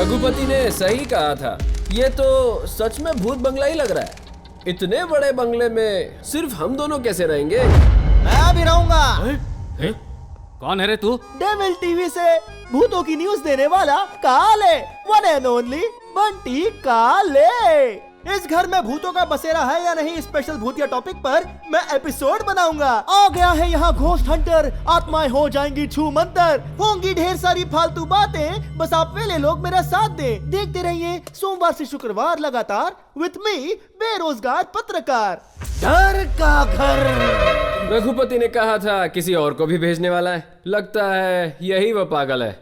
रघुपति ने सही कहा था, ये तो सच में भूत बंगला ही लग रहा है। इतने बड़े बंगले में सिर्फ हम दोनों कैसे रहेंगे? मैं भी रहूंगा। कौन है रे तू? डेविल टीवी से भूतों की न्यूज देने वाला काले, वन एंड ओनली बंटी काले। इस घर में भूतों का बसेरा है या नहीं, स्पेशल भूतिया टॉपिक पर मैं एपिसोड बनाऊंगा। आ गया है यहाँ घोस्ट हंटर, आत्माएं हो जाएंगी छू मंतर, होंगी ढेर सारी फालतू बातें, बस आप वेले लोग मेरा साथ दें। देखते रहिए सोमवार से शुक्रवार लगातार विथ मी बेरोजगार पत्रकार। डर का घर। रघुपति ने कहा था किसी और को भी भेजने वाला है, लगता है यही वो पागल है।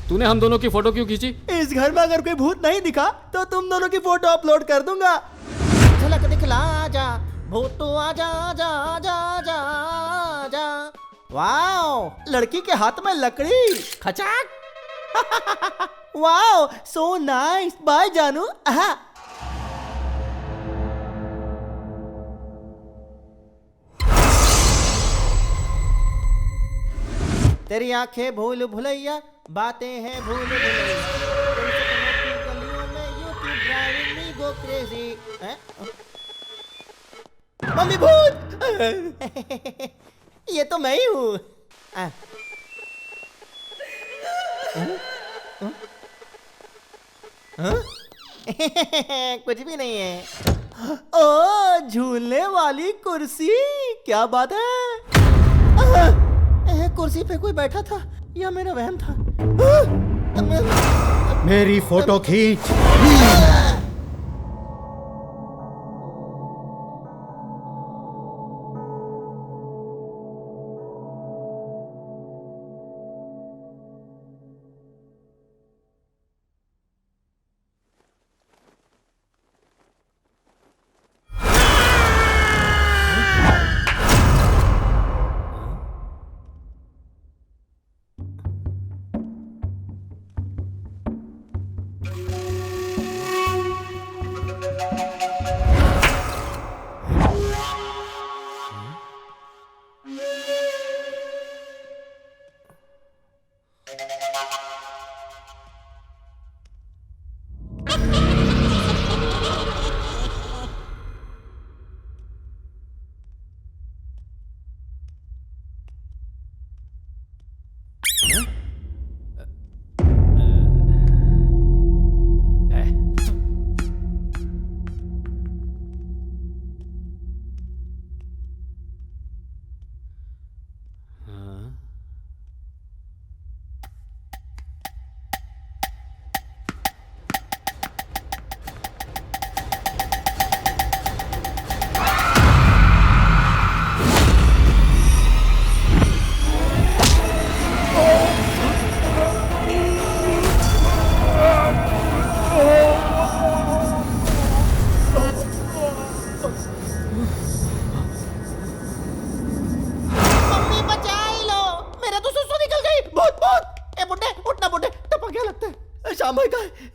तूने हम दोनों की फोटो क्यों खींची? इस घर में अगर कोई भूत नहीं दिखा तो तुम दोनों की फोटो अपलोड कर दूंगा। झलक दिखला जा भूतू आजा आजा आजा आजा आजा। वाओ, लड़की के हाथ में लकड़ी, खचाक। Wow, so nice. बाय जानू। आहा। तेरी आंखें भूल भुलैया, बातें हैं भूल भुलैया, गलियों में you keep driving me go crazy। Mummy भूत। ये तो मैं ही हूँ। कुछ भी नहीं है। ओ, झूलने वाली कुर्सी, क्या बात है। कुर्सी पे कोई बैठा था या मेरा वहम था? मेरी फोटो खींच।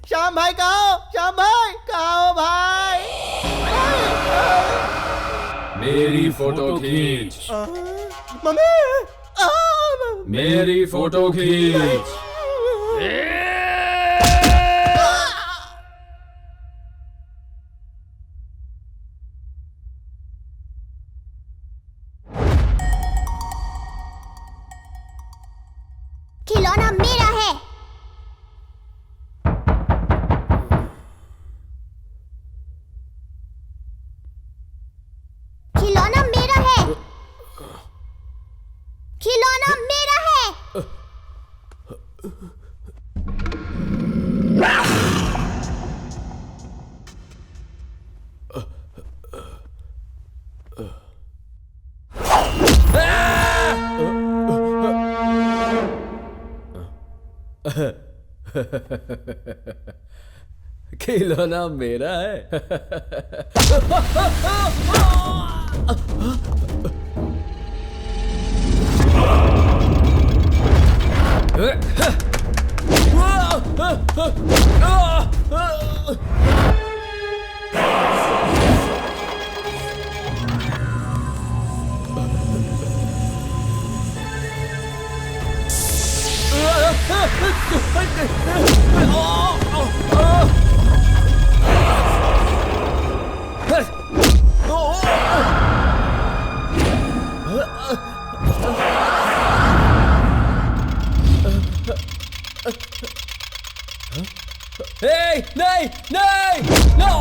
श्याम भाई कहाँ? श्याम भाई कहाँ भाई? मेरी फोटो खींच। मम्मी। मेरी फोटो खींच। खिलौना मेरा है। खिलौना मेरा है। खिलौना मेरा है। खिलौना मेरा है। नहीं नहीं नो।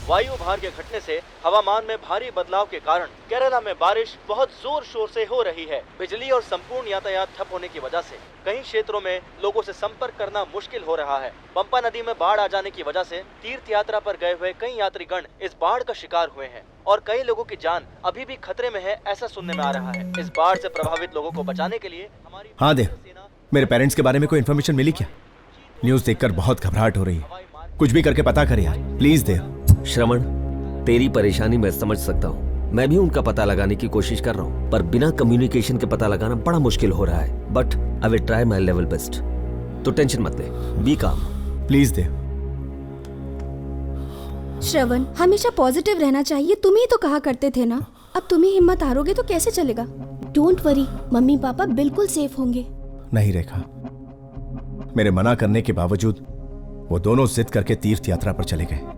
वायु भार के घटने से हवामान में भारी बदलाव के कारण केरला में बारिश बहुत जोर शोर से हो रही है। बिजली और संपूर्ण यातायात ठप होने की वजह से कई क्षेत्रों में लोगों से संपर्क करना मुश्किल हो रहा है। पंपा नदी में बाढ़ आ जाने की वजह से तीर्थ यात्रा पर गए हुए कई यात्रीगण इस बाढ़ का शिकार हुए हैं और कई लोगों की जान अभी भी खतरे में है, ऐसा सुनने में आ रहा है। इस बाढ़ से प्रभावित लोगों को बचाने के लिए हमारी हाँ देव, मेरे पेरेंट्स के बारे में कोई इन्फॉर्मेशन मिली क्या? न्यूज़ देखकर बहुत घबराहट हो रही है। कुछ भी करके पता कर यार, प्लीज देव। श्रवण, तेरी परेशानी मैं समझ सकता हूँ। मैं भी उनका पता लगाने की कोशिश कर रहा हूँ, पर बिना कम्युनिकेशन के पता लगाना बड़ा मुश्किल हो रहा है। But I will try my level best. तो टेंशन मत ले, बी काम। प्लीज देव। श्रवण, हमेशा पॉजिटिव रहना चाहिए, तुम ही तो कहा करते थे ना। अब तुम ही हिम्मत हारोगे तो कैसे चलेगा? डोंट वरी, मम्मी पापा बिल्कुल सेफ होंगे। नहीं रेखा, मेरे मना करने के बावजूद वो दोनों जिद करके तीर्थ यात्रा पर चले गए।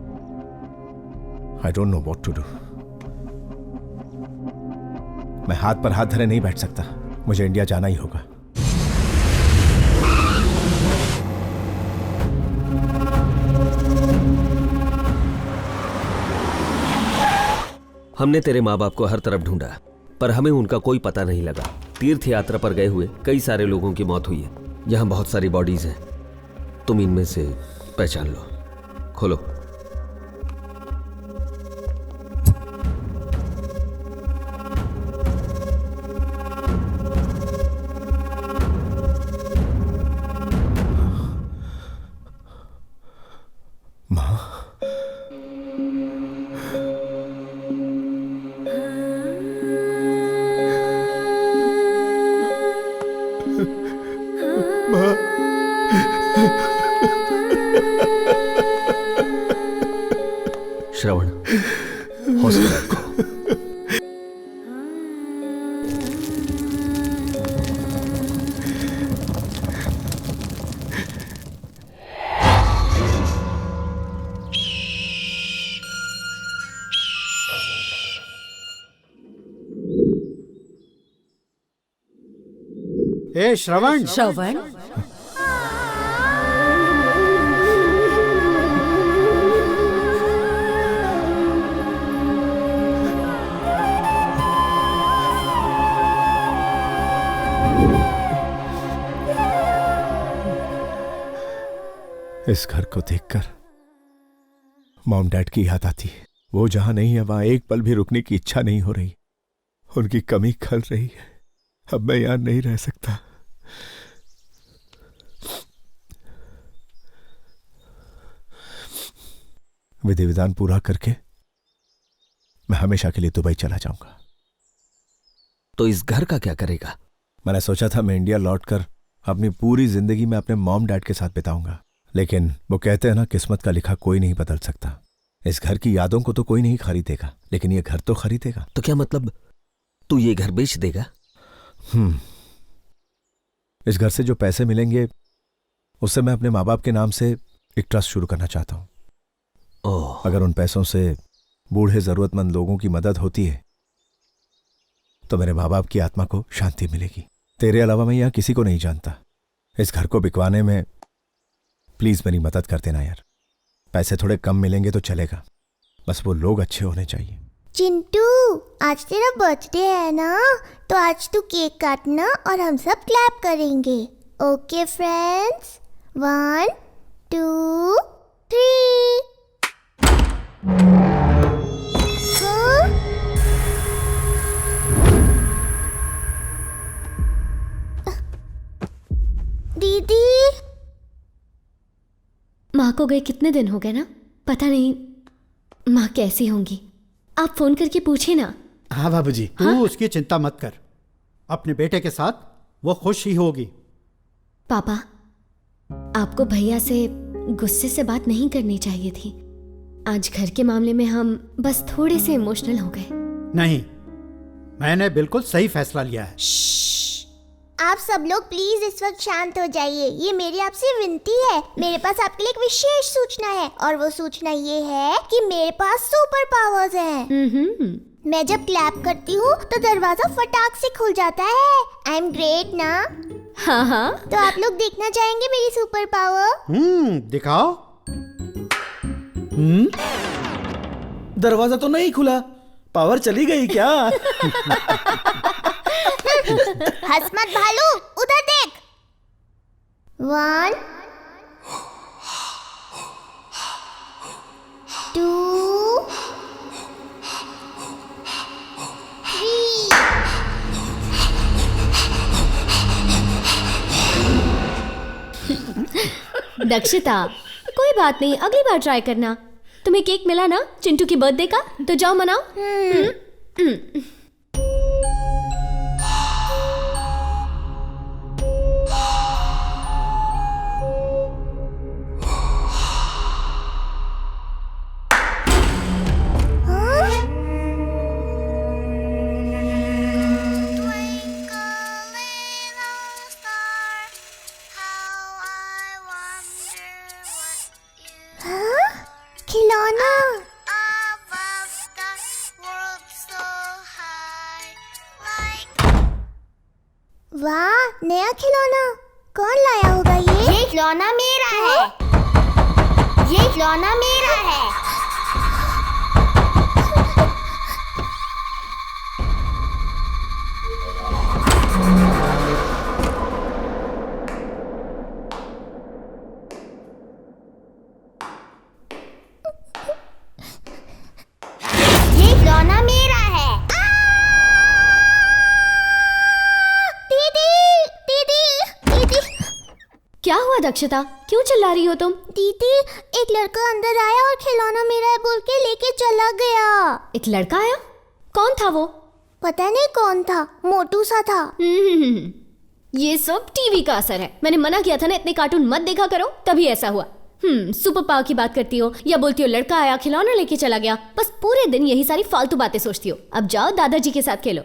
I don't know what to do. मैं हाथ पर हाथ धरे नहीं बैठ सकता, मुझे इंडिया जाना ही होगा। हमने तेरे माँ बाप को हर तरफ ढूंढा, पर हमें उनका कोई पता नहीं लगा। तीर्थ यात्रा पर गए हुए कई सारे लोगों की मौत हुई है। यहाँ बहुत सारी बॉडीज हैं, तुम इनमें से पहचान लो। खोलो। श्रवण, हौसला रखो। ए श्रवण, श्रवण, इस घर को देखकर मॉम डैड की याद आती है। वो जहां नहीं है वहां एक पल भी रुकने की इच्छा नहीं हो रही। उनकी कमी खल रही है। अब मैं यहां नहीं रह सकता। विधि विधान पूरा करके मैं हमेशा के लिए दुबई चला जाऊंगा। तो इस घर का क्या करेगा? मैंने सोचा था मैं इंडिया लौटकर अपनी पूरी जिंदगी में अपने मॉम डैड के साथ बिताऊंगा, लेकिन वो कहते हैं ना, किस्मत का लिखा कोई नहीं बदल सकता। इस घर की यादों को तो कोई नहीं खरीदेगा, लेकिन ये घर तो खरीदेगा। तो क्या मतलब तू ये घर बेच देगा? इस घर से जो पैसे मिलेंगे उससे मैं अपने माँ बाप के नाम से एक ट्रस्ट शुरू करना चाहता हूं। अगर उन पैसों से बूढ़े जरूरतमंद लोगों की मदद होती है तो मेरे माँ बाप की आत्मा को शांति मिलेगी। तेरे अलावा मैं यहां किसी को नहीं जानता। इस घर को बिकवाने में प्लीज मेरी मदद कर देना यार। पैसे थोड़े कम मिलेंगे तो चलेगा, बस वो लोग अच्छे होने चाहिए। चिंटू, आज तेरा बर्थडे है ना, तो आज तू केक काटना और हम सब क्लैप करेंगे। Okay friends, 1 2 3। दीदी, माँ को गए कितने दिन हो गए ना, पता नहीं माँ कैसी होंगी। आप फोन करके पूछिए ना। हाँ बाबूजी, तू उसकी चिंता मत कर। अपने बेटे के साथ वो खुश ही होगी। पापा, आपको भैया से गुस्से से बात नहीं करनी चाहिए थी। आज घर के मामले में हम बस थोड़े से इमोशनल हो गए। नहीं, मैंने बिल्कुल सही फैसला लिया है। आप सब लोग प्लीज इस वक्त शांत हो जाइए। ये मेरी आपसे विनती है। मेरे पास आपके लिए एक विशेष सूचना है और वो सूचना ये है कि मेरे पास सुपर पावर्स हैं। मैं जब क्लैप करती हूँ तो दरवाजा फटाक से खुल जाता है। आई एम ग्रेट ना? हाँ हाँ। तो आप लोग देखना चाहेंगे मेरी सुपर पावर? दिखाओ। दरवाजा तो नहीं खुला, पावर चली गई क्या? हंस मत भालू, उधर देख। 1 2 3। दक्षिता, कोई बात नहीं, अगली बार ट्राई करना। तुम्हें केक मिला ना चिंटू की बर्थडे का, तो जाओ मनाओ। खिलौना। वाह, नया खिलौना। कौन लाया होगा ये खिलौना मेरा है। ये खिलौना मेरा है। ये खिलौना मेरा है। क्या हुआ दक्षिता, क्यों चिल्ला रही हो तुम? दीदी, एक लड़का अंदर आया और खिलौना मेरा है बोल के लेके चला गया। एक लड़का आया? कौन था वो? पता नहीं कौन था, मोटू सा था। ये सब टीवी का असर है। मैंने मना किया था ना, इतने कार्टून मत देखा करो, तभी ऐसा हुआ। सुपर पावर की बात करती हो या बोलती हो लड़का आया खिलौना लेके चला गया। बस पूरे दिन यही सारी फालतू बातें सोचती हो। अब जाओ दादाजी के साथ खेलो।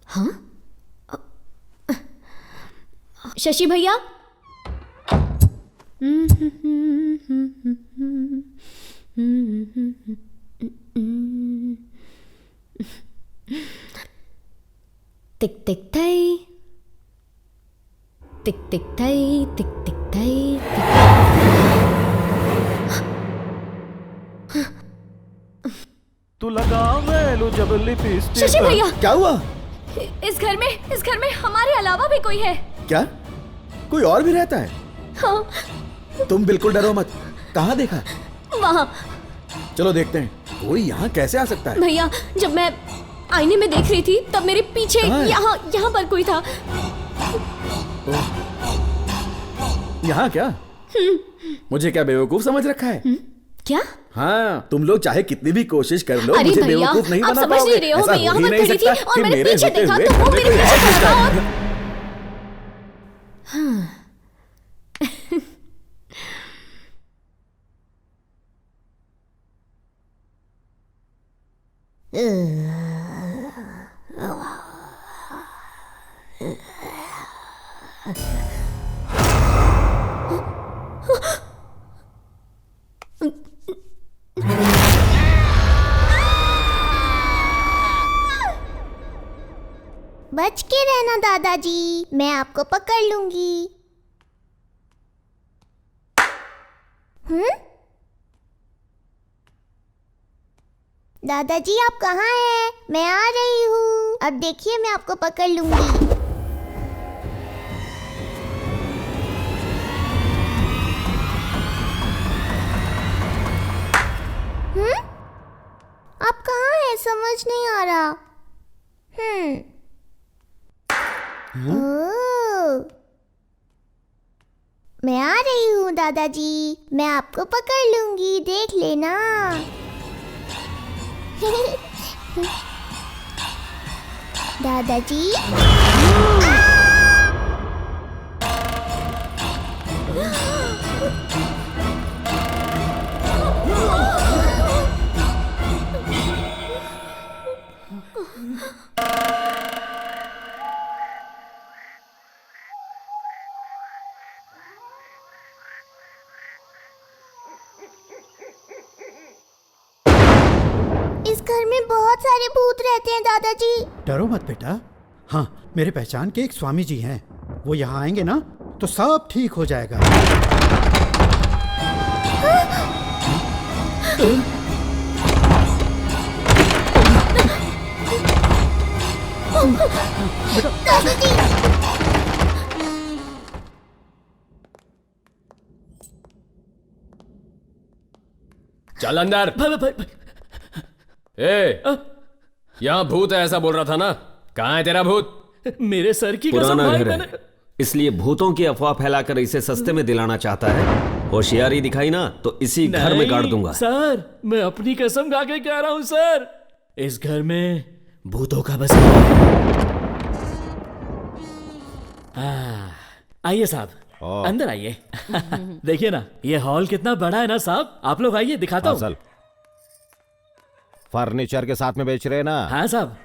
हाँ? शशि भैया, टिक टिक थई, टिक टिक थई, टिक टिक थई। तू लगा वेलू जब लिपस्टिक। शशि भैया, क्या हुआ? इस घर में हमारे अलावा भी कोई है। क्या? कोई और भी रहता है? हाँ। तुम बिल्कुल डरो मत। कहाँ देखा? वहाँ। चलो देखते हैं, कोई यहाँ कैसे आ सकता है? भैया, जब मैं आईने में देख रही थी तब मेरे पीछे यहाँ पर कोई था। यहाँ क्या? मुझे क्या बेवकूफ समझ रखा है? क्या? हाँ, तुम लोग चाहे कितनी भी कोशिश कर लो, अरे मुझे भैया, बेवकूफ नहीं आप बना समझ पाओगे। नहीं रहे हो, ऐसा मैं हो यहाँ ही पर नहीं खड़ी थी सकता और कि मैंने मेरे पीछे होते देखा हुए तो वो घर में मेरे कोई पीछे और खड़ा था घुसता है। और बच के रहना दादाजी, मैं आपको पकड़ लूंगी। दादाजी आप कहाँ हैं? मैं आ रही हूँ। अब देखिए मैं आपको पकड़ लूंगी। आप कहाँ हैं? समझ नहीं आ रहा। ओह, मैं आ रही हूँ दादाजी। मैं आपको पकड़ लूंगी, देख लेना। दादाजी इस घर में बहुत सारे भूत रहते हैं दादाजी। डरो मत बेटा। हाँ, मेरे पहचान के एक स्वामी जी हैं। वो यहाँ आएंगे ना तो सब ठीक हो जाएगा। दादाजी चल अंदर। ए, यहाँ भूत है ऐसा बोल रहा था ना? कहाँ है तेरा भूत? मेरे सर की कसम पुराना भाई, घर है, इसलिए भूतों की अफवाह फैलाकर इसे सस्ते में दिलाना चाहता है। होशियारी दिखाई ना तो इसी घर में गाड़ दूंगा। सर, मैं अपनी कसम खा के कह रहा हूँ सर, इस घर में भूतों का बसेरा है। आइए साहब, अंदर आइए। देखिए ना, ये हॉल कितना बड़ा है ना साहब। आप लोग आइए, दिखाता हूँ। फर्नीचर के साथ में बेच रहे हैं ना? हाँ साहब।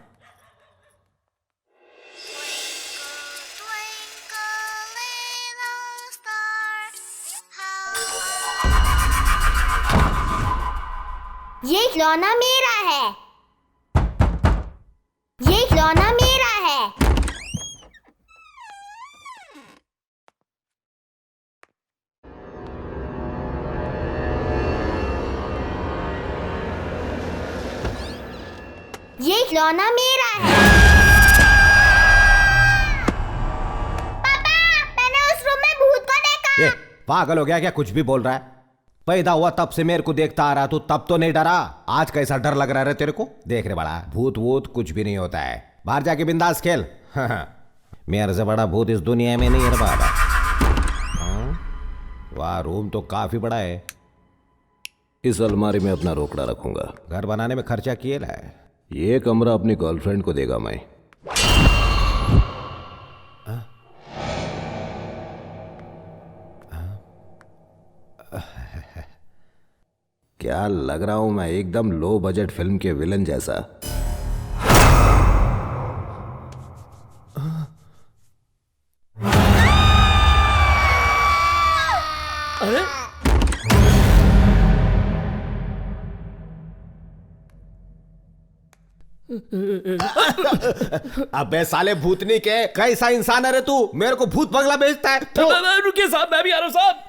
ये खिलौना मेरा है। ये खिलौना मेरा है। ये खिलौना मेरा है। पापा, मैंने उस रूम में भूत को देखा। ये पागल हो गया क्या? कुछ भी बोल रहा है। पैदा हुआ तब से मेरे को देखता आ रहा, तू तब तो नहीं डरा। आज कैसा डर लग रहा है तेरे को? देख रे बड़ा, भूत वूत कुछ भी नहीं होता है। बाहर जाके बिंदास खेल। मेरे से बड़ा भूत इस दुनिया में नहीं है बाबा। वाह, रूम तो काफी बड़ा है। इस अलमारी में अपना रोकड़ा रखूंगा। घर बनाने में खर्चा किए ला है। ये कमरा अपनी गर्लफ्रेंड को देगा मैं। क्या लग रहा हूं मैं? एकदम लो बजट फिल्म के विलन जैसा। अरे अबे साले भूतनी के, कैसा इंसान है रे तू? मेरे को भूत बंगला बेचता है। रुकिए साहब, मैं भी आ रहा हूं साहब।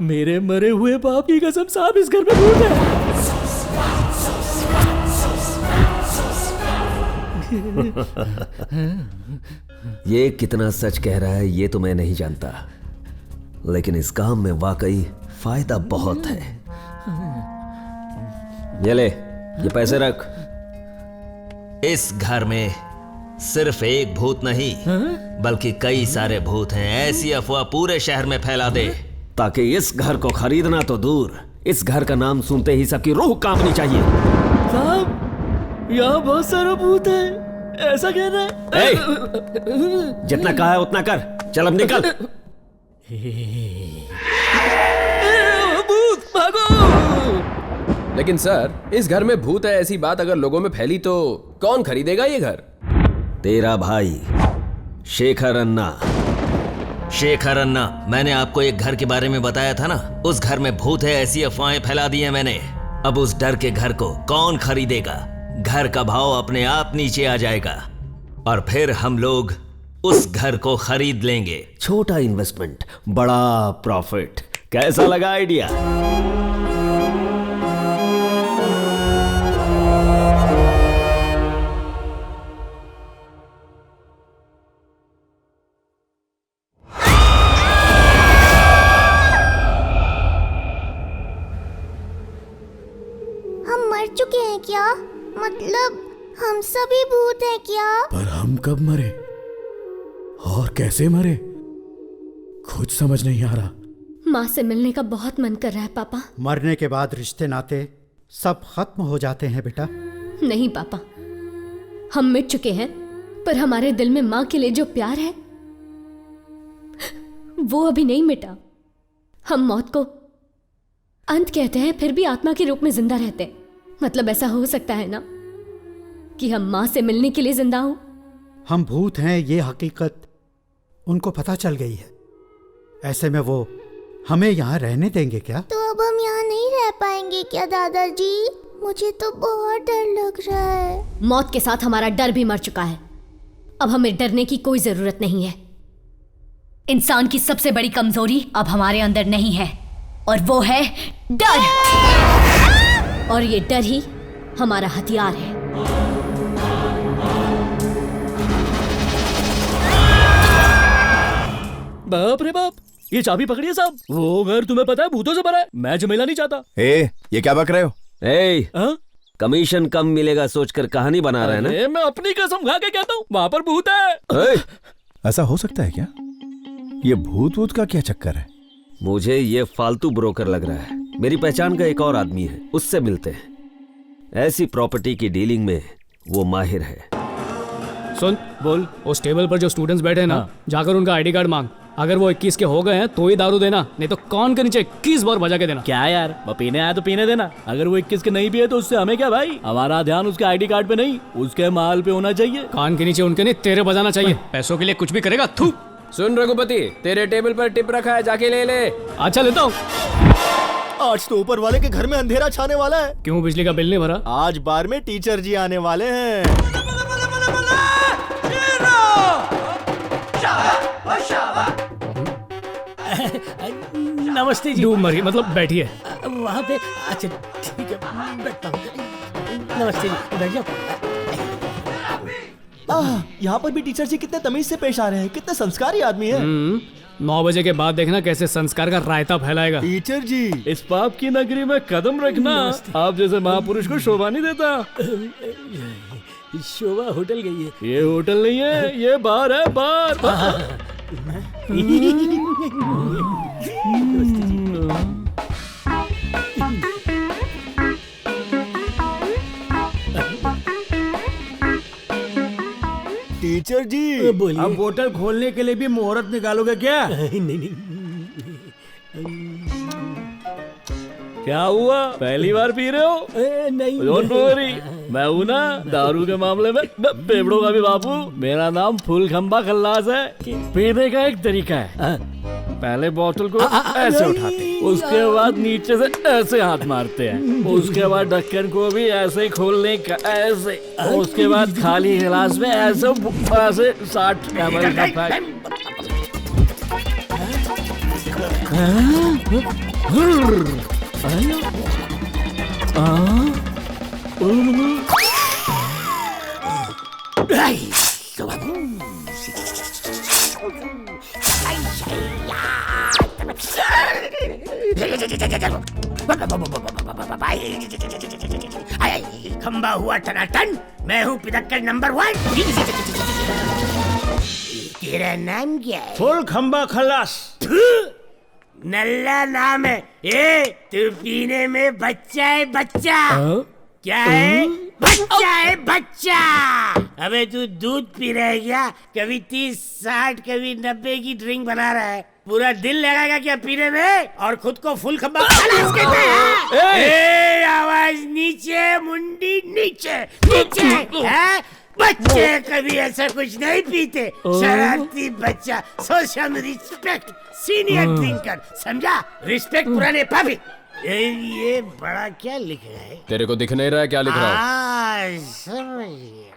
मेरे मरे हुए बाप की कसम साहब, इस घर में भूत है। ये कितना सच कह रहा है ये तो मैं नहीं जानता, लेकिन इस काम में वाकई फायदा बहुत है। ये ले, ये पैसे रख। इस घर में सिर्फ एक भूत नहीं बल्कि कई सारे भूत हैं। ऐसी अफवाह पूरे शहर में फैला दे ताकि इस घर को खरीदना तो दूर, इस घर का नाम सुनते ही सबकी रूह कांपनी चाहिए। साहब, यहाँ बहुत सारा भूत है, ऐसा कह रहा है। जितना कहा है उतना कर, चल अब निकल। भूत भागो। लेकिन सर, इस घर में भूत है ऐसी बात अगर लोगों में फैली तो कौन खरीदेगा ये घर? तेरा भाई शेखर अन्ना शेखर अन्ना, मैंने आपको एक घर के बारे में बताया था ना, उस घर में भूत है ऐसी अफवाहें फैला दी है मैंने। अब उस डर के घर को कौन खरीदेगा? घर का भाव अपने आप नीचे आ जाएगा और फिर हम लोग उस घर को खरीद लेंगे। छोटा इन्वेस्टमेंट, बड़ा प्रॉफिट। कैसा लगा आइडिया? हम मर चुके हैं क्या? मतलब हम सभी भूत हैं क्या? पर हम कब मरे और कैसे मरे, कुछ समझ नहीं आ रहा। माँ से मिलने का बहुत मन कर रहा है पापा। मरने के बाद रिश्ते नाते सब खत्म हो जाते हैं बेटा। नहीं पापा, हम मिट चुके हैं, पर हमारे दिल में माँ के लिए जो प्यार है वो अभी नहीं मिटा। हम मौत को अंत कहते हैं, फिर भी आत्मा के रूप में जिंदा रहते हैं। मतलब ऐसा हो सकता है ना कि हम माँ से मिलने के लिए जिंदा हूं? हम भूत हैं ये हकीकत उनको पता चल गई है। ऐसे में वो हमें यहाँ रहने देंगे क्या? तो अब हम यहाँ नहीं रह पाएंगे क्या दादाजी? मुझे तो बहुत डर लग रहा है। मौत के साथ हमारा डर भी मर चुका है। अब हमें डरने की कोई जरूरत नहीं है। इंसान की सबसे बड़ी कमजोरी अब हमारे अंदर नहीं है, और वो है डर। और ये डर ही हमारा हथियार है। बाप रे बाप, ये चाबी पकड़िए साहब। वो घर तुम्हें पता है भूतों से भरा है। मैं झमेला नहीं चाहता। ये क्या बक रहे हो? कमीशन कम मिलेगा सोचकर कहानी बना रहे हैं ना? मैं अपनी कसम खा के कहता हूँ, वहाँ पर भूत है। ऐसा हो सकता है क्या? ये भूत वूत का क्या चक्कर है? मुझे ये फालतू ब्रोकर लग रहा है। मेरी पहचान का एक और आदमी है, उससे मिलते हैं। ऐसी प्रॉपर्टी की डीलिंग में वो माहिर है। सुन, बोल। उस टेबल पर जो स्टूडेंट्स बैठे हैं ना, जाकर उनका आईडी कार्ड मांग। अगर वो 21 के हो गए हैं तो ही दारू देना, नहीं तो कान के नीचे 21 बार बजा के देना। क्या यार, वो पीने आया तो पीने देना। अगर वो 21 के नहीं पिए तो उससे हमें क्या भाई? हमारा ध्यान उसके आईडी कार्ड पे नहीं, उसके माल पे होना चाहिए। कान के नीचे उनके नहीं, तेरे बजाना चाहिए। पैसों के लिए कुछ भी करेगा। थू। सुन रघुपति, तेरे टेबल पर टिप रखा है, जाके ले ले। अच्छा, लेता हूँ। आज तो ऊपर वाले के घर में अंधेरा छाने वाला है। क्यों, बिजली का बिल नहीं भरा? आज बार में टीचर जी आने वाले हैं। नमस्ते जी। डूब मरी, मतलब बैठिए। वहाँ पे अच्छा ठीक है, बैठता हूँ। नमस्ते जी, बैठ जाओ। यहाँ पर भी टीचर जी कितने तमीज से पेश आ रहे हैं, कितने संस्कारी आदमी है। 9 बजे के बाद देखना कैसे संस्कार का रायता फैलाएगा। टीचर जी, इस पाप की नगरी में कदम रखना, आप जैसे महापुरुष को शोभा नहीं देता। शोभा होटल गई है। ये होटल नहीं है, ये बार है, बार। टीचर जी, अब होटल खोलने के लिए भी मुहूर्त निकालोगे क्या? नहीं। क्या हुआ, पहली बार पी रहे हो? नहीं। डोंट वरी, मैं हूं ना दारू के मामले में पेपड़ों का भी बाबू। मेरा नाम फूलखंबा खल्लास है। पीने का एक तरीका है, पहले बोतल को ऐसे उठाते हैं, उसके बाद नीचे से ऐसे हाथ मारते हैं, उसके बाद ढक्कन को भी ऐसे ही खोलने का, ऐसे। उसके बाद खाली गिलास में ऐसे 60 ml का पैक। खंबा हुआ टनाटन, मैं हूँ पिदक्कड़ नंबर 1। तेरा नाम क्या है? फुल खंबा खल्लास। नल्ला नाम है। तू पीने में बच्चा है, बच्चा। क्या है? बच्चा है, बच्चा। अबे तू दूध पी रहा है क्या? कभी 30, 60, कभी 90 की ड्रिंक बना रहा है। पूरा दिल लगाएगा क्या पीने में? और खुद को फुल खंबा खल्लास कहता है। आवाज नीचे, मुंडी नीचे, नीचे। बच्चे कभी ऐसा कुछ नहीं पीते। शरारती बच्चा, show some respect, senior drinker, समझा? रिस्पेक्ट पुराने पापी। ये बड़ा क्या लिख रहा है? तेरे को दिख नहीं रहा है क्या लिख रहा है? समझ गया।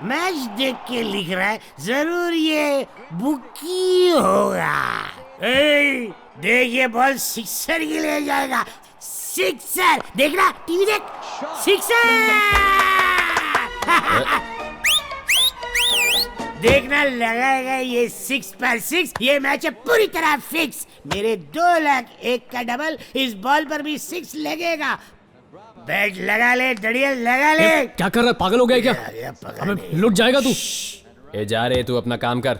मैच देख के लिख रहा है, जरूर ये बुकी होगा। देख ये बॉल सिक्सर के ले जाएगा। सिक्सर, देखना टीवी देख, सिक्सर। देखना लगाएगा ये 6 पर 6। ये मैच है पूरी तरह फिक्स। मेरे 2 लाख 1 का डबल, इस बॉल पर भी 6 लगेगा। बैट लगा ले, डड़िया लगा ले। क्या कर रहा है, पागल हो गया क्या? अबे लुट जाएगा तू। ए जा रे, तू अपना काम कर।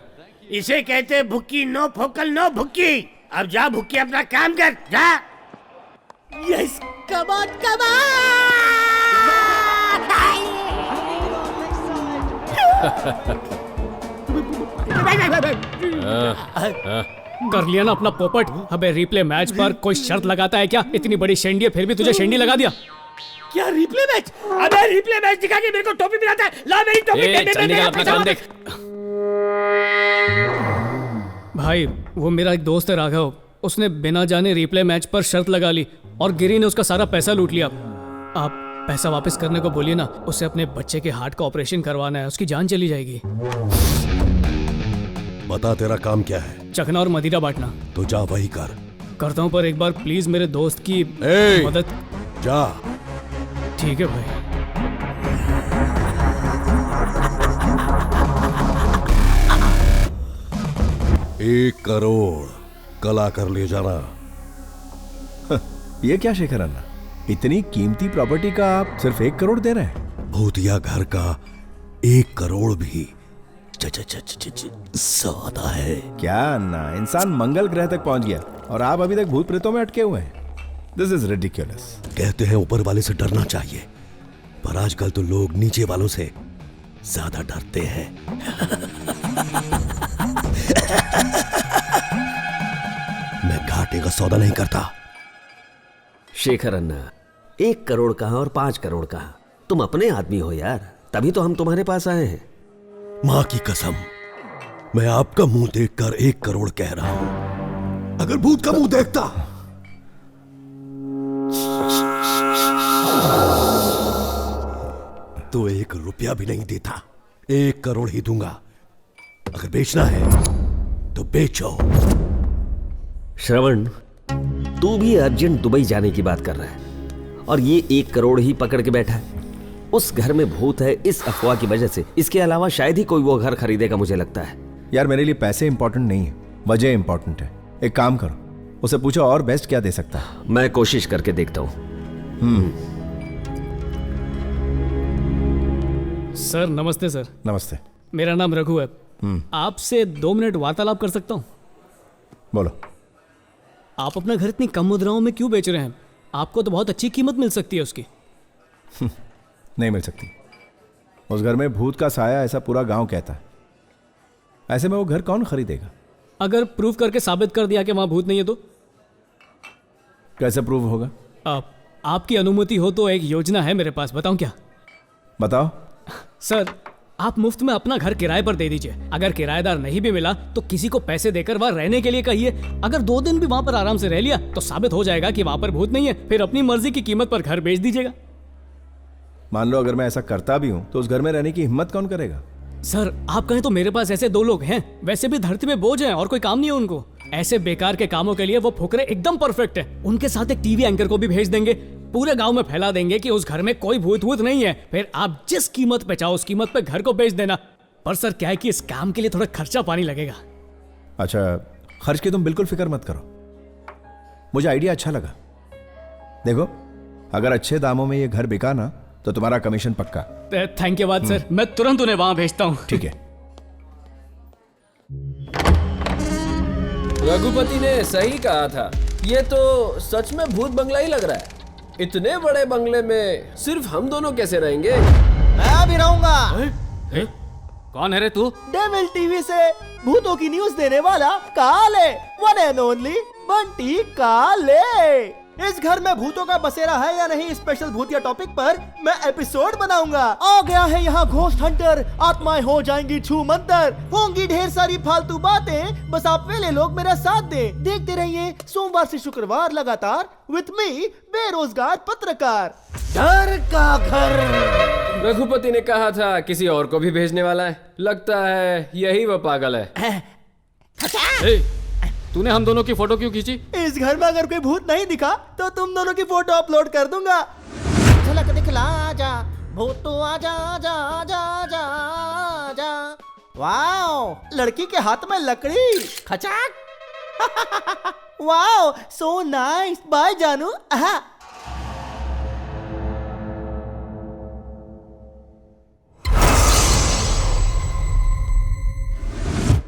इसे कहते हैं भुक्की, नो फोकल नो भुक्की। अब जा भुक्की, अपना काम कर, जा। यस, कमान कर लिया ना अपना पोपट। अबे रिप्ले मैच पर कोई शर्त लगाता है क्या? इतनी बड़ी शेंडी है फिर भी तुझे शेंडी लगा दिया। क्या रिप्ले मैच? अबे रिप्ले मैच दिखा के मेरे को टोपी पिलाता है। ला मेरी टोपी। चल निकल, अपना काम देख। भाई वो मेरा एक दोस्त है राघव, उसने बिना जाने रिप्ले मैच पर शर्त लगा ली और गिरी ने उसका सारा पैसा लूट लिया। आप पैसा वापस करने को बोलिए ना, उसे अपने बच्चे के हार्ट का ऑपरेशन करवाना है, उसकी जान चली जाएगी। बता तेरा काम क्या है? चखना और मदिरा बांटना। तो जा वही कर। करता हूँ, पर एक बार प्लीज मेरे दोस्त की मदद। जा। ठीक है भाई। 1 करोड़ कल आकर ले जाना। ये क्या शेखर अन्ना, इतनी कीमती प्रॉपर्टी का आप सिर्फ 1 करोड़ दे रहे हैं? भूतिया घर का 1 करोड़ भी ज्यादा है। क्या अन्ना, इंसान मंगल ग्रह तक पहुंच गया और आप अभी तक भूत प्रेतों में अटके हुए हैं। This is ridiculous. कहते हैं ऊपर वाले से डरना चाहिए, पर आजकल तो लोग नीचे वालों से ज्यादा डरते हैं। मैं घाटे का सौदा नहीं करता। शेखर अन्ना, 1 करोड़ कहाँ और 5 करोड़ कहाँ? तुम अपने आदमी हो यार, तभी तो हम तुम्हारे पास आए हैं। माँ की कसम, मैं आपका मुंह देखकर 1 करोड़ कह रहा हूं। अगर भूत का मुंह देखता तो 1 रुपया भी नहीं देता। 1 करोड़ ही दूंगा। अगर बेचना है तो बेचो। श्रवण, तू भी अर्जेंट दुबई जाने की बात कर रहा है और ये 1 करोड़ ही पकड़ के बैठा है। उस घर में भूत है इस अफवाह की वजह से। इसके अलावा शायद ही कोई वो घर खरीदेगा, मुझे लगता है। यार मेरे लिए पैसे इंपॉर्टेंट नहीं है, वजह इंपॉर्टेंट है। एक काम करो, उसे पूछो और बेस्ट क्या दे सकता है। मैं कोशिश करके देखता हूँ। सर नमस्ते। सर नमस्ते। मेरा नाम रघु है। आपसे 2 मिनट वार्तालाप कर सकता हूँ? बोलो। आप अपना घर इतनी कम मुद्राओं में क्यों बेच रहे हैं? आपको तो बहुत अच्छी कीमत मिल सकती है उसकी। नहीं मिल सकती। उस घर में भूत का साया, ऐसा पूरा गांव कहता है। ऐसे में वो घर कौन खरीदेगा? अगर प्रूव करके साबित कर दिया कि वहां भूत नहीं है तो? कैसे प्रूव होगा? आपकी अनुमति हो तो एक योजना है मेरे पास, बताऊं क्या? बताओ। सर आप मुफ्त में अपना घर किराए पर दे दीजिए। अगर किराएदार नहीं भी मिला तो किसी को पैसे देकर वहां रहने के लिए कहिए। अगर 2 दिन भी वहां पर आराम से रह लिया तो साबित हो जाएगा कि वहां पर भूत नहीं है। फिर अपनी मर्जी की कीमत पर घर बेच दीजिएगा। मान लो अगर मैं ऐसा करता भी हूं तो उस घर में रहने की हिम्मत कौन करेगा? सर आप कहें तो मेरे पास ऐसे 2 लोग हैं, वैसे भी धरती में बोझ हैं और कोई काम नहीं है उनको। ऐसे बेकार के कामों के लिए वो फुकरे एकदम परफेक्ट है। उनके साथ एक टीवी एंकर को भी भेज देंगे, पूरे गांव में फैला देंगे कि उस घर में कोई भूत वूत नहीं है। फिर आप जिस कीमत पे चाहो उस कीमत पे घर को बेच देना। पर सर क्या है कि इस काम के लिए थोड़ा खर्चा पानी लगेगा। अच्छा, खर्च की तुम बिल्कुल फिक्र मत करो, मुझे आइडिया अच्छा लगा। देखो अगर अच्छे दामों में ये घर बिका ना तो तुम्हारा कमीशन पक्का। थैंक यू बात सर, मैं तुरंत उन्हें वहां भेजता हूँ। ठीक है। रघुपति ने सही कहा था, ये तो सच में भूत बंगला ही लग रहा है। इतने बड़े बंगले में सिर्फ हम दोनों कैसे रहेंगे? मैं भी रहूंगा। कौन है रे तू? डेविल टीवी से भूतों की न्यूज देने वाला काले, वन एंड ओनली बंटी काले। इस घर में भूतों का बसेरा है या नहीं स्पेशल भूतिया टॉपिक पर मैं एपिसोड बनाऊंगा। आ गया है यहाँ घोस्ट हंटर, आत्माएं हो जाएंगी छू मंतर, होंगी ढेर सारी फालतू बातें, बस आप वेले लोग मेरा साथ दें। देखते रहिए सोमवार से शुक्रवार लगातार विथ मी बेरोजगार पत्रकार। डर का घर। रघुपति ने कहा था किसी और को भी भेजने वाला है, लगता है यही वो पागल है। तूने हम दोनों की फोटो क्यों खींची? इस घर में अगर कोई भूत नहीं दिखा तो तुम दोनों की फोटो अपलोड कर दूंगा। झलक दिखला जा भूतो आजा आजा आजा आजा आजा। वाओ, लड़की के हाथ में लकड़ी, खचाक। Wow, so nice. बाय जानू।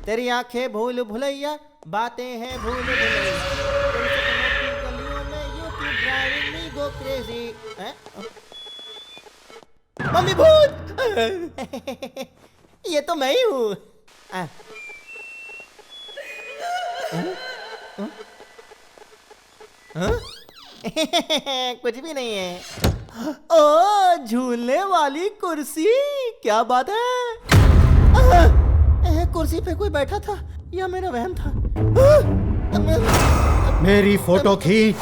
तेरी आंखें भूल भुलैया, बातें हैं भूल भुलैया, गलियों में you keep driving me go crazy। Mummy भूत। ये तो मैं ही हूँ। कुछ भी नहीं है। ओ, झूलने वाली कुर्सी, क्या बात है। कुर्सी पे कोई बैठा था या मेरा वहम था? मेरी फोटो खींच।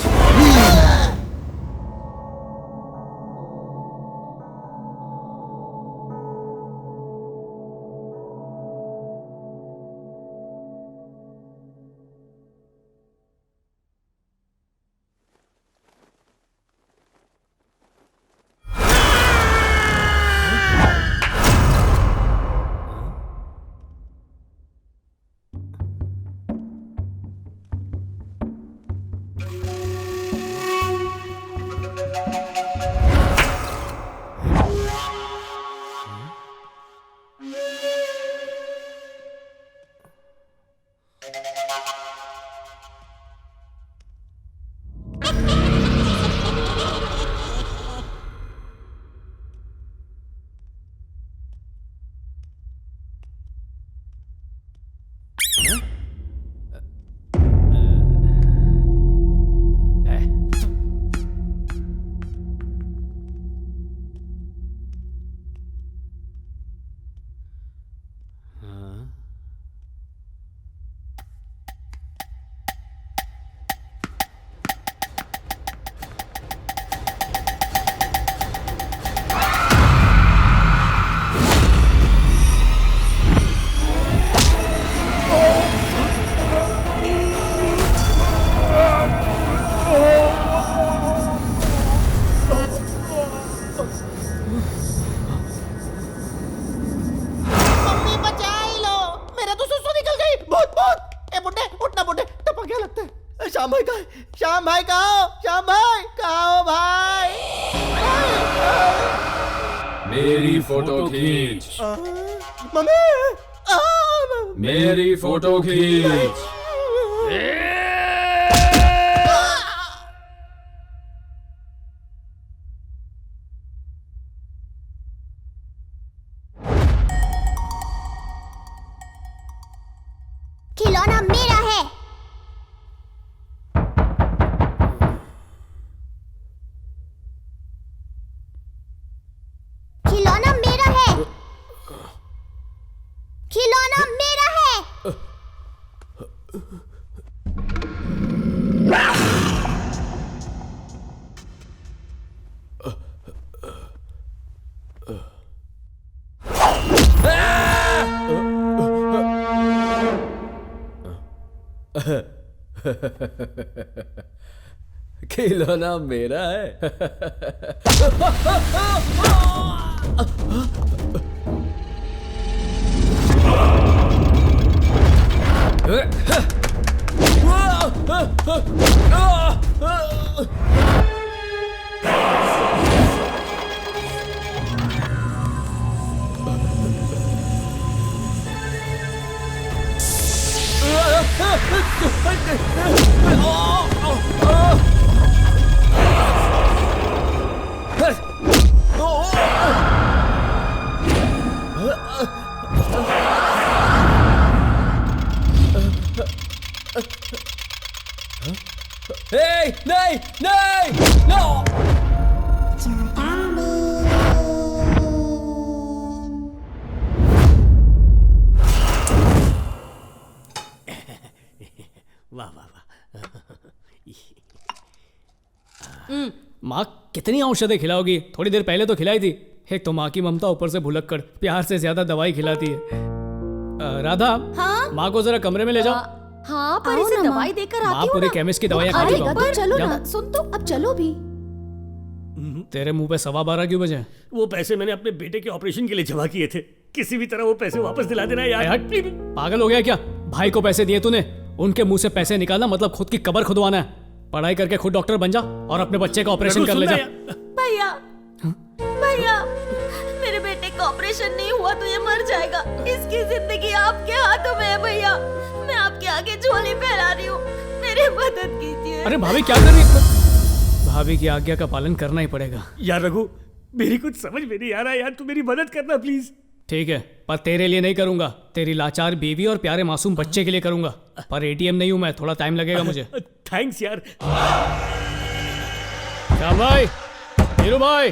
श्याम भाई कहाँ? श्याम भाई कहाँ हो भाई? मेरी फोटो खींच। मम्मी, मेरी फोटो खींच। खिलौना मेरा है। खिलौना मेरा है। खिलौना मेरा है। खिलौना मेरा है। नहीं नहीं नो। वाह वाह वाह। माँ कितनी औषधें खिलाओगी? थोड़ी देर पहले तो खिलाई थी। एक तो माँ की ममता, ऊपर से भुलक्कड़ प्यार से ज्यादा दवाई खिलाती है। राधा, हाँ? माँ को जरा कमरे में ले जाओ। हाँ, पर इसे दवाई देकर माँ आती हूँ पूरे ना। केमिस्ट की दवाइयाँ खा आएगा चुका तो हूँ। चलो जा। ना। सुन तो, अब चलो भी। तेरे मुंह पे 12:15 क्यों बजे? वो पैसे मैंने अपने बेटे के ऑपरेशन के लिए जमा किए थे। किसी भी तरह वो पैसे वापस दिला देना यार। हट, पागल हो गया क्या? भाई को पैसे दिए तूने, उनके मुंह से पैसे निकालना मतलब खुद की कब्र खुदवाना है। पढ़ाई करके खुद डॉक्टर बन जा और अपने बच्चे का ऑपरेशन कर ले जा। भैया, भैया, मेरे बेटे का ऑपरेशन नहीं हुआ तो ये मर जाएगा। इसकी जिंदगी आपके हाथों में है भैया। मैं आपके आगे झोली फैला रही हूँ, मेरी मदद कीजिए। अरे भाभी क्या कर रही है? भाभी की आज्ञा का पालन करना ही पड़ेगा। यार रघु, मेरी कुछ समझ में नहीं आ रहा यार, तू मेरी मदद करना प्लीज। ठीक है, पर तेरे लिए नहीं करूंगा, तेरी लाचार बीवी और प्यारे मासूम बच्चे के लिए करूंगा। पर एटीएम नहीं हूं मैं, थोड़ा टाइम लगेगा मुझे। थैंक्स यार। श्याम भाई, हीरू भाई।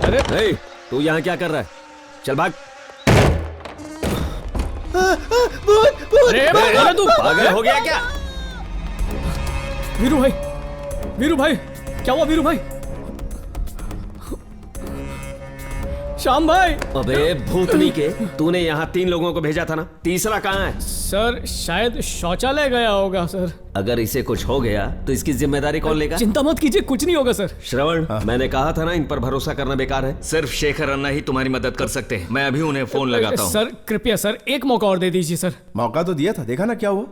अरे नहीं, तू यहाँ क्या कर रहा है? चल भाग। अरे भाग तू, पागल हो गया क्या? वीरू भाई, वीरू भाई, क्या हुआ वीरू भाई? श्याम भाई। अबे भूतनी के, तूने यहाँ 3 लोगों को भेजा था ना, तीसरा कहाँ है? सर शायद शौचालय गया होगा सर। अगर इसे कुछ हो गया तो इसकी जिम्मेदारी कौन लेगा? चिंता मत कीजिए, कुछ नहीं होगा सर। श्रवण, मैंने कहा था ना इन पर भरोसा करना बेकार है। सिर्फ शेखर अन्ना ही तुम्हारी मदद कर सकते हैं। मैं अभी उन्हें फोन लगाता हूँ। सर कृपया सर, एक मौका और दे दीजिए सर। मौका तो दिया था, देखा ना क्या हुआ।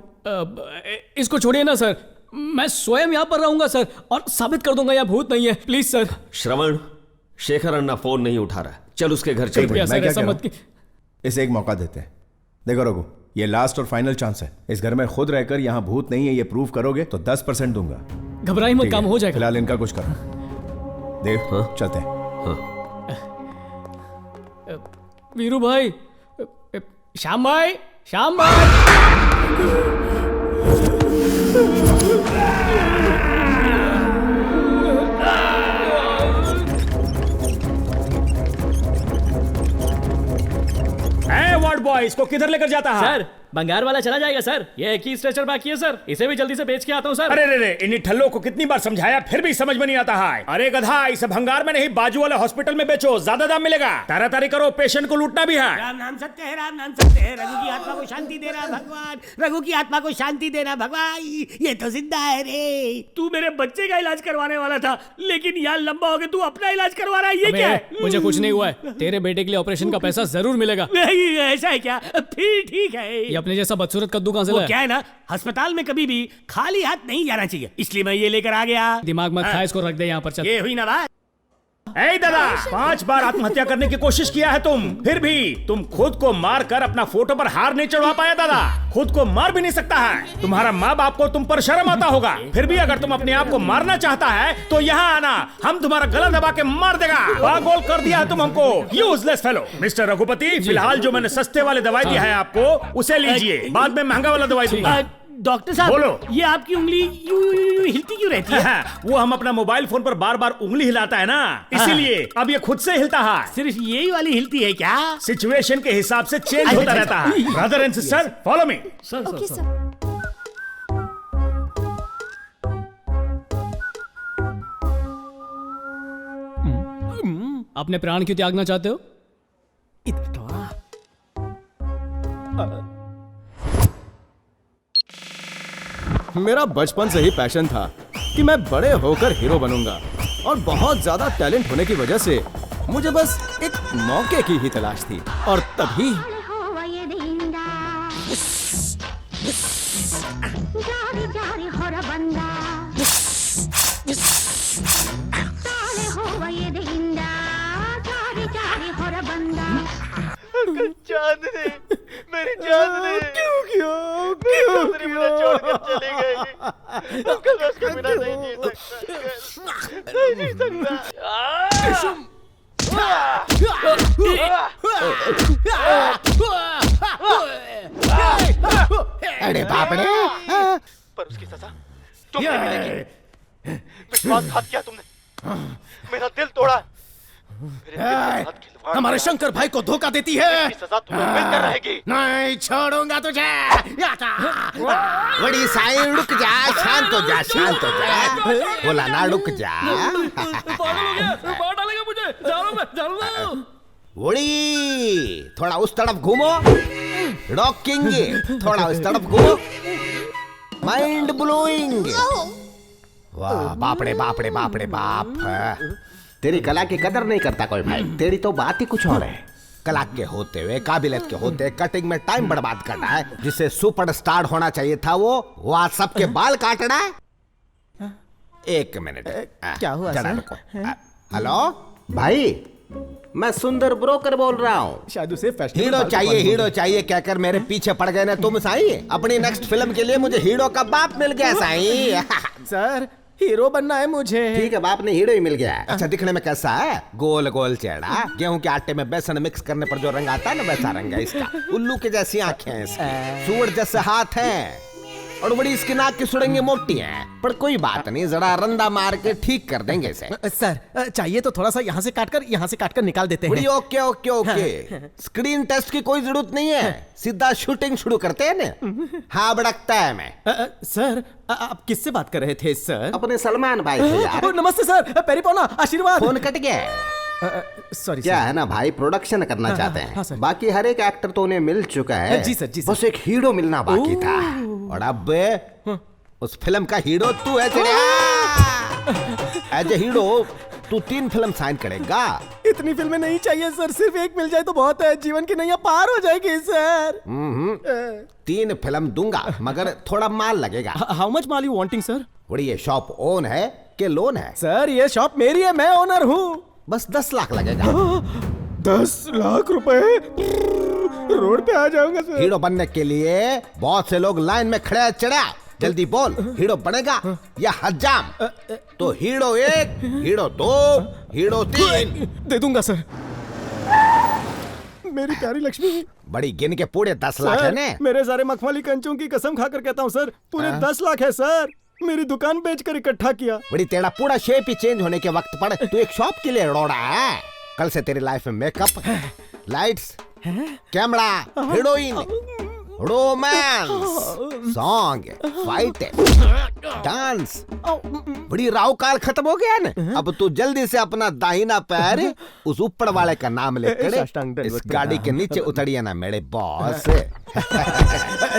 इसको छोड़िए ना सर, मैं स्वयं यहाँ पर रहूंगा सर और साबित कर दूंगा यहाँ भूत नहीं है। Please sir. Shravan, Shekhar Anna phone नहीं उठा रहा है, चल उसके घर चल। मैं क्या कह रहा हूं? इसे एक मौका देते हैं। देखो रघु, ये लास्ट और फाइनल चांस है। इस घर में खुद रहकर यहाँ भूत नहीं है ये प्रूव करोगे तो 10% दूंगा। घबराई मत, काम हो जाएगा। फिलहाल इनका कुछ करो। देख, चलते हैं। वीरू भाई, श्याम भाई, श्याम भाई। वार्ड बॉय, इसको किधर लेकर जाता है? सर बंगार वाला चला जाएगा सर, ये एक ही स्ट्रेचर बाकी है सर, इसे भी जल्दी से बेच के आता हूँ सर। अरे रे रे, इन ठल्लों को कितनी बार समझाया फिर भी समझ में नहीं आता है। अरे गधा, इसे भंगार में नहीं बाजू वाले हॉस्पिटल में बेचो, ज्यादा दाम मिलेगा। तारी करो, पेशेंट को लूटना भी है। राम नाम सत्य है, राम नाम सत्य है। रघु की आत्मा को शांति दे रहा भगवान, रघु की आत्मा को शांति देना भगवान। ये तो जिंदा है रे। तू मेरे बच्चे का इलाज करवाने वाला था, लेकिन यार लंबा हो गया, तू अपना इलाज करवा रहा है। ये क्या है? मुझे कुछ नहीं हुआ है, तेरे बेटे के लिए ऑपरेशन का पैसा जरूर मिलेगा। नहीं ऐसा है क्या? फिर ठीक है। ये अपने जैसा बदसूरत कद्दू कहां से वो लाया? क्या है ना, अस्पताल में कभी भी खाली हाथ नहीं जाना चाहिए, इसलिए मैं ये लेकर आ गया। दिमाग मत खा, इसको रख दे यहाँ पर। चल। ये हुई ना बात। ए दादा, 5 बार आत्महत्या करने की कोशिश किया है तुम, फिर भी तुम खुद को मार कर अपना फोटो पर हार नहीं चढ़वा पाया। दादा खुद को मार भी नहीं सकता है। तुम्हारा माँ बाप को तुम पर शर्म आता होगा, फिर भी अगर तुम अपने आप को मारना चाहता है तो यहाँ आना, हम तुम्हारा गला दबा के मार देगा। पागल कर दिया है तुम हमको, यूजलेस फेलो। मिस्टर रघुपति, फिलहाल जो मैंने सस्ते वाले दवाई दिया है आपको, उसे लीजिए, बाद में महंगा वाला दवाई दूंगा। डॉक्टर साहब, बोलो। ये आपकी उंगली यूं हिलती क्यों रहती है? वो हम अपना मोबाइल फोन पर बार बार उंगली हिलाता है ना, इसीलिए अब ये खुद से हिलता है। सिर्फ यही वाली हिलती है क्या? सिचुएशन के हिसाब से चेंज होता रहता है। Brother and sister, follow me. Okay sir. अपने प्राण क्यों त्यागना चाहते हो? मेरा बचपन से ही पैशन था कि मैं बड़े होकर हीरो बनूंगा, और बहुत ज्यादा टैलेंट होने की वजह से मुझे बस एक मौके की ही तलाश थी। और तभी चांदनी, मेरी चांदनी, क्यों मुझे छोड़कर चली गई? अंकल मैं उसके बिना नहीं जी सकता। अरे बाप रे! पर उसकी सजा चुप नहीं मिलेगी। विश्वासघात किया तुमने, मेरा दिल तोड़ा। मेरे दिल के साथ खिलवाड़ हमारे किया। शंकर भाई को धोखा देती है। इसकी सजा तुम्हें मिलकर रहेगी। नहीं छोड़ूंगा तुझे। बड़ी साई रुक जा, शांत हो जा, शांत हो जा। बोला ना रुक जा। मार डालेगा मुझे, जाऊंगा। बड़ी थोड़ा उस तरफ घूमो, रॉकिंग थोड़ा उस तरफ घूमो, माइंड ब्लोइंग। वाह बाप रे बाप रे बाप रे बाप। तेरी कला की कदर नहीं करता कोई भाई, तेरी तो बात ही कुछ और है। कला के होते हुए, काबिलियत के होते कटिंग में टाइम बर्बाद करना है। जिसे सुपरस्टार होना चाहिए था वो आज सबके बाल काटना है। एक मिनट, क्या हुआ जरा सर? रुको। हेलो भाई, मैं सुंदर ब्रोकर बोल रहा हूँ। शायद उसे हीरो चाहिए, हीरो चाहिए कहकर मेरे पीछे पड़ गए ना तुम साई। अपनी नेक्स्ट फिल्म के लिए मुझे हीरो का बाप मिल गया साई। सर हीरो बनना है मुझे। ठीक है, बाप ने हीरो ही मिल गया। अच्छा दिखने में कैसा है? गोल गोल चेहरा, गेहूं के आटे में बेसन मिक्स करने पर जो रंग आता है ना वैसा रंग है इसका। उल्लू के जैसी आंखें हैं इसकी, सूअर जैसे हाथ हैं और बड़ी इसकी नाक की सुड़ंगे मोटी हैं। पर कोई बात नहीं, जरा रंदा मार के ठीक कर देंगे इसे। सर चाहिए तो थोड़ा सा यहाँ से काटकर निकाल देते बड़ी हैं। Okay okay okay. Screen test की कोई जरूरत नहीं है, सीधा शूटिंग शुरू करते हैं ना। हाँ बड़कता है मैं। सर आप किससे बात कर रहे थे सर? अपने सलमान भाई से यार। नमस्ते सर, पेरी पौना आशीर्वाद। फोन कट गया। सॉरी क्या है ना भाई, प्रोडक्शन करना चाहते हैं। हाँ, सर। बाकी हर एक एक्टर तो उन्हें मिल चुका है। जी सर, जी सर। बस एक हीरो मिलना बाकी था। और अब उस फिल्म का हीरो तू है। एज ए हीरो तू 3 फिल्म साइन करेगा। इतनी फिल्में नहीं चाहिए सर, सिर्फ एक मिल जाए तो बहुत है। जीवन की नैया पार हो जाएगी सर। 3 फिल्म दूंगा मगर थोड़ा माल लगेगा। How much mall you wanting sir? बड़ी ये शॉप ओन है कि लोन है? सर ये शॉप मेरी है, मैं ओनर हूँ। बस 10 लाख लगेगा। 10 लाख रुपए? रोड पे आ जाऊंगा सर। हीरो बनने के लिए बहुत से लोग लाइन में खड़े हैं। चढ़ा जल्दी बोल, हीरो बनेगा या हजाम? तो हीरो 1, हीरो 2, हीरो 3 दे दूंगा सर। मेरी प्यारी लक्ष्मी। बड़ी गिन के पूरे 10 लाख है ने? मेरे सारे मखमली कंचों की कसम खाकर कहता हूँ सर, पूरे 10 लाख है सर। मेरी दुकान बेचकर इकट्ठा किया। बड़ी तेरा पूरा शेप ही चेंज होने के वक्त पर तू एक शॉप के लिए रोड़ा है। कल से तेरी लाइफ में makeup, lights, camera, heroine, romance, song, fight, dance. बड़ी राव काल खत्म हो गया ना। अब तू जल्दी से अपना दाहिना पैर उस ऊपर वाले का नाम लेकर इस गाड़ी के नीचे उतरिए ना मेरे बॉस।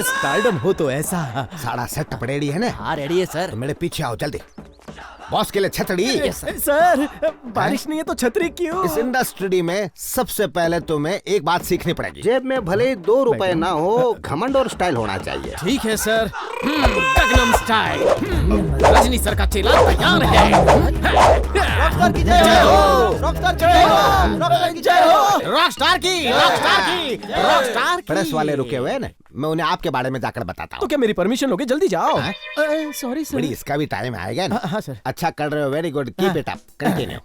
स्टारडम हो तो ऐसा। सारा सेटअप रेडी है ना? हाँ रेडी है सर। तो मेरे पीछे आओ जल्दी। बॉस के लिए छतरी। सर बारिश नहीं है तो छतरी क्यों? इस इंडस्ट्री में सबसे पहले तुम्हें एक बात सीखनी पड़ेगी। जेब में भले 2 रुपए ना हो, घमंड और स्टाइल होना चाहिए। ठीक है sir. Gangnam style. Rajni sir का चेला तैयार है। रॉकस्टार की जय हो, रॉकस्टार की जय हो, रॉकस्टार की जय हो, रॉकस्टार की, रॉकस्टार की, रॉकस्टार की। प्रेस वाले रुके हुए हैं ना, मैं उन्हें आपके बारे में जाकर बताता हूँ। तो क्या मेरी परमिशन लोगे? जल्दी जाओ। Sorry sir. बड़ी इसका भी टाइम आएगा ना। हाँ सर। अच्छा कर रहे हो, very good, keep it up, continue.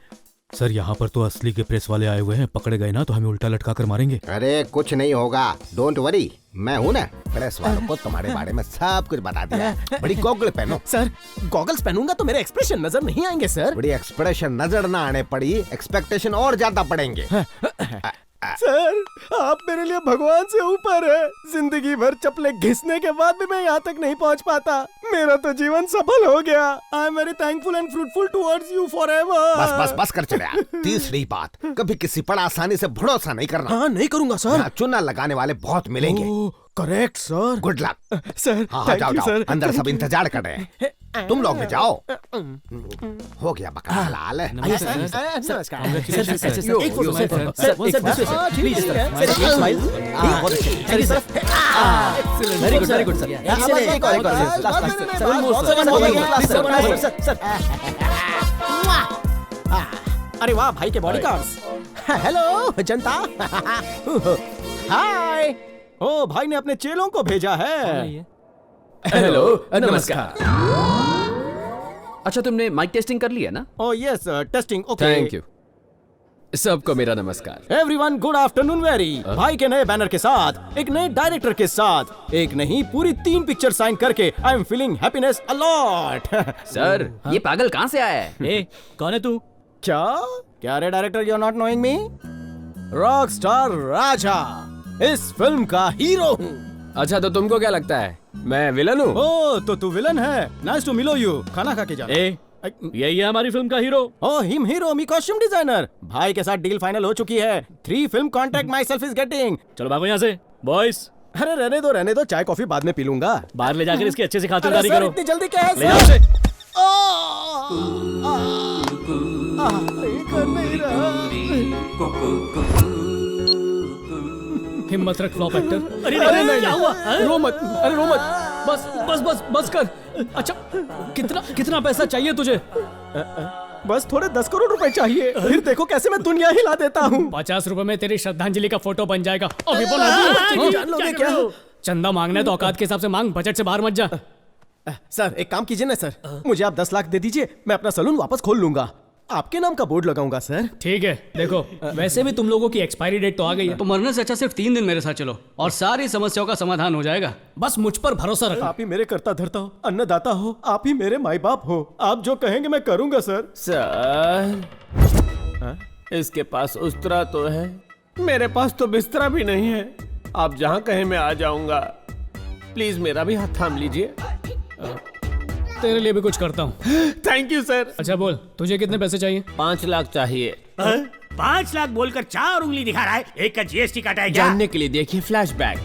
Sir यहाँ पर तो असली के प्रेस वाले आए हुए हैं, पकड़े गए ना तो हमें उल्टा लटका कर मारेंगे। अरे कुछ नहीं होगा, डोंट वरी, मैं हूँ ना। प्रेस वालों को तुम्हारे बारे में सब कुछ बता दिया। बड़ी गॉगल पहनो। सर गॉगल्स पहनूंगा तो मेरे एक्सप्रेशन नजर नहीं आएंगे सर। बड़ी एक्सप्रेशन नजर ना आने पड़ी, एक्सपेक्टेशन और ज्यादा पड़ेंगे। सर आप मेरे लिए भगवान से ऊपर है। जिंदगी भर चप्पलें घिसने के बाद भी मैं यहाँ तक नहीं पहुँच पाता। मेरा तो जीवन सफल हो गया। I am very thankful and fruitful towards you forever. बस बस बस कर चले। तीसरी बात, कभी किसी पर आसानी से भरोसा नहीं करना। हाँ नहीं करूंगा सर। चुना लगाने वाले बहुत मिलेंगे। Correct sir. Good luck sir. हाँ जाओ जाओ, अंदर सब इंतजार कर रहे हैं। तुम लोग भी जाओ। हो गया बका हलाल। अरे वाह भाई के बॉडीगार्ड्स। हेलो जनता। हाय। ओ भाई ने अपने चेलों को भेजा है। हेलो नमस्कार। अच्छा तुमने माइक टेस्टिंग कर लिया ना? Oh yes testing. Okay thank you. सबको मेरा नमस्कार। Everyone good afternoon very. भाई के नए बैनर के साथ, एक नए डायरेक्टर के साथ, एक नहीं पूरी 3 पिक्चर साइन करके I am feeling happiness a lot. Sir ये पागल कहाँ से आया है? ए, कौन है तू? क्या रे director, you are not knowing me? Rock star Raja इस फिल्म का हीरो हूँ। अच्छा तो तुमको क्या लगता है मैं विलन हूँ? ओ तो तू विलन है। नाइस टू मिलो यू। खाना खा के जा। यही है हमारी फिल्म का हीरो। ओह हिम हीरो, मी कॉस्ट्यूम डिजाइनर। भाई के साथ डील फाइनल हो चुकी है। 3 film contract my self is getting. चलो भागो यहाँ से बॉयज। अरे रहने दो, चाय कॉफी बाद में पी लूंगा। बाहर ले जाकर इसकी अच्छे से खातिरदारी करो। इतनी जल्दी क्या है? ले जाओ से। हिम्मत रख फ्लॉप एक्टर। अरे नहीं, क्या हुआ? रो मत, अरे रो मत। बस कर। अच्छा कितना पैसा चाहिए तुझे? बस थोड़े 10 करोड़ रुपए चाहिए, फिर देखो कैसे मैं दुनिया हिला देता हूँ। 50 रुपए में तेरी श्रद्धांजलि का फोटो बन जाएगा। अभी जान लोगे क्या? चंदा मांगना है तो औकात के हिसाब से मांग, बजट से बाहर मत जा। सर एक काम कीजिए ना सर, मुझे आप 10 लाख दे दीजिए, मैं अपना सलून वापस खोल लूंगा। आपके नाम का बोर्ड लगाऊंगा सर। ठीक है, देखो वैसे भी तुम लोगों की एक्सपायरी डेट तो आ गई है, तो मरने से अच्छा सिर्फ 3 दिन मेरे साथ चलो और सारी समस्याओं का समाधान हो जाएगा। बस मुझ पर भरोसा रखो। आप ही मेरे कर्ता धर्ता हो, अन्नदाता हो, आप ही मेरे माई बाप हो। आप जो कहेंगे मैं करूंगा सर। सर इसके पास उस्तरा तो है, मेरे पास तो बिस्तरा भी नहीं है। आप जहाँ कहें मैं आ जाऊंगा। प्लीज मेरा भी हाथ थाम लीजिए। तेरे लिए भी कुछ करता हूँ। Thank you sir. अच्छा बोल, तुझे कितने पैसे चाहिए? 5 लाख चाहिए। 5 लाख बोलकर 4 उंगली दिखा रहा है। एक का जीएसटी काटा है क्या? जानने के लिए देखिए फ्लैशबैक।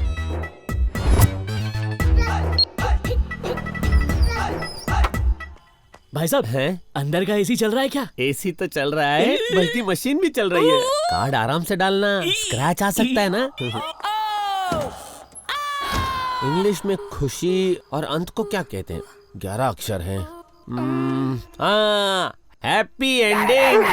भाई साहब हैं अंदर का एसी चल रहा है क्या? एसी तो चल रहा है, बल्कि मशीन भी चल रही है। कार्ड आराम से डालना, स्क्रैच आ सकता है ना। इंग्लिश में खुशी और अंत को क्या कहते हैं? 11 अक्षर हैं। Happy ending.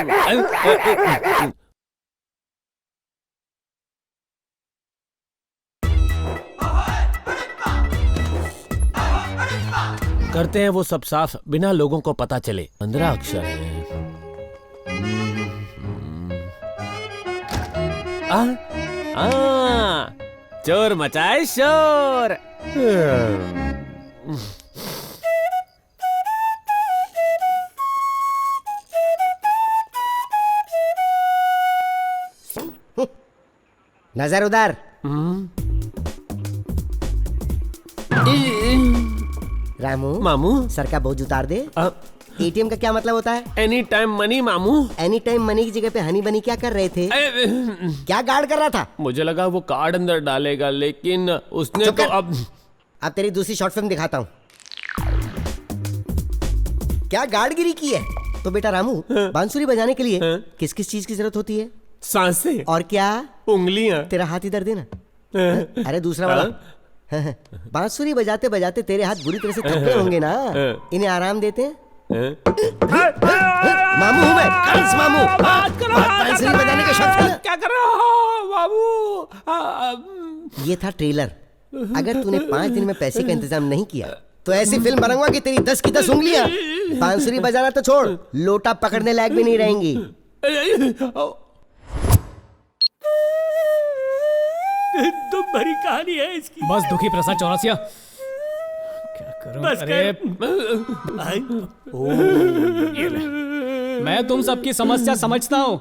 करते हैं वो सब साफ, बिना लोगों को पता चले। 15 अक्षर हैं। चोर मचाए शोर। नजर उधर। रामू मामू सर का बोझ उतार दे। एटीएम का क्या मतलब होता है? एनी टाइम मनी मामू। एनी टाइम मनी की जगह पे हनी बनी क्या कर रहे थे? क्या गार्ड कर रहा था? मुझे लगा वो कार्ड अंदर डालेगा, लेकिन उसने तो अब तेरी दूसरी शॉर्ट फिल्म दिखाता हूँ। क्या गार्डगिरी की है? तो बेटा रामू, बांसुरी बजाने के लिए किस किस चीज की जरूरत होती है? सांसें। और क्या? उंगलियां। तेरा हाथ इधर देना। अरे दूसरा वाला। बांसुरी बजाते बजाते तेरे हाथ बुरी तरह से थक गए होंगे ना, इन्हें आराम देते हैं। मामू हूँ मैं, कंस मामू। बांसुरी बजाने का शौक है ना? क्या कर रहा हो बाबू? ये था ट्रेलर। अगर तूने 5 दिन में पैसे का इंतजाम नहीं किया तो ऐसी फिल्म बनाऊंगा कि तेरी 10 की 10 उंगलियां बांसुरी बजाना तो छोड़, लोटा पकड़ने लायक भी नहीं रहेंगी। दुख भरी कहानी है इसकी। बस दुखी प्रसाद चौरसिया, क्या करूं? बस मैं तुम सबकी समस्या समझता हूँ।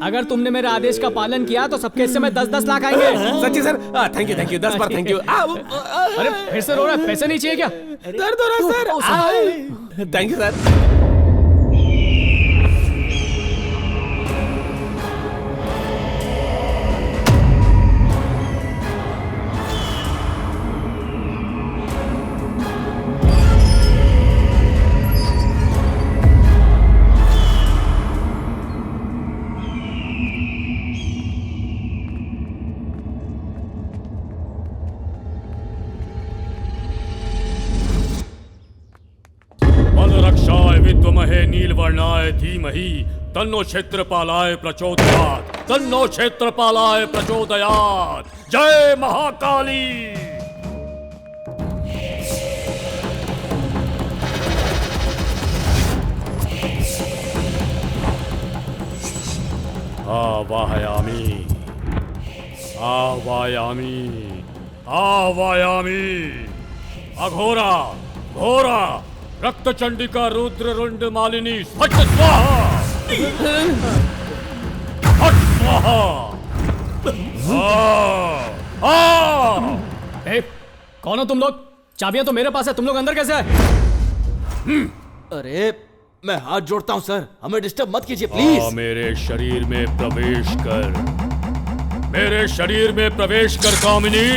अगर तुमने मेरे आदेश का पालन किया तो सबके हिस्से में 10-10 लाख आएंगे। सच्ची sir? Thank you 10 bar thank you. अरे फिर से रो रहा है? पैसे नहीं चाहिए क्या? दर्द हो रहा है सर। Thank you sir. विद्महे नीलवर्णाय धीमहि तन्नो क्षेत्रपालाय प्रचोदयात्। तन्नो क्षेत्रपालाय प्रचोदयात्। जय महाकाली। आवाहयामी आवायामी आवायामी। अघोरा घोरा रक्त चंडिका रुद्र रुंड मालिनी फट स्वाहा फट स्वाहा। कौन हो तुम लोग? चाबियां तो मेरे पास है, तुम लोग अंदर कैसे आए? अरे मैं हाथ जोड़ता हूं सर, हमें डिस्टर्ब मत कीजिए प्लीज। मेरे शरीर में प्रवेश कर, मेरे शरीर में प्रवेश कर कामिनी।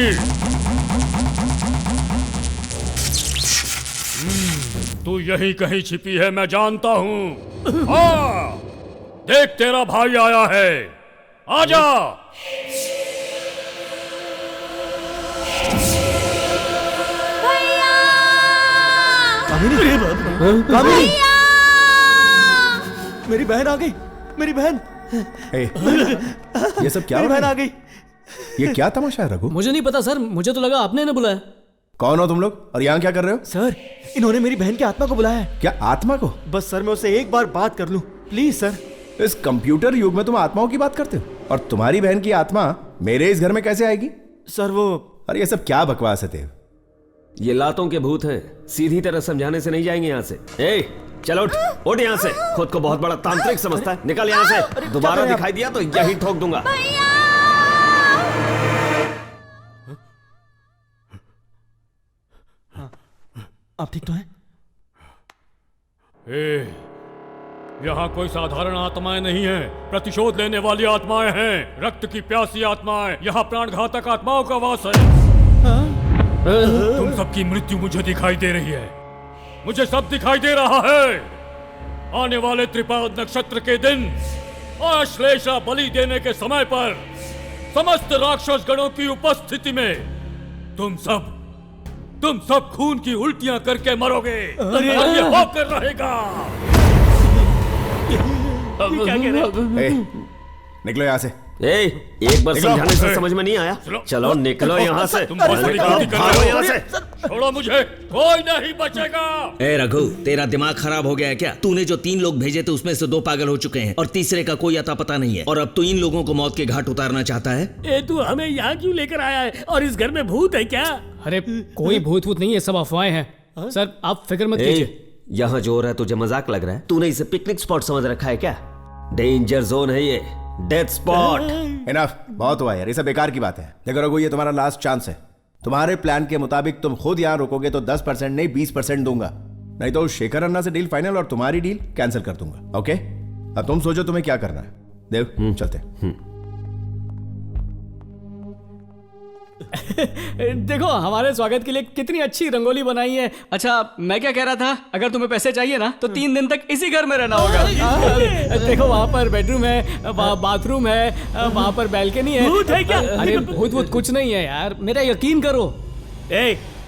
तू यहीं कहीं छिपी है, मैं जानता हूं। हाँ, देख तेरा भाई आया है, आजा। कामिनी, कामिनी, मेरी बहन आ गई, मेरी बहन। ये सब क्या मेरी हो रहा बहन है? आ गई। ये क्या तमाशा है रघु? मुझे नहीं पता सर, मुझे तो लगा आपने ना बुलाया। कौन हो तुम लोग और यहाँ क्या कर रहे हो? सर, इन्होंने मेरी बहन की आत्मा को बुलाया है। क्या आत्मा को? बस सर मैं उससे एक बार बात कर लूं, प्लीज सर। इस कंप्यूटर युग में तुम आत्माओं की बात करते हो? और तुम्हारी बहन की आत्मा मेरे इस घर में कैसे आएगी? सर वो, अरे ये सब क्या बकवास है देव? ये लातों के भूत हैं, सीधी तरह समझाने से नहीं जाएंगे यहाँ से। ए, चलो उठ, उठ यहाँ से। खुद को बहुत बड़ा तांत्रिक समझता है, निकल यहाँ से। दोबारा दिखाई दिया तो यही ठोक दूंगा। आप ठीक तो हैं? यहाँ कोई साधारण आत्माएं नहीं हैं, प्रतिशोध लेने वाली आत्माएं हैं, रक्त की प्यासी आत्माएं। यहाँ प्राणघातक आत्माओं का वास है। तुम सबकी मृत्यु मुझे दिखाई दे रही है, मुझे सब दिखाई दे रहा है। आने वाले त्रिपाद नक्षत्र के दिन आश्लेषा बलि देने के समय पर समस्त राक्षस गणों की उपस्थिति में तुम सब खून की उल्टियां करके मरोगे। और ये होकर रहेगा। क्या कह रहे? निकलो यहाँ से। एक बार समझाने से समझ में नहीं आया? चलो निकलो यहाँ से। तुम बहुत बड़ी गलती कर रहे हो यहाँ से। छोड़ो मुझे, कोई नहीं बचेगा। ए रघु, तेरा दिमाग खराब हो गया है क्या? तूने जो 3 लोग भेजे थे उसमें से 2 पागल हो चुके हैं और तीसरे का कोई अता पता नहीं है, और अब तू इन लोगों को मौत के घाट उतारना चाहता है। तू हमें यहाँ क्यों लेकर आया है? और इस घर में भूत है क्या? अरे कोई भूत नहीं, ये सब अफवाहें हैं। सर आप फिक्र मत कीजिए। यहाँ जो हो रहा है तुझे मजाक लग रहा है? तूने इसे पिकनिक स्पॉट समझ रखा है क्या? डेंजर जोन है ये, डेथ स्पॉट। इनफ, बहुत हुआ यार, ये सब बेकार की बात है। देखो रघु, ये तुम्हारा लास्ट चांस है। तुम्हारे प्लान के मुताबिक तुम खुद यहाँ रुकोगे तो 10% नहीं 20% दूंगा, नहीं तो शेखर अन्ना से डील फाइनल और तुम्हारी डील कैंसिल कर दूंगा। ओके, अब तुम सोचो तुम्हें क्या करना है। देव चलते। देखो हमारे स्वागत के लिए कितनी अच्छी रंगोली बनाई है। अच्छा मैं क्या कह रहा था, अगर तुम्हें पैसे चाहिए ना तो 3 दिन तक इसी घर में रहना होगा। देखो वहाँ पर बेडरूम है, बाथरूम है, वहाँ पर बैल्कनी है। भूत है क्या? अरे भूत कुछ नहीं है यार, मेरा यकीन करो।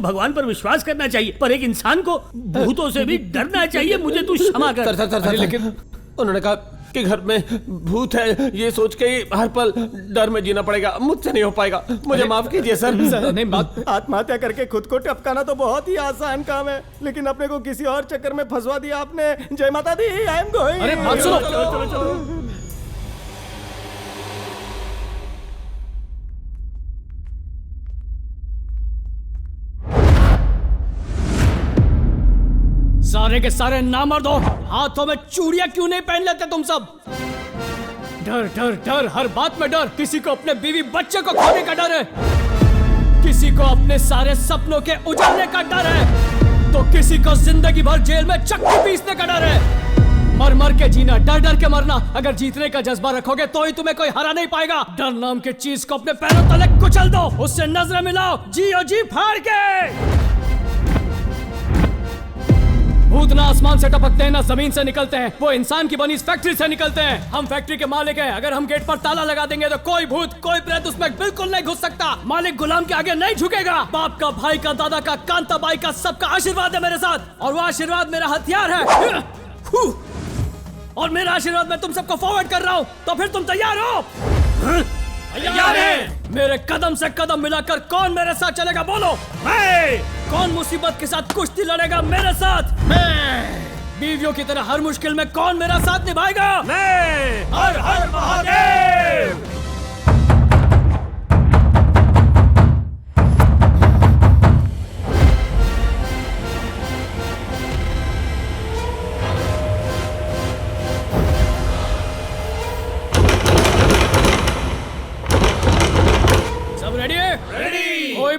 भगवान पर विश्वास करना चाहिए, पर एक इंसान को भूतों से भी डरना चाहिए। मुझे तू क्षमा कर। लेकिन उन्होंने कहा कि घर में भूत है, ये सोच के हर पल डर में जीना पड़ेगा। मुझसे नहीं हो पाएगा, मुझे माफ कीजिए सर। नहीं बात, आत्महत्या करके खुद को टपकाना तो बहुत ही आसान काम है, लेकिन अपने को किसी और चक्कर में फंसवा दिया आपने। जय माता दी, आई एम गोइंग। अरे बात सुनो। चलो। सारे के सारे नामर्द हो, हाथों में चूड़ियां क्यों नहीं पहन लेते तुम सब? डर डर डर, हर बात में डर। किसी को अपने बीवी बच्चे को खोने का डर है, किसी को अपने सारे सपनों के उजड़ने का डर है, तो किसी को जिंदगी भर जेल में चक्की पीसने का डर है। मर मर के जीना, डर डर के मरना। अगर जीतने का जज्बा रखोगे तो ही तुम्हें कोई हरा नहीं पाएगा। डर नाम की चीज को अपने पैरों तले कुचल दो, उससे नजरें मिलाओ, जियो जी फाड़ के। भूत ना आसमान से टपकते हैं, ना जमीन से निकलते हैं, वो इंसान की बनी इस फैक्ट्री से निकलते हैं। हम फैक्ट्री के मालिक हैं, अगर हम गेट पर ताला लगा देंगे तो कोई भूत कोई प्रेत उसमें बिल्कुल नहीं घुस सकता। मालिक गुलाम के आगे नहीं झुकेगा। बाप का, भाई का, दादा का, कांताबाई का, सबका आशीर्वाद है मेरे साथ, और वो आशीर्वाद मेरा हथियार है। और मेरा आशीर्वाद मैं तुम सबको फॉरवर्ड कर रहा हूँ, तो फिर तुम तैयार हो? तैयार है। मेरे कदम से कदम मिलाकर कौन मेरे साथ चलेगा बोलो? मैं। कौन मुसीबत के साथ कुश्ती लड़ेगा मेरे साथ? मैं। बीवियों की तरह हर मुश्किल में कौन मेरा साथ निभाएगा? मैं। हर हर महादेव।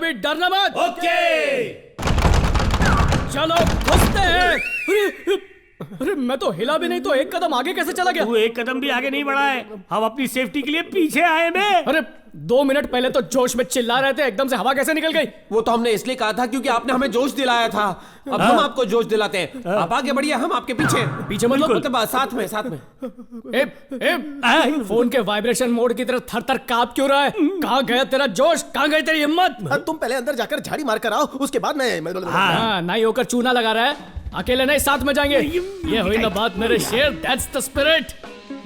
अभी डरना मत। ओके चलो घुसते हैं। अरे मैं तो हिला भी नहीं तो एक कदम आगे कैसे चला गया? तू एक कदम भी आगे नहीं बढ़ा है, हम अपनी सेफ्टी के लिए पीछे आए में। अरे 2 मिनट पहले तो जोश में चिल्ला रहे थे, एकदम से हवा कैसे निकल गई? वो तो हमने इसलिए कहा था क्योंकि आपने हमें जोश दिलाया था। अब हम आपको जोश दिलाते हैं। आप आगे बढ़िए, हम आपके पीछे मतलब साथ में। फोन के वाइब्रेशन मोड की तरह थर थर कांप क्यों रहा है? कहाँ गया तेरा जोश, कहाँ गई तेरी हिम्मत? तुम पहले अंदर जाकर झाड़ी मार कर आओ, उसके बाद मैं हाँ, नाई होकर चूना लगा रहा है। अकेले नहीं, साथ में जाएंगे। ये हुई ना बात मेरे शेर, दैट्स द स्पिरिट।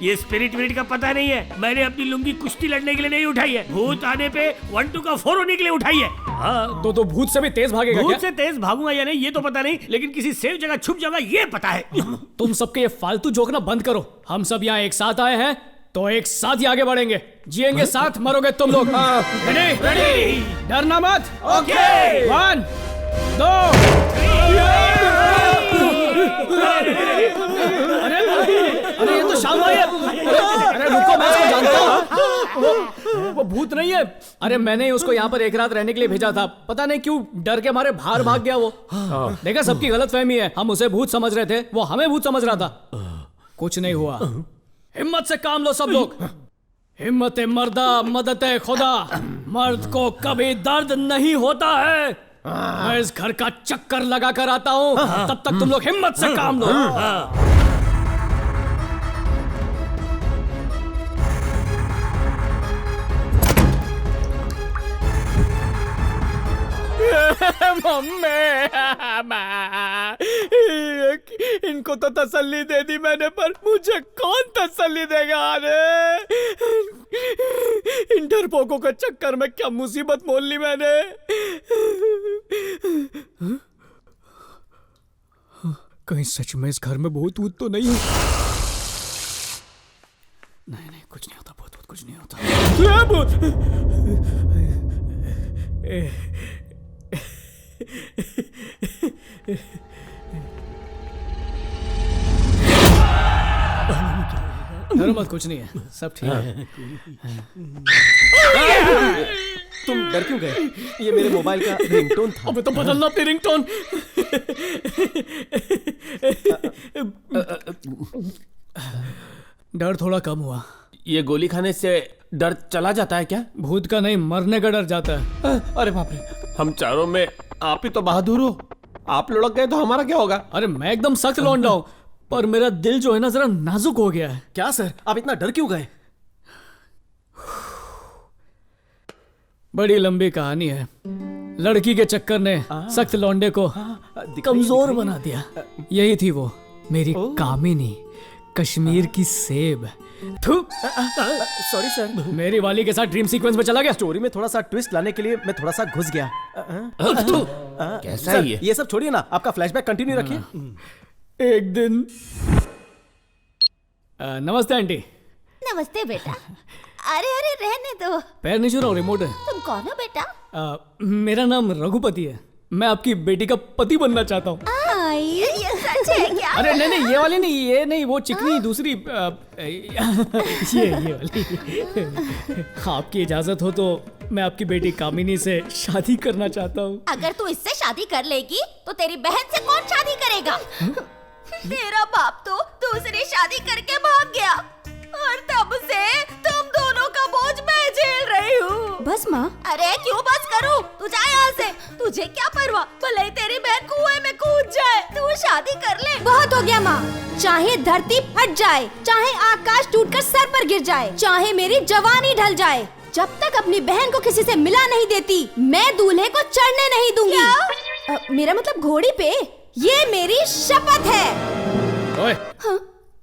ये स्पिरिट का पता नहीं है, मैंने अपनी लुंगी कुश्ती लड़ने के लिए नहीं उठाई है, भूत आने पे 1-2 का 4 होने के लिए उठाई है। हाँ, तो भूत से भी तेज भागेगा क्या? भूत से तेज भागूंगा या नहीं ये तो पता नहीं, लेकिन किसी सेफ जगह छुप जाऊंगा ये पता है। तुम सबके ये फालतू जोकना बंद करो। हम सब यहाँ एक साथ आए हैं तो एक साथ ही आगे बढ़ेंगे, जिएंगे साथ, मरोगे तुम लोग। रेडी? डरना मत। ओके 1 2 अरे ये तो शाम है। अरे रुको, मैं इसको जानता हूँ। वो भूत नहीं है। अरे मैंने उसको यहाँ पर एक रात रहने के लिए भेजा था, पता नहीं क्यों डर के हमारे बाहर भाग गया वो। देखा, सबकी गलतफहमी है, हम उसे भूत समझ रहे थे, वो हमें भूत समझ रहा था। कुछ नहीं हुआ। हिम्मत से काम लो सब लोग। हिम्मत मर्दा मदद खुदा। मर्द को कभी दर्द नहीं होता है। मैं इस घर का चक्कर लगा कर आता हूँ, तब तक तुम लोग हिम्मत से काम लो। इनको तो तसल्ली दे दी मैंने, पर मुझे कौन तसल्ली देगा? इन डरपोकों के चक्कर में क्या मुसीबत मोल ली मैंने। कहीं सच में इस घर में भूत वूत तो नहीं है? नहीं, कुछ नहीं होता, भूत कुछ नहीं होता। मत, कुछ नहीं है, सब ठीक है। तुम डर क्यों गए? ये मेरे मोबाइल का रिंगटोन था। अबे तो बदलना अपनी रिंगटोन। डर थोड़ा कम हुआ। ये गोली खाने से डर चला जाता है क्या? भूत का नहीं, मरने का डर जाता है। अरे बाप रे, हम चारों में आप ही तो बहादुर हो। आप लुढ़क गए तो हमारा क्या होगा? अरे मैं एकदम सख्त लौंडा हूं, पर मेरा दिल जो है ना जरा नाजुक हो गया है। क्या सर, आप इतना डर क्यों गए? बड़ी लंबी कहानी है। लड़की के चक्कर ने सख्त लौंडे को कमजोर बना दिया। यही थी वो, मेरी कामिनी, कश्मीर की सेब। सॉरी सर, मेरी वाली के साथ ड्रीम सीक्वेंस में चला गया। स्टोरी में थोड़ा सा ट्विस्ट लाने के लिए मैं थोड़ा सा घुस गया। कैसा है ये सब छोड़िए ना, आपका फ्लैशबैक कंटिन्यू रखिए। एक दिन नमस्ते आंटी। नमस्ते बेटा। अरे रहने दो। पैर नहीं छू रहा हूँ, रिमोट है। तुम कौन हो बेटा? मेरा नाम रघुपति है। मैं आपकी बेटी का पति बनना चाहता हूँ। ये सच है क्या? अरे नहीं, ये वाली नहीं, ये नहीं, वो चिकनी दूसरी। ये वाली। आपकी इजाजत हो तो मैं आपकी बेटी कामिनी से शादी करना चाहता हूँ। अगर तू इससे शादी कर लेगी तो तेरी बहन से कौन शादी करेगा? तेरा बाप तो दूसरी शादी करके भाग गया और तब से तुम दोनों का बोझ मैं झेल रही हूँ। बस माँ। अरे क्यों बस करूँ? तू जा यहाँ से। तुझे क्या परवाह, भले ही तेरी बहन कुएं में कूद जाए, तू शादी कर ले। बहुत हो गया माँ। चाहे धरती फट जाए, चाहे आकाश टूटकर सर पर गिर जाए, चाहे मेरी जवानी ढल जाए, जब तक अपनी बहन को किसी से मिला नहीं देती, मैं दूल्हे को चढ़ने नहीं दूंगी। मेरा मतलब घोड़ी पे। ये मेरी शपथ है। ओए,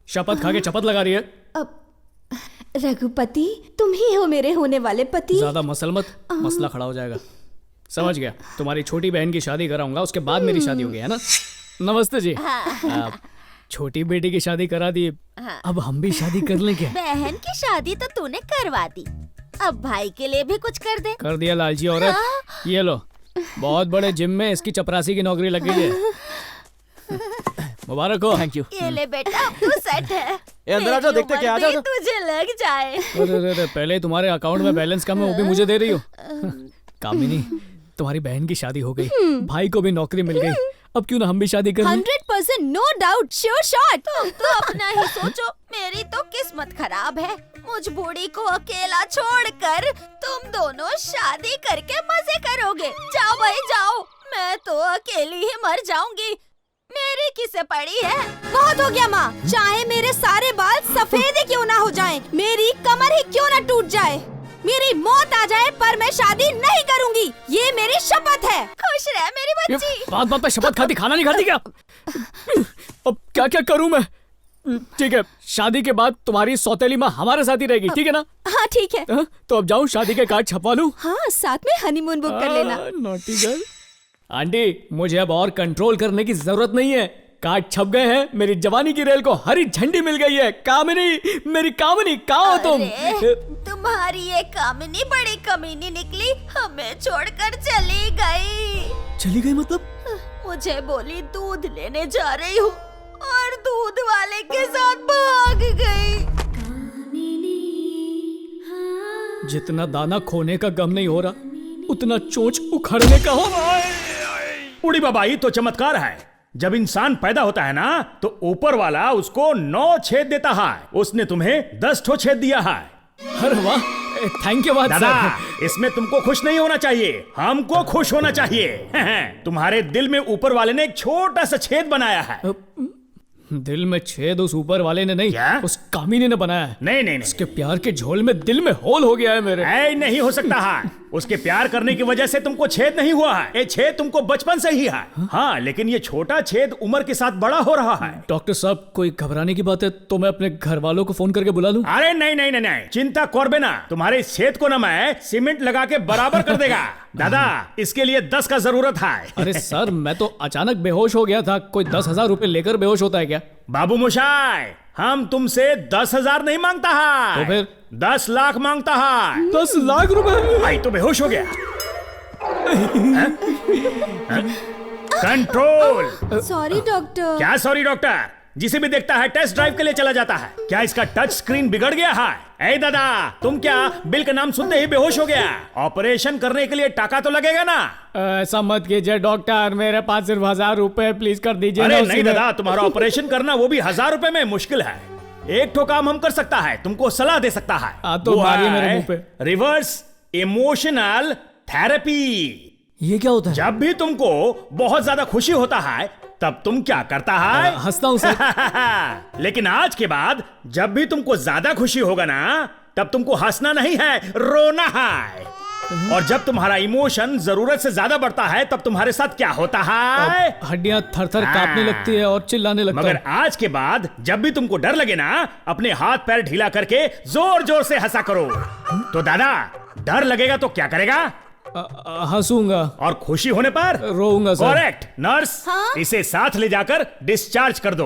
शपथ खा के चपत लगा रही है। रघुपति, तुम ही हो मेरे होने वाले पति। ज्यादा मसल मत, मसला खड़ा हो जाएगा। समझ गया, तुम्हारी छोटी बहन की शादी कराऊंगा, उसके बाद मेरी शादी होगी, है ना? नमस्ते जी। छोटी बेटी की शादी करा दी, अब हम भी शादी कर लें क्या? बहन की शादी तो तूने करवा दी, अब भाई के लिए भी कुछ कर दे। कर दिया लालची औरत। ये लो, बहुत बड़े जिम में इसकी चपरासी की नौकरी लग गई है। मुबारक हो। Thank you. ये ले बेटा, अब तू सेट है। अंदर आ जाओ, देखते क्या आ जाओ। तुझे लग जाए। अरे पहले तुम्हारे अकाउंट में बैलेंस कम है, वो भी मुझे दे रही हो। कामिनी, तुम्हारी बहन की शादी हो गई, भाई को भी नौकरी मिल गई, अब क्यों ना हम भी शादी कर लें? 100% नो डाउट, श्योर शॉट। तुम तो अपना ही सोचो, मेरी तो किस्मत खराब है। मुझ बूढ़ी को अकेला छोड़कर तुम दोनों शादी करके मजे करोगे। जाओ भाई जाओ, मैं तो अकेली ही मर जाऊंगी। मेरी किसे पड़ी है? बहुत हो गया माँ, चाहे मेरे सारे बाल सफेद ही क्यों ना हो जाएं, मेरी कमर ही क्यों ना टूट जाए, मेरी मौत आ जाए, पर मैं शादी नहीं करूंगी। ये मेरी शपथ है। खुश रह मेरी बच्ची। बात बात पे शपथ खाती, खाना नहीं खाती क्या? अब क्या क्या करूं मैं? ठीक है, शादी के बाद तुम्हारी सौतेली माँ हमारे साथ ही रहेगी, ठीक है ना? हाँ ठीक है। तो अब जाऊं शादी के कार्ड छपवा लूं? हाँ, साथ में हनीमून बुक कर लेना। Naughty girl. आंटी, मुझे अब और कंट्रोल करने की जरूरत नहीं है। कार्ड छप गए हैं, मेरी जवानी की रेल को हरी झंडी मिल गई है। कामिनी, मेरी कामिनी, कहाँ हो तुम? तुम्हारी ये कामिनी बड़ी कमीनी निकली, हमें छोड़कर चली गई। चली गई मतलब? मुझे बोली दूध लेने जा रही हूँ और दूध वाले के साथ भाग गई। जितना दाना खोने का गम नहीं हो रहा, उतना चोंच उखड़ने का हो रहा है। उड़ी बाबा, ये तो चमत्कार है। जब इंसान पैदा होता है ना, तो ऊपर वाला उसको 9 छेद देता है। उसने तुम्हें 10 ठो छेद दिया है। अरे वाह, थैंक यू दादा, इसमें तुमको खुश नहीं होना चाहिए, हमको खुश होना चाहिए। तुम्हारे दिल में ऊपर वाले ने एक छोटा सा छेद बनाया है। दिल में छेद उस ऊपर वाले ने नहीं, उस कामिनी ने बनाया है। नहीं नहीं, उसके प्यार के झोल में दिल में होल हो गया है मेरे। नहीं हो सकता है। उसके प्यार करने की वजह से तुमको छेद नहीं हुआ है, ये छेद तुमको बचपन से ही है। हाँ, लेकिन ये छोटा छेद उम्र के साथ बड़ा हो रहा है। डॉक्टर साहब, कोई घबराने की बात है तो मैं अपने घर वालों को फोन करके बुला लूं? अरे नहीं नहीं नहीं नहीं, चिंता करबे ना। तुम्हारे इस छेद को ना मैं सीमेंट लगा के बराबर कर देगा। दादा, इसके लिए 10 का जरूरत है। अरे सर, मैं तो अचानक बेहोश हो गया था। कोई 10,000 रुपए लेकर बेहोश होता है क्या? बाबू मोशाय, हम तुमसे 10,000 नहीं मांगता है, तो फिर 10 लाख मांगता है। 10 लाख रुपए? भाई तो बेहोश हो गया। कंट्रोल। Sorry doctor. क्या सॉरी डॉक्टर? जिसे भी देखता है टेस्ट ड्राइव के लिए चला जाता है। क्या इसका टच स्क्रीन बिगड़ गया है? ए दादा, तुम क्या बिल का नाम सुनते ही बेहोश हो गया? ऑपरेशन करने के लिए टाका तो लगेगा ना? ऐसा मत कीजिए डॉक्टर, मेरे पास सिर्फ 1,000 रुपए प्लीज कर दीजिए। अरे नहीं दादा, तुम्हारा ऑपरेशन करना वो भी 1,000 रुपए में मुश्किल है। एक ठो काम हम कर सकता है, तुमको सलाह दे सकता है। तो मारिए मेरे मुंह पे। Reverse emotional therapy. ये क्या होता है? जब भी तुमको बहुत ज्यादा खुशी होता है, तब तुम क्या करता है? हंसता हूं सर। लेकिन आज के बाद जब भी तुमको ज्यादा खुशी होगा ना, तब तुमको हंसना नहीं है, रोना है। और जब तुम्हारा इमोशन जरूरत से ज्यादा बढ़ता है, तब तुम्हारे साथ क्या होता है? हड्डियां थर-थर कांपने लगती है और चिल्लाने लगता है। मगर आज के बाद जब भी तुमको डर लगे ना, अपने हाथ पैर ढीला करके जोर जोर से हंसा करो। तो दादा, डर लगेगा तो क्या करेगा? हंसूंगा। और खुशी होने पर रोऊंगा सर। करेक्ट। नर्स, इसे साथ ले जाकर डिस्चार्ज कर दो।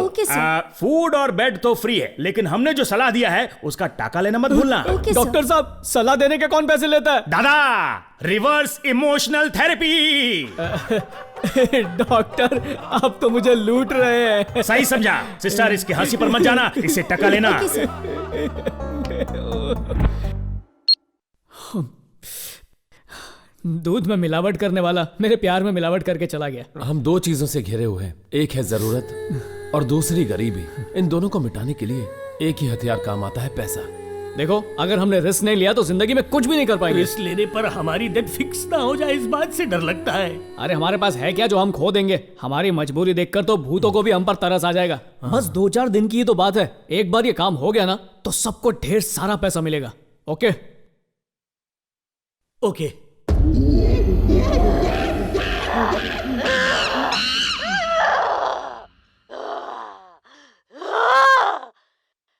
फूड और बेड तो फ्री है, लेकिन हमने जो सलाह दिया है उसका टाका लेना मत भूलना। डॉक्टर साहब, सलाह देने के कौन पैसे लेता है? दादा, रिवर्स इमोशनल थेरेपी। डॉक्टर, आप तो मुझे लूट रहे हैं। सही समझा। सिस्टर, इसकी हंसी पर मत जाना, इसे टका लेना। दूध में मिलावट करने वाला मेरे प्यार में मिलावट करके चला गया। हम 2 चीजों से घिरे हुए हैं, एक है जरूरत और दूसरी गरीबी। इन दोनों को मिटाने के लिए एक ही हथियार काम आता है, पैसा। देखो, अगर हमने रिस्क नहीं लिया तो जिंदगी में कुछ भी नहीं कर पाएंगे। रिस्क लेने पर हमारी डेथ फिक्स ना हो जाए, इस बात से डर लगता है। अरे हमारे पास है क्या जो हम खो देंगे? हमारी मजबूरी देखकर तो भूतों को भी हम पर तरस आ जाएगा। बस 2-4 दिन की ही तो बात है। एक बार ये काम हो गया ना, तो सबको ढेर सारा पैसा मिलेगा। Okay okay.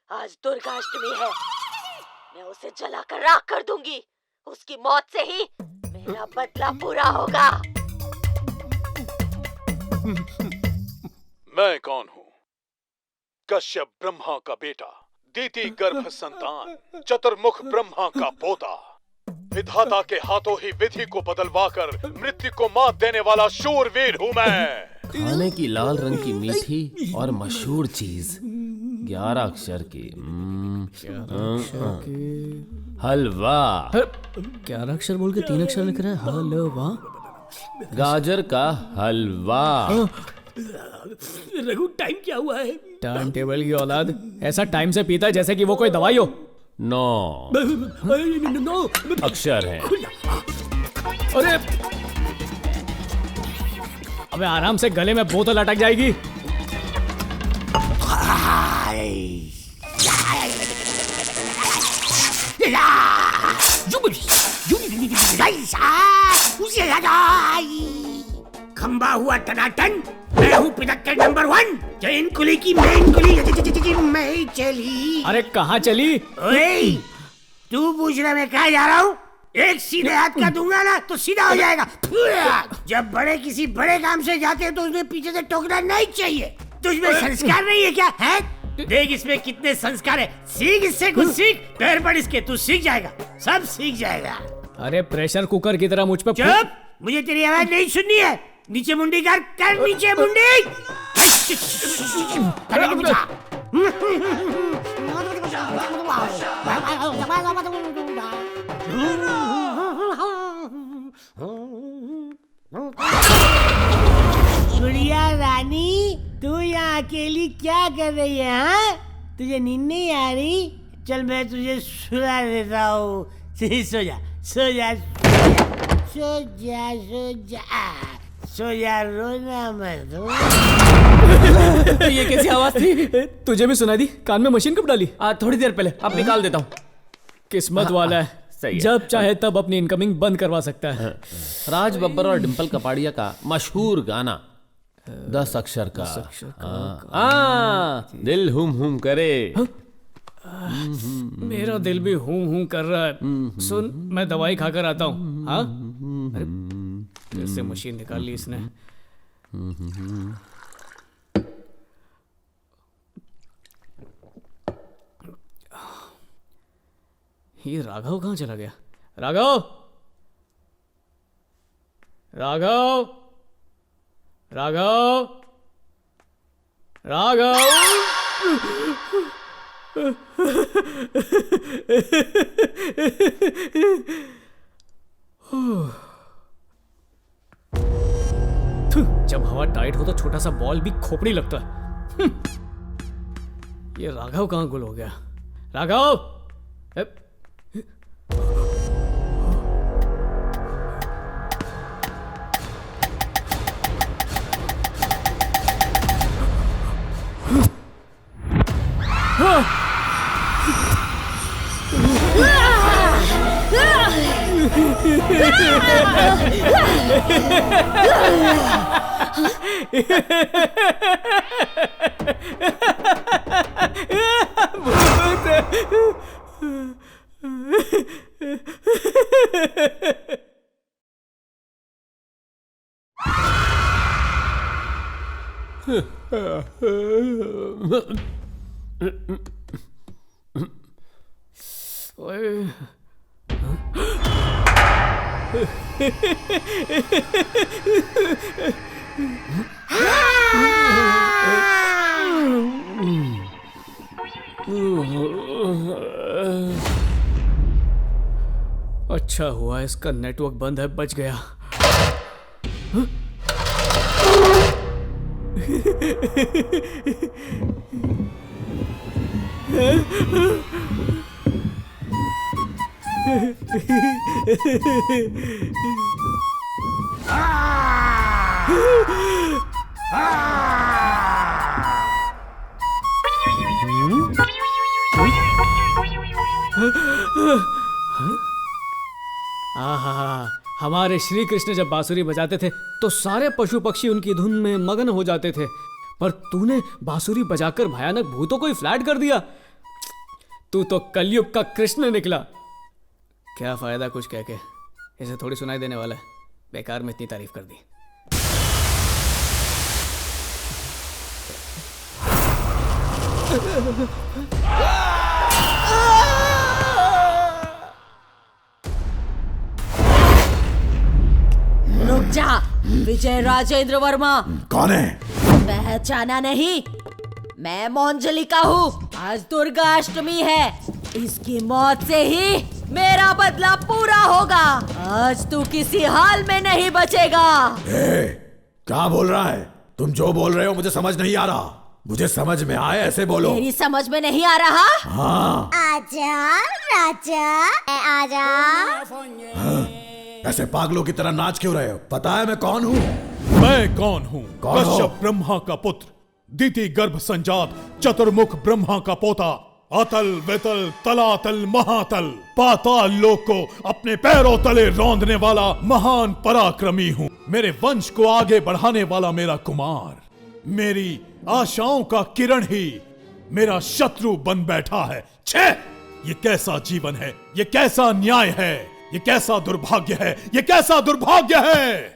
आज दुर्गाष्टमी है, मैं उसे जलाकर राख कर दूंगी। उसकी मौत से ही मेरा बदला पूरा होगा। मैं कौन हूँ? कश्यप ब्रह्मा का बेटा, दीति गर्भ संतान, चतुर्मुख ब्रह्मा का पोता। विधाता के हाथों ही विधि को बदलवाकर मृत्यु को मात देने वाला शूरवीर हूँ मैं। खाने की लाल रंग की मीठी और मशहूर चीज, 11 अक्षर की हलवा। 11 अक्षर बोल के 3 अक्षर लिख रहा है, हलवा। गाजर का हलवा। रघु टाइम क्या हुआ है? टर्न टेबल की औलाद ऐसा टाइम से पीता है जैसे कि वो कोई दवाई हो। 9 अक्षर है। अरे अबे आराम से, गले में बोतल अटक जाएगी। खंबा हुआ टनाटन, मैं हूँ पिनक्कड़ नंबर 1। चैन कुली की मेन कुली मैं चली। अरे कहाँ चली? ओए, तू पूछ रहा मैं कहाँ जा रहा हूँ? एक सीधे हाथ का दूंगा ना तो सीधा हो जाएगा। जब बड़े किसी बड़े काम से जाते हैं तो उसमें पीछे से टोकना नहीं चाहिए। तुझमें संस्कार नहीं है क्या? है? देख इसमें कितने संस्कार है। सीख इससे कुछ सीख। पैर पड़ इसके, तू सीख जाएगा, सब सीख जाएगा। अरे प्रेशर कुकर की तरह मुझ पे चुप, मुझे तेरी आवाज नहीं सुननी है। नीचे मुंडी कर नीचे मुंडी। गुड़िया रानी, तू यहाँ अकेली क्या कर रही है? हाँ, तुझे नींद नहीं आ रही? चल मैं तुझे सुला देता हूँ। सो जा सो जा सो जा सो जा सो जा, रोना मत। ये कैसी आवाज थी? तुझे भी सुनाई दी? कान में मशीन कब डाली? थोड़ी देर पहले। अब निकाल देता हूँ। किस्मत वाला है, सही है। जब चाहे तब अपनी इनकमिंग बंद करवा सकता है। राज बब्बर और डिम्पल कपाड़िया का मशहूर गाना 10 अक्षर का। दिल हुम करे। मेरा दिल भी हूं कर रहा है। सुन, मैं दवाई खाकर आता हूँ। हाँ, कैसे मशीन निकाल ली इसने। ये राघव कहाँ चला गया? राघव, राघव, राघव, राघव। जब हवा टाइट हो तो छोटा सा बॉल भी खोपड़ी लगता है। ये राघव कहाँ गुल हो गया? राघव! अच्छा हुआ इसका नेटवर्क बंद है, बच गया। आहा, हमारे श्री कृष्ण जब बांसुरी बजाते थे तो सारे पशु पक्षी उनकी धुन में मगन हो जाते थे, पर तूने बांसुरी बजाकर भयानक भूतों को ही फ्लैट कर दिया। तू तो कलयुग का कृष्ण निकला। क्या फायदा कुछ कह के, इसे थोड़ी सुनाई देने वाला है। बेकार में इतनी तारीफ कर दी। रुक जा, विजय राजेंद्र वर्मा। कौन है? पहचाना नहीं? मैं मोंजलिका हूँ। आज दुर्गा अष्टमी है। इसकी मौत से ही मेरा बदला पूरा होगा। आज तू किसी हाल में नहीं बचेगा। क्या बोल रहा है? तुम जो बोल रहे हो मुझे समझ नहीं आ रहा। मुझे समझ में आए ऐसे बोलो। मेरी समझ में नहीं आ रहा? हाँ। आजा राजा, आजा। हाँ। ऐसे पागलों की तरह नाच क्यों रहे हो? पता है मैं कौन हूँ? मैं कौन हूँ? कश्यप ब्रह्मा का पुत्र, दिति गर्भ संजात, चतुर्मुख ब्रह्मा का पोता, अतल वितल तलातल महातल, पाताल लोक को अपने पैरों तले रौंदने वाला महान पराक्रमी हूँ। मेरे वंश को आगे बढ़ाने वाला मेरा कुमार, मेरी आशाओं का किरण ही मेरा शत्रु बन बैठा है। छे! ये कैसा जीवन है? ये कैसा न्याय है? ये कैसा दुर्भाग्य है? ये कैसा दुर्भाग्य है?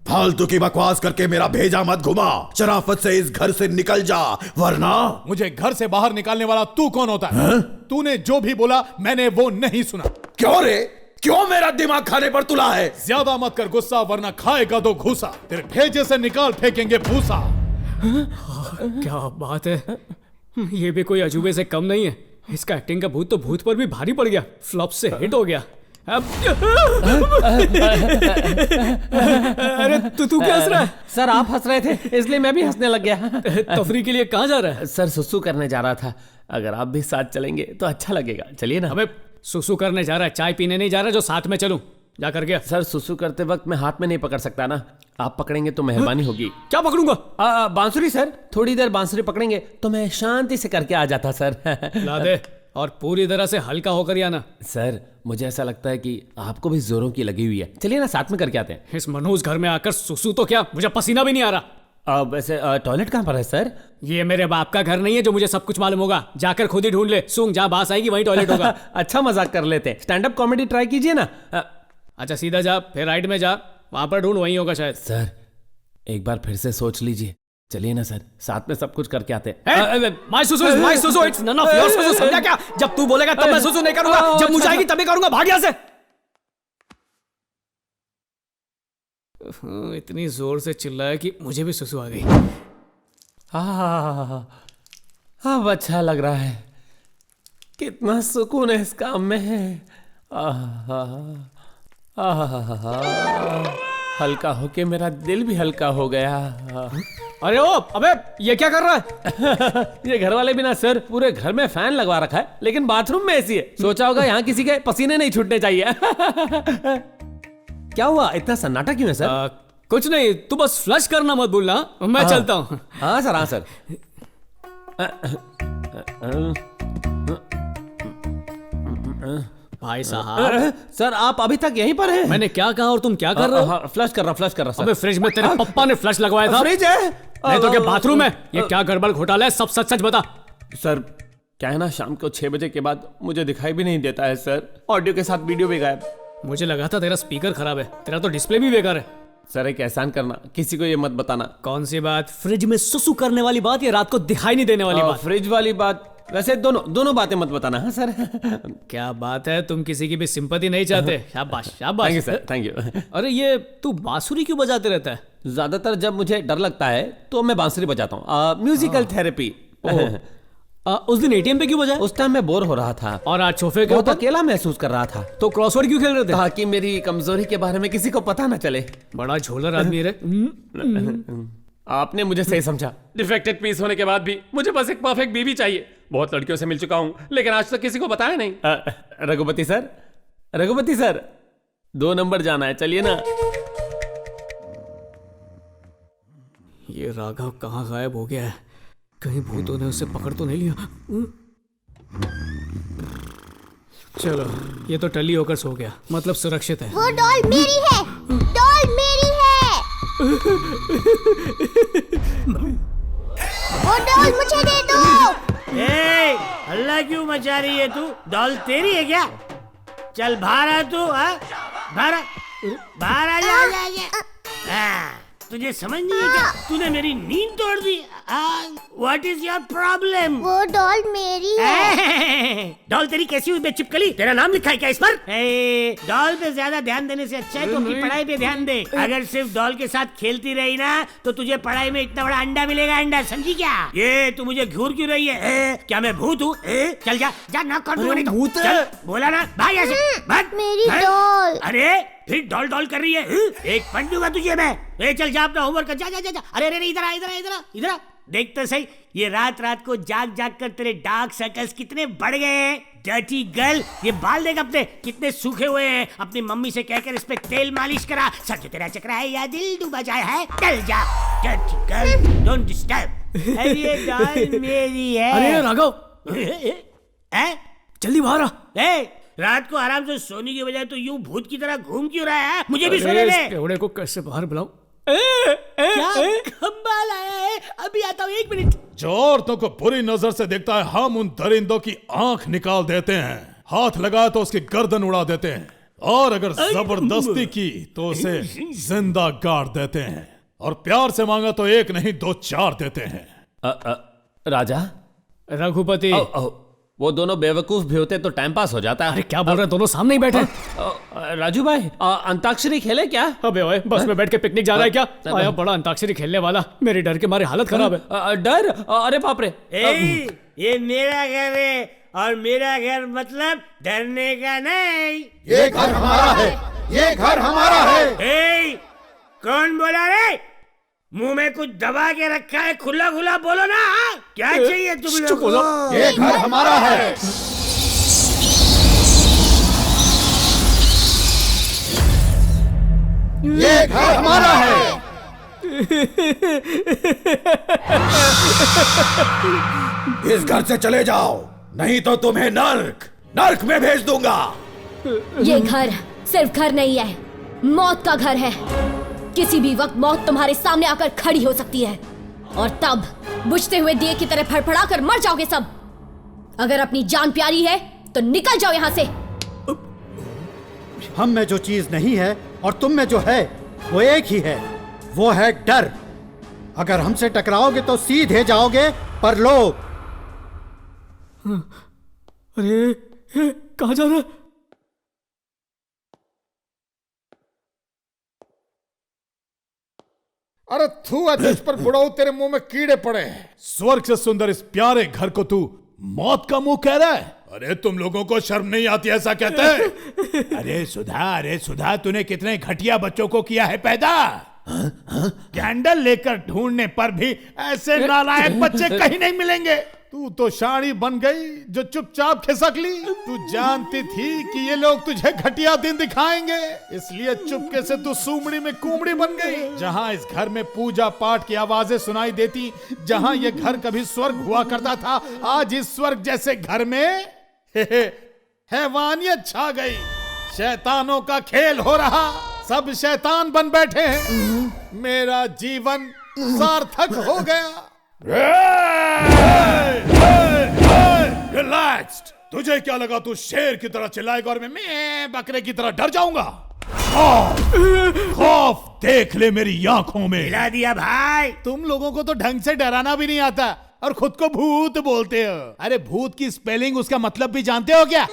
फालतू की बकवास करके मेरा भेजा मत घुमा। शराफत से इस घर से निकल जा, वरना। मुझे घर से बाहर निकालने वाला तू कौन होता है? तूने जो भी बोला मैंने वो नहीं सुना। क्यों रे? क्यों मेरा दिमाग खाने पर तुला है? ज्यादा मत कर गुस्सा, वरना खाएगा तो घूसा। तेरे भेजे से निकाल फेंकेंगे भूसा। क्या बात है, ये भी कोई अजूबे से कम नहीं है। इसका एक्टिंग का भूत तो भूत पर भी भारी पड़ गया, फ्लॉप से हिट हो गया। अरे तू क्या हंस रहा है? सर आप हंस रहे थे इसलिए मैं भी हंसने लग गया। तफरी के लिए कहाँ जा रहा है? सर सुसु करने जा रहा था। अगर आप भी साथ चलेंगे तो अच्छा लगेगा। चलिए ना। अबे सुसु करने जा रहा है, चाय पीने नहीं जा रहा जो साथ में चलूं? जा कर गया। सर सुसु करते वक्त मैं हाथ में नहीं पकड़ सकता ना, आप पकड़ेंगे तो मेहरबानी होगी। क्या पकड़ूंगा? बांसुरी सर, थोड़ी देर बांसुरी पकड़ेंगे तो मैं शांति से करके आ जाता सर। ला दे, और पूरी तरह से हल्का होकर ही आना। सर मुझे ऐसा लगता है कि आपको भी जोरों की लगी हुई है। चलिए ना साथ में करके आते हैं। इस मनहूस घर में आकर सुसु तो क्या, मुझे पसीना भी नहीं आ रहा। वैसे टॉयलेट कहाँ पर है सर? ये मेरे बाप का घर नहीं है जो मुझे सब कुछ मालूम होगा। जाकर खुद ही ढूंढ ले, सूंघ जहाँ बास आएगी वहीं टॉयलेट होगा। अच्छा मजाक कर लेते हैं, स्टैंड अप कॉमेडी ट्राई कीजिए ना। अच्छा सीधा जा, फिर राइट में जा, वहां पर ढूंढ, वहीं होगा शायद। सर एक बार फिर से सोच लीजिए। चलिए ना सर, साथ में सब कुछ करके आते हैं। माय सुसु इट्स नन ऑफ योर सुसु, समझा क्या? जब तू बोलेगा तब मैं सुसु नहीं करूंगा, जब मुझे आएगी तभी करूंगा। भाग यहाँ से। इतनी जोर से चिल्लाया कि मुझे भी सुसु आ गई। अब अच्छा लग रहा है, कितना सुकून है इस काम में है। हल्का होके मेरा दिल भी हल्का हो गया। अरे ओ, अबे ये क्या कर रहा है? ये घर वाले भी ना सर, पूरे घर में फैन लगवा रखा है, लेकिन बाथरूम में एसी है। सोचा होगा यहाँ किसी के पसीने नहीं छूटने चाहिए। क्या हुआ, इतना सन्नाटा क्यों है सर? कुछ नहीं, तू बस फ्लश करना मत भूलना, मैं चलता हूँ। हाँ सर, हाँ सर। भाई साहब। सर आप अभी तक यहीं पर हैं? मैंने क्या कहा और तुम क्या कर रहे हो? फ्लश कर रहा सर। अबे फ्रिज में तेरे पप्पा ने फ्लश लगवाया था। फ्रिज है? नहीं तो क्या बाथरूम है? ये क्या गड़बड़ घोटाला है? सब सच सच बता। सर क्या है ना, शाम को 6 बजे के बाद मुझे दिखाई भी नहीं देता है सर, ऑडियो के साथ वीडियो भी गायब। मुझे लगा था तेरा स्पीकर खराब है, तेरा तो डिस्प्ले भी बेकार है। सर एक एहसान करना, किसी को ये मत बताना। कौन सी बात? फ्रिज में सुसु करने वाली बात या रात को दिखाई नहीं देने वाली बात? फ्रिज वाली बात। वैसे दोनों बातें मत बताना। हाँ सर। क्या बात है, तुम किसी की भी सिंपैथी नहीं चाहते। शाबाश शाबाश। Thank you sir, thank you. अरे ये तू बांसुरी क्यों बजाते रहता है? ज्यादातर जब मुझे डर लगता है तो मैं बांसुरी बजाता हूँ। Musical therapy. उस दिन एटीएम पे क्यों बजाया? उस टाइम मैं बोर हो रहा था। और आज सोफे के ऊपर अकेला महसूस कर रहा था। तो क्रॉसवर्ड क्यों खेल रहे थे? ताकि मेरी कमजोरी के बारे में किसी को पता ना चले। बड़ा झोलर आदमी रे। आपने मुझे सही समझा। डिफेक्टेड पीस होने के बाद भी मुझे बस एक परफेक्ट बीवी चाहिए। बहुत लड़कियों से मिल चुका हूँ, लेकिन आज तक किसी को बताया नहीं। रघुपति सर 2 नंबर जाना है, चलिए ना। ये राघव कहाँ गायब हो गया है? कहीं भूतों ने उसे पकड़ तो नहीं लिया? चलो ये तो टल्ली होकर सो गया, मतलब सुरक्षित है। वो डॉल मेरी है, डॉल मेरी है। वो डॉल मुझे दे दो। हल्ला क्यों मचा रही है तू? डॉल तेरी है क्या? चल बाहर आ तू। बाहर आ जा। तुझे समझ नहीं है क्या? तूने मेरी नींद तोड़ दी। What is your problem? वो डॉल मेरी है। डॉल तेरी कैसी हुई बेचिपकली? तेरा नाम लिखा है क्या इस पर? डॉल पे ज्यादा ध्यान देने से अच्छा है तो अपनी पढ़ाई पे ध्यान दे। अगर सिर्फ डॉल के साथ खेलती रही ना तो तुझे पढ़ाई में इतना बड़ा अंडा मिलेगा, अंडा, समझी क्या? ये तू मुझे घूर क्यों रही है? क्या मैं भूत हूँ? चल जा जा, ना कर दूंगा नहीं तो। भूत चल, बोला ना, भाग यहाँ से, भाग। मेरी डॉल। अरे फिर डॉल डॉल कर रही है? एक पंच दूंगा तुझे मैं। चल जा अपना होमवर्क कर, जा जा जा। अरे अरे इधर आ, इधर आ, इधर आ, इधर आ। देख तो सही, ये रात रात को जाग जाग कर तेरे डार्क सर्कल्स कितने बढ़ गए हैं। डर्टी गर्ल, ये बाल देख अपने कितने सूखे हुए हैं। अपनी मम्मी से कहकर इस पे तेल मालिश करा। सर जो तेरा चक्रा है या दिल डूबा जाए है, चल जा। Dirty girl, don't disturb. अरे डॉल मेरी है। अरे राघव, जल्दी बाहर आ। रात को आराम से सोने की बजाय तो यूं भूत की तरह घूम क्यों रहा है? मुझे भी सोने दे। केवड़े को कैसे बाहर बुलाऊं? क्या खंबा लाया है? अभी आता हूँ, 1 मिनट। जो औरतों को बुरी नजर से देखता है, हम उन दरिंदों की आंख निकाल देते हैं। हाथ लगाए तो उसकी गर्दन उड़ा देते हैं, और अगर जबरदस्ती की तो उसे जिंदा गाड़ देते हैं, और प्यार से मांगा तो 1 नहीं 2 4 देते हैं। राजा, रघुपति, वो दोनों बेवकूफ भी होते तो टाइम पास हो जाता है। अरे क्या बोल रहे हैं, दोनों सामने ही बैठे। राजू भाई, अंताक्षरी खेले क्या? अबे ओए, बस में बैठ के पिकनिक जा रहा है क्या? आया बड़ा अंताक्षरी खेलने वाला, मेरी डर के मारे हालत खराब है। डर? अरे बाप रे। ये मेरा घर है, और मेरा घर मतलब डरने का नहीं। ये घर हमारा है, ये घर हमारा है। कौन बोला रे? मुंह में कुछ दबा के रखा है, खुला खुला बोलो ना। क्या चाहिए तुम लोग को? ये घर हमारा है। ये घर हमारा है। इस घर से चले जाओ, नहीं तो तुम्हें नर्क में भेज दूंगा। ये घर सिर्फ घर नहीं है, मौत का घर है। किसी भी वक्त मौत तुम्हारे सामने आकर खड़ी हो सकती है, और तब बुझते हुए दिए की तरह फड़फड़ा कर मर जाओगे सब। अगर अपनी जान प्यारी है तो निकल जाओ यहाँ से। हम में जो चीज नहीं है और तुम में जो है वो एक ही है, वो है डर। अगर हमसे टकराओगे तो सीधे जाओगे परलोक। अरे कहाँ जा रहा है? अरे तू तुझ पर बुढ़ाऊ, तेरे मुंह में कीड़े पड़े हैं। स्वर्ग से सुंदर इस प्यारे घर को तू मौत का मुंह कह रहा है? अरे तुम लोगों को शर्म नहीं आती ऐसा कहते हैं? अरे सुधा, तूने कितने घटिया बच्चों को किया है पैदा। कैंडल लेकर ढूंढने पर भी ऐसे नालायक बच्चे कहीं नहीं मिलेंगे। तू तो शाड़ी बन गई जो चुपचाप खिसक ली। तू जानती थी कि ये लोग तुझे घटिया दिन दिखाएंगे, इसलिए चुपके से तू सूमड़ी में कुमड़ी बन गई। जहां इस घर में पूजा पाठ की आवाजें सुनाई देती, जहां ये घर कभी स्वर्ग हुआ करता था, आज इस स्वर्ग जैसे घर में हैवानियत छा गई। शैतानों का खेल हो रहा, सब शैतान बन बैठे हैं। मेरा जीवन सार्थक हो गया। रिलैक्स्ड। तुझे क्या लगा तू शेर की तरह चिल्लाएगा और मैं बकरे की तरह डर जाऊंगा? खौफ देख ले मेरी आंखों में। हिला दिया भाई। तुम लोगों को तो ढंग से डराना भी नहीं आता और खुद को भूत बोलते हो। अरे भूत की स्पेलिंग, उसका मतलब भी जानते हो क्या?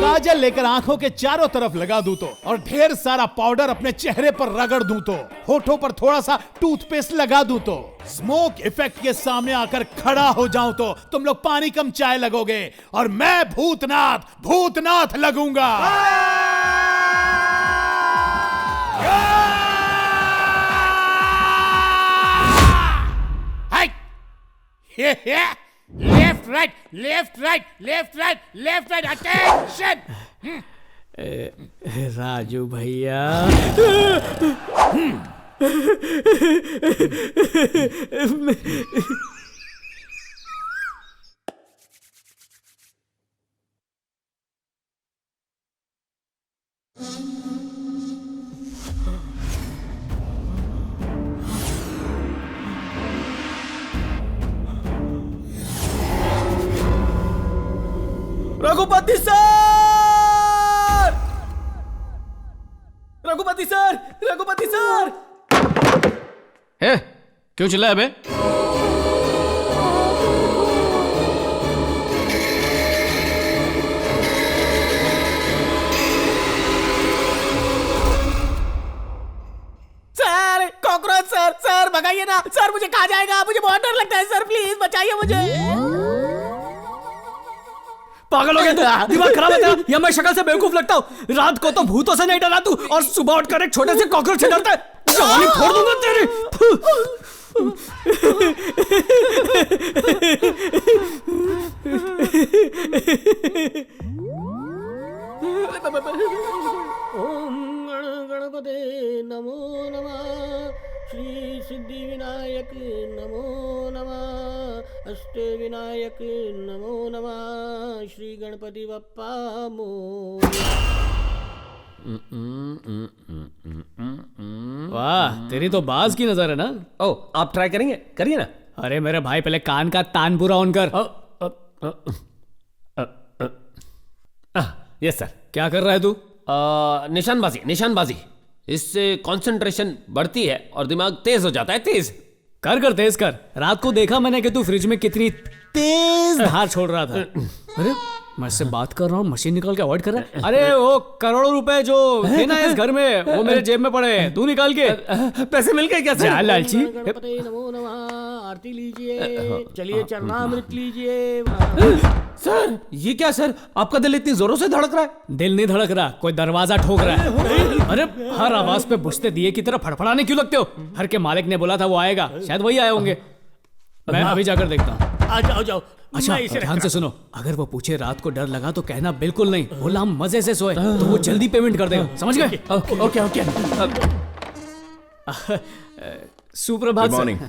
काजल लेकर आंखों के चारों तरफ लगा दूं तो, और ढेर सारा पाउडर अपने चेहरे पर रगड़ दूं तो, होठों पर थोड़ा सा टूथपेस्ट लगा दूं तो, स्मोक इफेक्ट के सामने आकर खड़ा हो जाऊं तो तुम लोग पानी कम चाय लगोगे, और मैं भूतनाथ लगूंगा। Left right left right left right left right, attention. Raju भैया, Raghupati sir, Raghupati sir, Raghupati sir. क्यों चिल्लाया बे? जाएगा सर, मुझे खा जाएगा, मुझे बहुत डर लगता है सर, प्लीज बचाइए मुझे। पागल हो गया तू, दिमाग खराब है तेरा, या मैं शक्ल से बेवकूफ लगता हूँ? रात को तो भूतों से नहीं डरा तू, और सुबह उठकर एक छोटे से कॉकरोच से डरता है। जवानी फोड़ दूंगा तेरी। ओम गणपते नमो नमः, श्री सिद्धि विनायक नमो नमः, अष्टे विनायक नमो नमः, श्री गणपति बप्पा मोरया। वाह, तेरी तो बाज की नजर है ना। ओ, आप ट्राई करेंगे? करिए ना। अरे मेरे भाई, पहले कान का तान पूरा ऑन कर। Yes sir. क्या कर रहा है तू? निशानबाजी, निशानबाजी। इससे कंसंट्रेशन बढ़ती है और दिमाग तेज हो जाता है। तेज कर तेज कर। रात को देखा मैंने कि तू फ्रिज में कितनी तेज धार छोड़ रहा था। अरे मैं इससे बात कर रहा हूँ, मशीन निकाल के अवॉइड कर रहा है। अरे वो करोड़ों रुपए जो थे ना इस घर में, वो मेरे जेब में पड़े हैं, तू निकाल के। पैसे मिल गए क्या? जा लालची। गणपते नमो नमः, आरती लीजिए, चलिए चरणामृत लीजिए। सर ये क्या सर, आपका दिल इतनी जोरों से धड़क रहा है? दिल नहीं धड़क रहा, कोई दरवाजा ठोक रहा है। अरे हर आवाज पे बुझते दिए की तरह फड़फड़ाने क्यों लगते हो? घर के मालिक ने बोला था वो आएगा, शायद वही आए होंगे। मैं अभी जाकर देखता हूँ। आ जाओ जाओ। अच्छा ध्यान से सुनो, अगर वो पूछे रात को डर लगा तो कहना बिल्कुल नहीं, बोला हम मजे से सोए, तो वो जल्दी पेमेंट कर देगा, समझ गए? ओके। सुप्रभात। Good morning.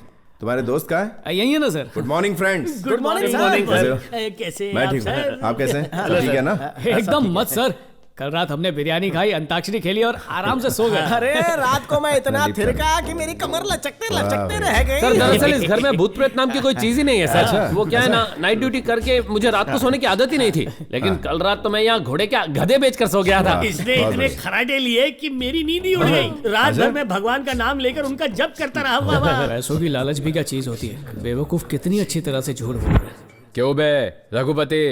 तुम्हारे दोस्त कहाँ है? यही है ना sir. Good morning friends. Good morning sir. कैसे मैं ठीक हूँ, आप कैसे हैं? सब ठीक है ना? एकदम मत सर, कल रात हमने बिरयानी खाई, अंताक्षरी खेली और आराम से सो गए। अरे रात को मैं इतना थिरका कि मेरी कमर लचकते रह गई। सर दरअसल इस घर में भूत प्रेत नाम की कोई चीज ही नहीं है सर। वो क्या है ना, नाइट ड्यूटी करके मुझे रात को सोने की आदत ही नहीं थी, लेकिन कल रात तो मैं यहाँ घोड़े क्या गधे बेचकर सो गया था। इसने इतने खराटे लिए कि मेरी नींद ही उड़ गई। रात भर में भगवान का नाम लेकर उनका जप करता रहा। पैसों की लालच भी क्या चीज होती है, बेवकूफ कितनी अच्छी तरह से झूठ बोल रहे। क्यों बे रघुपति,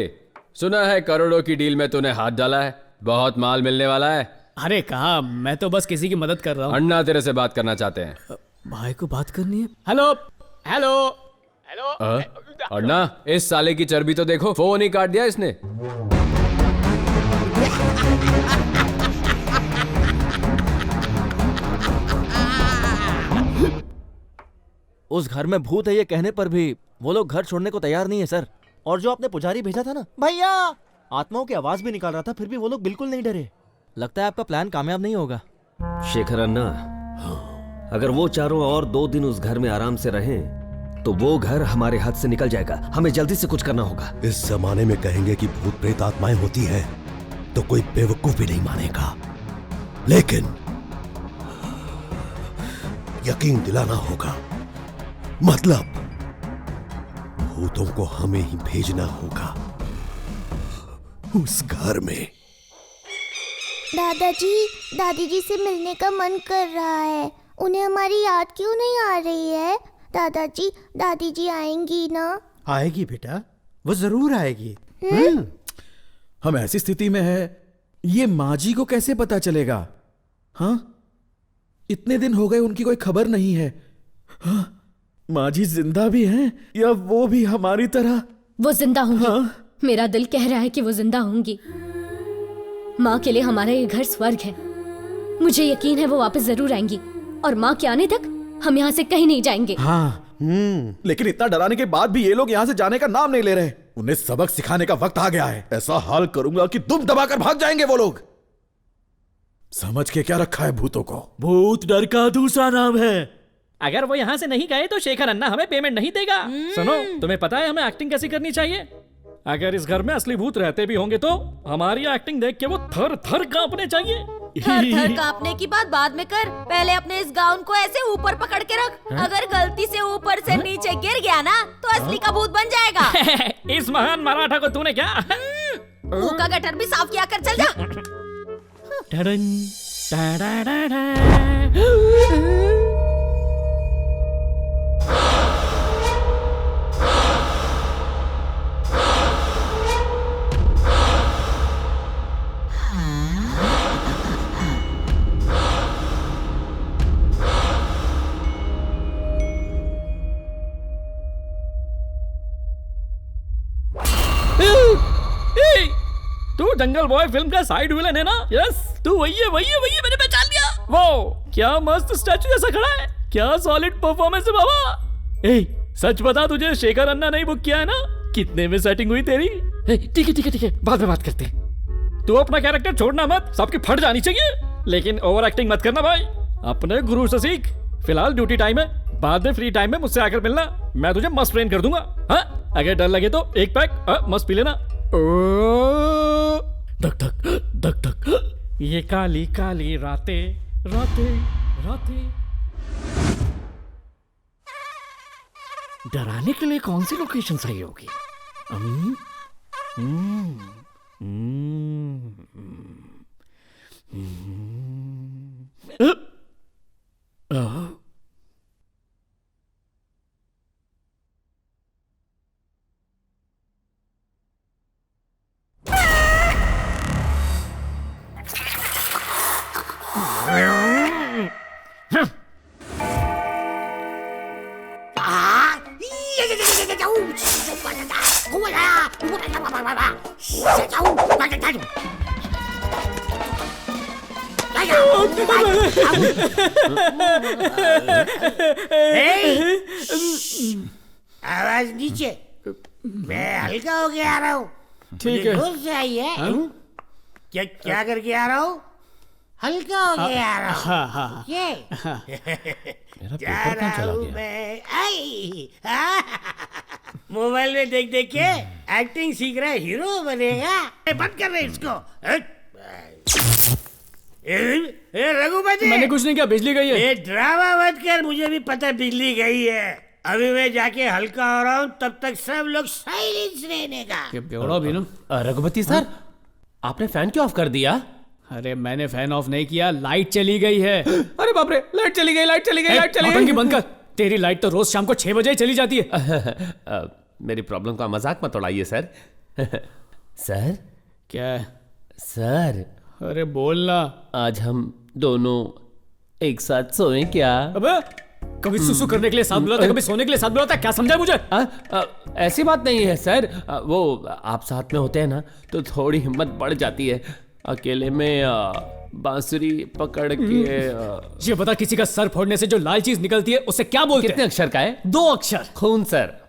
सुना है करोड़ों की डील में तूने हाथ डाला है, बहुत माल मिलने वाला है। अरे कहा, मैं तो बस किसी की मदद कर रहा हूँ। अन्ना तेरे से बात करना चाहते हैं। भाई को बात करनी है। Hello hello hello. अन्ना इस साले की चर्बी तो देखो, फोन ही काट दिया इसने। उस घर में भूत है ये कहने पर भी वो लोग घर छोड़ने को तैयार नहीं है सर। और जो आपने पुजारी भेजा था ना भैया, आत्माओं की आवाज भी निकाल रहा था, फिर भी वो लोग बिल्कुल नहीं डरे। लगता है आपका प्लान कामयाब नहीं होगा। शेखर अन्ना, अगर वो चारों और 2 दिन उस घर में आराम से रहें तो वो घर हमारे हाथ से निकल जाएगा। हमें जल्दी से कुछ करना होगा। इस जमाने में कहेंगे कि भूत प्रेत आत्माएं होती हैं तो कोई बेवकूफ भी नहीं मानेगा, लेकिन यकीन दिलाना होगा। मतलब भूतों को हमें ही भेजना होगा उस घर में। दादाजी, दादी जी से मिलने का मन कर रहा है। उन्हें हमारी याद क्यों नहीं आ रही है? दादाजी, दादी जी आएंगी ना? आएगी बेटा, वो जरूर आएगी। हम ऐसी स्थिति में है, ये माँ जी को कैसे पता चलेगा? हाँ, इतने दिन हो गए उनकी कोई खबर नहीं है। हाँ? माँ जी जिंदा भी हैं या वो भी हमारी तरह? वो जिंदा होंगी। हाँ? मेरा दिल कह रहा है कि वो जिंदा होंगी। माँ के लिए हमारा ये घर स्वर्ग है। मुझे यकीन है वो वापस जरूर आएंगी, और माँ के आने तक हम यहाँ से कहीं नहीं जाएंगे। हाँ, लेकिन इतना डराने के बाद भी ये लोग यहाँ से जाने का नाम नहीं ले रहे। उन्हें सबक सिखाने का वक्त आ गया है। ऐसा हाल करूंगा कि दुम दबाकर भाग जाएंगे वो लोग। समझ के क्या रखा है भूतों को? भूत डर का दूसरा नाम है। अगर वो यहाँ से नहीं गए तो शेखर अन्ना हमें पेमेंट नहीं देगा। सुनो, तुम्हें पता है हमें एक्टिंग कैसी करनी चाहिए? अगर इस घर में असली भूत रहते भी होंगे तो हमारी एक्टिंग देख के वो थर थर कांपने चाहिए। थर थर कांपने की बात बाद में कर, पहले अपने इस गाउन को ऐसे ऊपर पकड़ के रख। अगर गलती से ऊपर से नीचे गिर गया ना तो असली का भूत बन जाएगा। इस महान मराठा को तूने क्या मुंह का गटर भी साफ किया कर, चल जा। जंगल बॉय फिल्म का साइड विलन है ना? यस, तू वही है मैंने पहचान लिया। वो क्या मस्त स्टैचू जैसा खड़ा है, क्या सॉलिड परफॉर्मेंस है बाबा। ए, सच बता, तुझे शेखर अन्ना नहीं बुक किया है ना? कितने में सेटिंग हुई तेरी? ठीक है, बाद में बात करते हैं। तू अपना कैरेक्टर छोड़ना मत, सबकी फट जानी चाहिए, लेकिन ओवर एक्टिंग मत करना भाई। अपने गुरु से सीख। फिलहाल ड्यूटी टाइम है, बाद में फ्री टाइम में मुझसे आकर मिलना, मैं तुझे मस्त ट्रेन कर दूंगा। हाँ, अगर डर लगे तो एक पैक मस्त पी लेना। धक धक धक धक, ये काली काली रातें रातें रातें। डराने के लिए कौन सी लोकेशन सही होगी? आवाज नीचे, मैं हल्का होके आ रहा हूँ। ठीक है। जोर से आई है। क्या करके आ रहा हूँ? हल्का होके आ रहा हूँ। हाँ। जा रहा हूँ मैं। आई मोबाइल में देख देख के एक्टिंग सीख रहा है, हीरो बनेगा। बंद कर रहे इसको। रघुपति, मैंने कुछ नहीं किया, बिजली गई है। ये ड्रामा मत कर, मुझे भी पता बिजली गई है। अभी मैं जाके हल्का हो रहा हूँ, तब तक सब लोग साइलेंस रहने का। रघुपति सर, आपने फैन क्यों ऑफ कर दिया? अरे मैंने फैन ऑफ नहीं किया, लाइट चली गई है। अरे बाप रे, लाइट चली गई। नौटंकी बंद कर, तेरी लाइट तो रोज शाम को 6 बजे ही चली जाती है। मेरी प्रॉब्लम का मजाक मत उड़ाइए सर। सर क्या सर? अरे बोलना। आज हम दोनों एक साथ सोए क्या? अबे कभी सुसु करने के लिए साथ बुलाता, कभी सोने के लिए साथ बुलाता, क्या समझा मुझे? ऐसी बात नहीं है सर, वो आप साथ में होते हैं ना तो थोड़ी हिम्मत बढ़ जाती है। अकेले में बांसुरी पकड़ के ये बता, किसी का सर फोड़ने से जो लाल चीज निकलती है उसे क्या बोलते हैं? कितने अक्षर का है? 2 अक्षर। खून सर।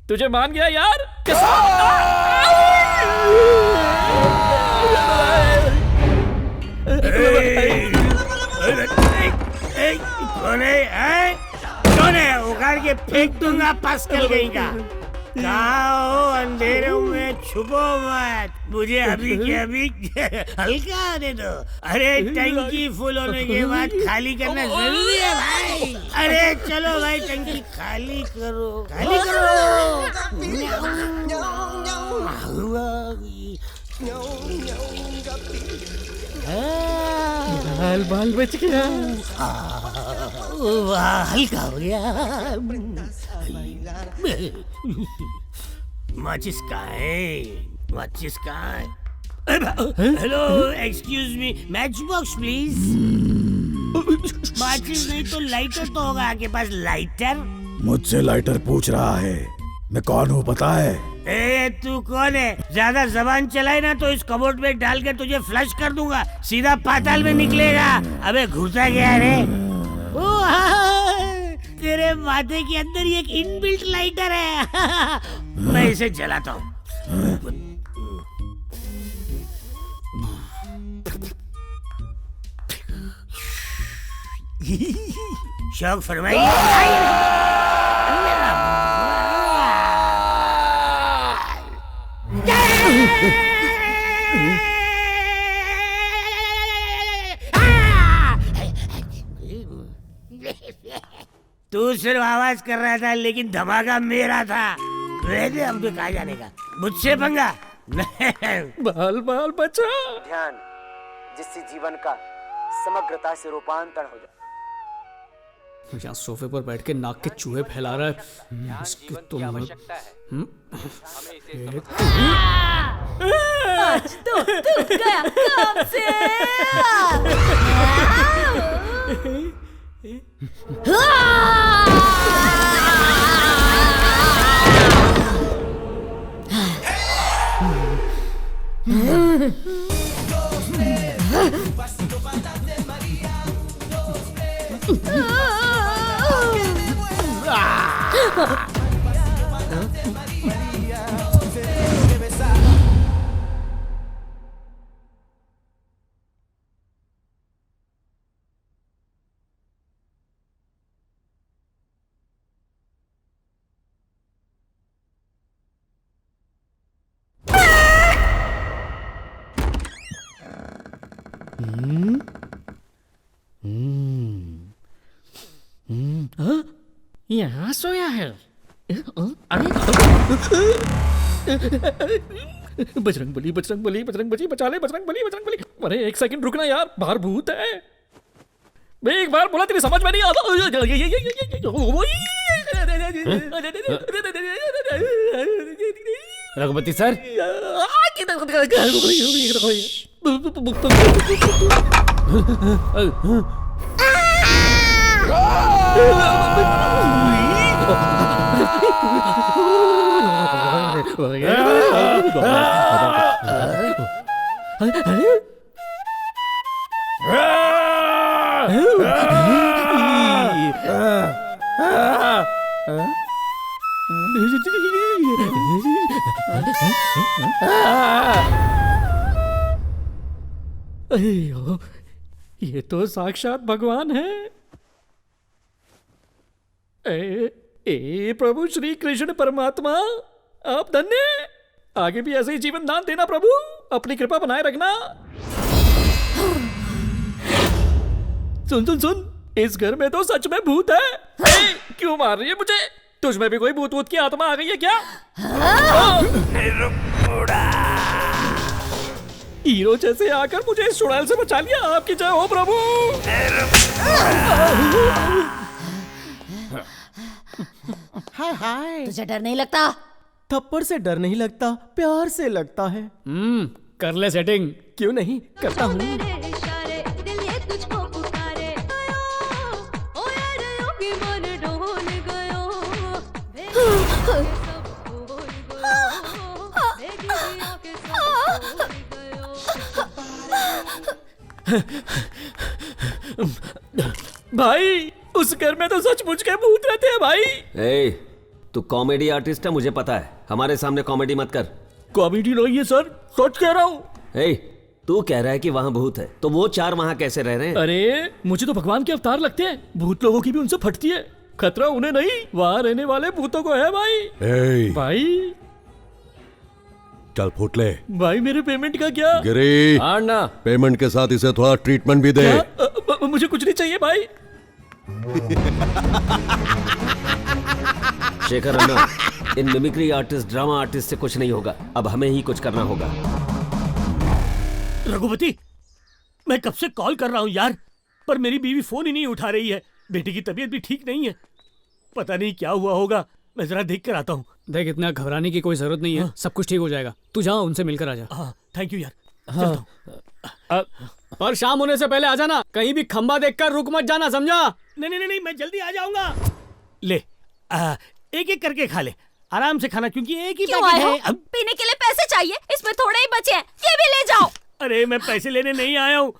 तुझे मान गया यार। कौन है? उखाड़ के फेंक दूंगा पास्कल गई का। कहाँ हो? अंधेरे में छुपो मत, मुझे अभी के अभी हल्का आने दो। अरे टंकी फुल होने के बाद खाली करना जरूरी है भाई। अरे चलो भाई, टंकी खाली करो। बाल बच गया। वाह, हल्का हो गया। माचिस कहाँ है? Hello, excuse me, match box please. माचिस नहीं तो लाइटर तो होगा आपके पास। लाइटर? मुझसे लाइटर पूछ रहा है, मैं कौन हूँ पता है? ए, तू कौन है? ज्यादा जबान चलाए ना तो इस कबोर्ड में डाल के तुझे फ्लश कर दूंगा, सीधा पाताल में निकलेगा। अबे घुसा गया रे। तेरे माथे के अंदर एक इनबिल्ट लाइटर है। मैं इसे जलाता हूँ। शौक फरमाइए। तू सिर्फ आवाज कर रहा था, लेकिन धमाका मेरा था। वैसे हम तो कहा जाने का, मुझसे पंगा। बाल बचा। ध्यान, जिससे जीवन का समग्रता से रूपांतरण हो जाए। यहाँ सोफे पर बैठ के नाक के चूहे फैला रहा है। इसकी तो आज तो तू गया काम से। यहाँ सोया है। अरे बजरंग बली बजरंग बली बजरंग बली बचा ले बजरंग बली बजरंग बली। अरे एक सेकंड रुकना यार, बाहर भूत है। मैं एक बार बोला तेरी समझ में नहीं आता। रघुपति सर, ये तो साक्षात भगवान है। ए प्रभु श्री कृष्ण परमात्मा, आप धन्य। आगे भी ऐसे ही जीवन दान देना प्रभु, अपनी कृपा बनाए रखना। सुन सुन सुन, इस घर में तो सच में भूत है। क्यों मार रही है मुझे? तुझ में भी कोई भूत भूत की आत्मा आ गई है क्या? हीरो जैसे आकर मुझे इस चुड़ैल से बचा लिया। आपकी जय हो प्रभु। हाय हाय। तुझे डर नहीं लगता? थप्पड़ से डर नहीं लगता, प्यार से लगता है। कर ले सेटिंग। क्यों नहीं, करता हूँ। भाई उस घर में तो सचमुच के भूत रहते हैं भाई। ए, तू कॉमेडी आर्टिस्ट है, मुझे पता है। हमारे सामने कॉमेडी मत कर। कॉमेडी नहीं है सर, सच कह रहा हूँ। ए, तू कह रहा है कि वहाँ भूत है, तो वो चार वहाँ कैसे रह रहे हैं? अरे मुझे तो भगवान के अवतार लगते हैं। भूत लोगों की भी उनसे फटती है। खतरा उन्हें नहीं, वहाँ रहने वाले भूतों को है भाई। भाई चल फूट ले। भाई मेरे पेमेंट का क्या? गिरी, पेमेंट के साथ इसे थोड़ा ट्रीटमेंट भी दे। मुझे कुछ नहीं चाहिए भाई। शेखर अन्ना, इन मिमिक्री आर्टिस्ट, ड्रामा आर्टिस्ट से कुछ नहीं होगा। अब हमें ही कुछ करना होगा। रघुपति, मैं कब से कॉल कर रहा हूँ यार, पर मेरी बीवी फोन ही नहीं उठा रही है। बेटी की तबीयत भी ठीक नहीं है, पता नहीं क्या हुआ होगा। मैं जरा देख कर आता हूँ। देख, इतना घबराने की कोई जरूरत नहीं है। सब कुछ ठीक हो जाएगा। तू जा, उनसे मिलकर आ जा। हाँ, थैंक यू यार। पर शाम होने से पहले आ जाना। कहीं भी खंबा देखकर रुक मत जाना, समझा? नहीं, मैं जल्दी आ जाऊंगा। ले, एक एक करके खा ले, आराम से खाना, क्योंकि एक ही पैकेट है। अब पीने के लिए पैसे चाहिए, इसमें थोड़े ही बचे हैं, ये भी ले जाओ। अरे मैं पैसे लेने नहीं आया हूँ,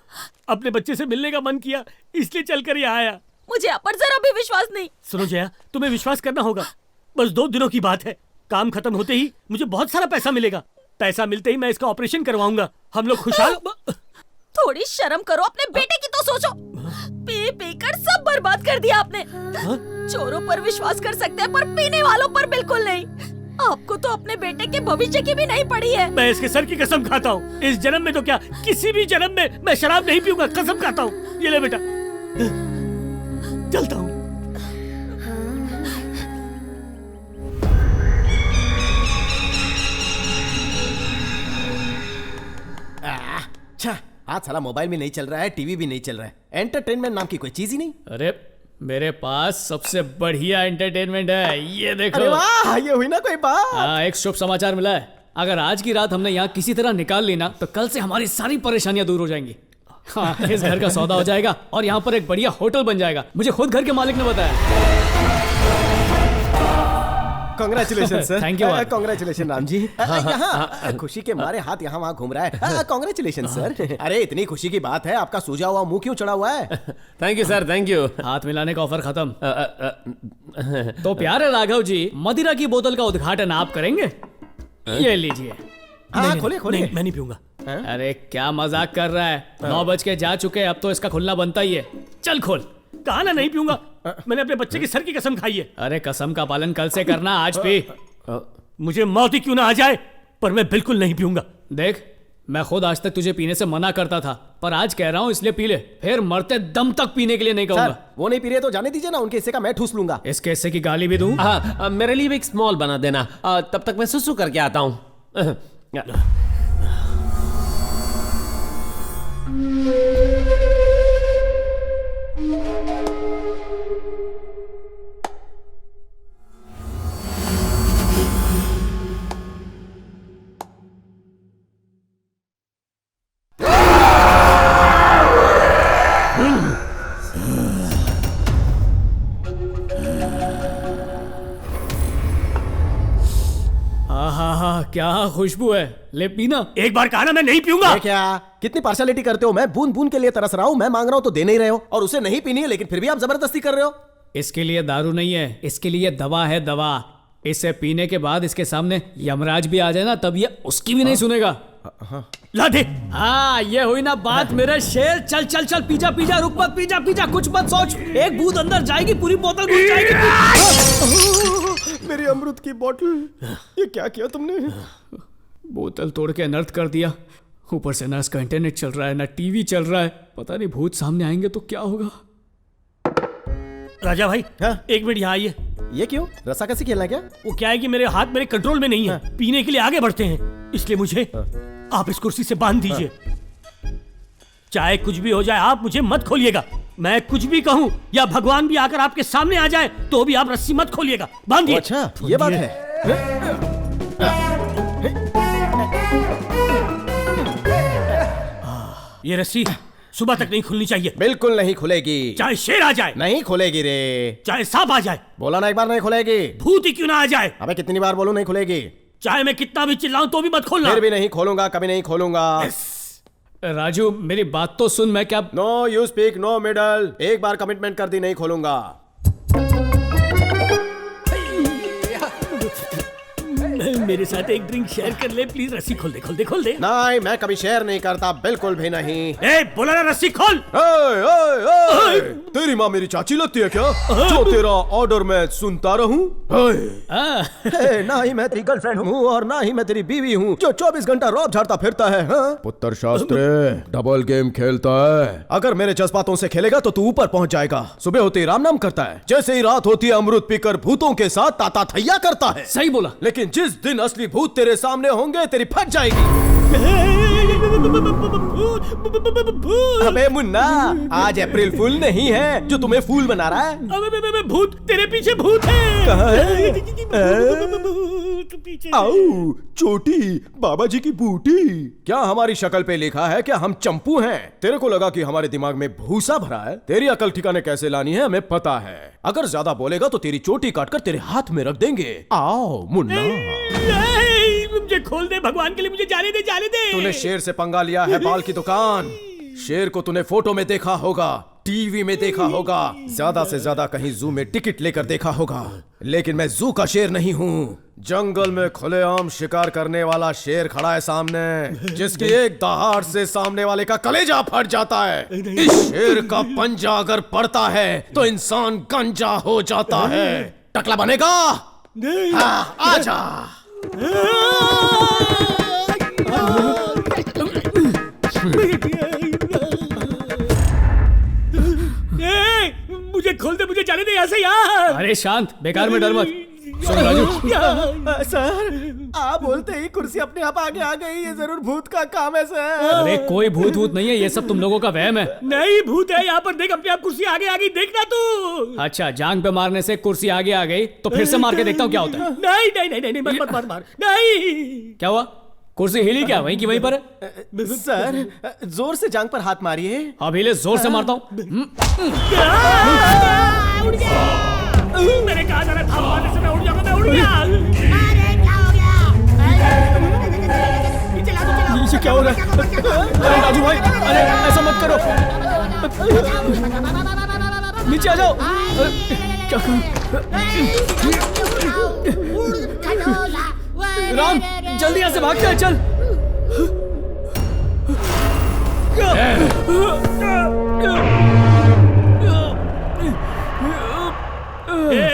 अपने बच्चे से मिलने का मन किया, इसलिए चलकर यहाँ आया। मुझे आप पर जरा भी विश्वास नहीं। सुनो जया, तुम्हें विश्वास करना होगा। बस 2 दिनों की बात है, काम खत्म होते ही मुझे बहुत सारा पैसा मिलेगा। पैसा मिलते ही मैं इसका ऑपरेशन करवाऊंगा। हम लोग खुशहाल। थोड़ी शर्म करो, अपने बेटे की तो सोचो। पी पी कर सब बर्बाद कर दिया आपने। चोरों पर विश्वास कर सकते हैं, पर पीने वालों पर बिल्कुल नहीं। आपको तो अपने बेटे के भविष्य की भी नहीं पड़ी है। मैं इसके सर की कसम खाता हूँ, इस जन्म में तो क्या, किसी भी जन्म में मैं शराब नहीं पीऊंगा, कसम खाता हूँ। ये ले बेटा, चलता हूँ। अच्छा, आज साला मोबाइल भी नहीं चल रहा है, टीवी भी नहीं चल रहा है, एंटरटेनमेंट नाम की कोई चीज ही नहीं। अरे मेरे पास सबसे बढ़िया एंटरटेनमेंट है, ये देखो। अरे वाह, ये हुई ना कोई बात। हाँ, एक शुभ समाचार मिला है। अगर आज की रात हमने यहाँ किसी तरह निकाल ली ना तो कल से हमारी सारी परेशानियां दूर हो जाएंगी। हाँ, इस घर का सौदा हो जाएगा और यहाँ पर एक बढ़िया होटल बन जाएगा। मुझे खुद घर के मालिक ने बताया। Congratulation sir. Thank you. Congratulation Ram ji. यहाँ खुशी के मारे हाथ यहाँ वहाँ घूम रहा है। Congratulation sir. अरे इतनी खुशी की बात है, आपका सूजा हुआ मुंह क्यों चढ़ा हुआ है? Thank you sir, thank you. हाथ मिलाने का ऑफर खत्म। तो प्यारे राघव जी, मदिरा की बोतल का उद्घाटन आप करेंगे? ये लीजिए। हाँ, खोले खोले। मैं नहीं पीऊंगा। अरे क्या मजाक कर रहा है? 9 बज के जा चुके, अब तो इसका खुलना बनता ही है। चल खोल। कहा ना नहीं पीऊंगा। मैंने अपने बच्चे की सर की कसम खाई है। अरे कसम का पालन कल से करना, आज पी। मुझे मौत ही क्यों ना आ जाए, पर मैं बिल्कुल नहीं पीऊंगा। देख, मैं खुद आज तक तुझे पीने से मना करता था, पर आज कह रहा हूँ इसलिए पी ले, फिर मरते दम तक पीने के लिए नहीं कहूंगा। वो नहीं पी रहे तो जाने दीजिए ना, उनके हिस्से का मैं ठूस लूंगा। इसके हिस्से की गाली भी दूं? हाँ, मेरे लिए भी एक स्मॉल बना देना। तब तक मैं सुसु करके आता हूँ। क्या खुशबू है, ले पीना। एक बार कहा ना मैं नहीं पीऊंगा। क्या कितनी पार्शलिटी करते हो? मैं बूंद बूंद के लिए तरस रहा हूँ, मैं मांग रहा हूँ तो दे नहीं रहे हो, और उसे नहीं पीनी है लेकिन फिर भी आप जबरदस्ती कर रहे हो। इसके लिए दारू नहीं है, इसके लिए दवा है, दवा। इसे पीने के बाद इसके सामने यमराज भी आ जाए ना, तब ये उसकी भी नहीं सुनेगा। ला दे। हाँ, ये हुई ना बात मेरे शेर। चल चल चल, पीजा पीजा, रुक मत, पीजा पीजा, कुछ मत सोच। एक बूंद अंदर जाएगी, पूरी बोतल घुस जाएगी। मेरी अमृत की बोतल, ये क्या किया तुमने? बोतल तोड़ के अनर्थ कर दिया। ऊपर से ना इसका इंटरनेट चल रहा है, ना टीवी चल रहा है। पता नहीं भूत सामने आएंगे तो क्या होगा। राजा भाई, एक मिनट यहाँ आइए। ये क्यों? रस्सा कैसे खेलना क्या? वो क्या है कि मेरे हाथ मेरे कंट्रोल में नहीं है, पीने के लिए आगे बढ़ते हैं, इसलिए मुझे आप इस कुर्सी से बांध दीजिए। चाहे कुछ भी हो जाए, आप मुझे मत खोलिएगा। मैं कुछ भी कहूं या भगवान भी आकर आपके सामने आ जाए तो भी आप रस्सी मत खोलिएगा, बांधिए। अच्छा, ये बात है। ये रस्सी सुबह तक नहीं खुलनी चाहिए। बिल्कुल नहीं खुलेगी। चाहे शेर आ जाए नहीं खुलेगी रे। चाहे सांप आ जाए। बोला ना एक बार नहीं खुलेगी। भूत ही क्यों ना आ जाए। अबे कितनी बार बोलूं नहीं खुलेगी। चाहे मैं कितना भी चिल्लाऊं तो भी मत खोलना। फिर भी नहीं खोलूंगा, कभी नहीं खोलूंगा। राजू मेरी बात तो सुन। मैं क्या? No you speak, no middle. एक बार कमिटमेंट कर दी, नहीं खोलूंगा। मेरे साथ एक ड्रिंक शेयर कर ले प्लीज। रस्सी खोल दे, खोल दे, खोल दे। नहीं, मैं कभी शेयर नहीं करता, बिल्कुल भी नहीं। ए, बोला ना रस्सी खोल। तेरी माँ मेरी चाची लगती है क्या, जो तेरा ऑर्डर मैं सुनता रहूं? ना ही मैं तेरी गर्लफ्रेंड हूँ और ना ही मैं तेरी बीवी हूँ जो 24 घंटा रौब झाड़ता फिरता है। पुत्र शास्त्री डबल गेम खेलता है। अगर मेरे जज्बातों से खेलेगा तो तू ऊपर पहुँच जाएगा। सुबह होते ही राम नाम करता है, जैसे ही रात होती है अमृत पीकर भूतों के साथ ताता थैया करता है। सही बोला। लेकिन जिस दिन असली भूत तेरे सामने होंगे तेरी फट जाएगी। अबे मुन्ना, आज अप्रैल फूल नहीं है जो तुम्हें फूल बना रहा है। अबे भूत, तेरे पीछे भूत है। कहाँ है? आओ, चोटी बाबा जी की बूटी। क्या हमारी शक्ल पे लिखा है क्या हम चंपू हैं? तेरे को लगा कि हमारे दिमाग में भूसा भरा है? तेरी अकल ठिकाने कैसे लानी है हमें पता है। अगर ज्यादा बोलेगा तो तेरी चोटी काटकर तेरे हाथ में रख देंगे। आओ मुन्ना। मुझे खोल दे भगवान के लिए, मुझे जाने दे, जाने दे। तूने शेर से पंगा लिया है, बाल की दुकान। शेर को तूने फोटो में देखा होगा, टीवी में देखा होगा, ज्यादा से ज्यादा कहीं जू में टिकट लेकर देखा होगा, लेकिन मैं जू का शेर नहीं हूँ। जंगल में खुलेआम शिकार करने वाला शेर खड़ा है सामने, जिसकी एक दहाड़ से सामने वाले का कलेजा फट जाता है। इस शेर का पंजा अगर पड़ता है तो इंसान गंजा हो जाता है। टकला बनेगा? हाँ, आजा। मुझे खोल दे, मुझे जाने दे यहाँ से यार। अरे शांत, बेकार में डर मत। सुन राजू, सर आप बोलते ही कुर्सी अपने आप आगे आ गई। ये जरूर भूत का काम है सर। अरे कोई भूत भूत नहीं है, ये सब तुम लोगों का वहम है। नहीं भूत है, यहाँ पर देख अपने आप कुर्सी आगे आ गई, देखना तू। अच्छा, जांग पे मारने से कुर्सी आगे आ गई तो फिर से मार के देखता हूँ क्या होता है। नहीं नहीं नहीं नहीं, मत मार मार, नहीं। क्या हुआ? कुर्सी हिली क्या? वहीं की वहीं पर है? सर जोर से जांग पर हाथ मारिए। अब हिले, जोर से मारता हूँ। मैंने कहा था ना, थाप मारने से मैं उड़ जाऊंगा, मैं उड़ गया। ये क्या हो रहा है? अरे राजू भाई, अरे ऐसा मत करो, नीचे आ जाओ। क्या करूं? राम, जल्दी यहाँ से भाग के चल।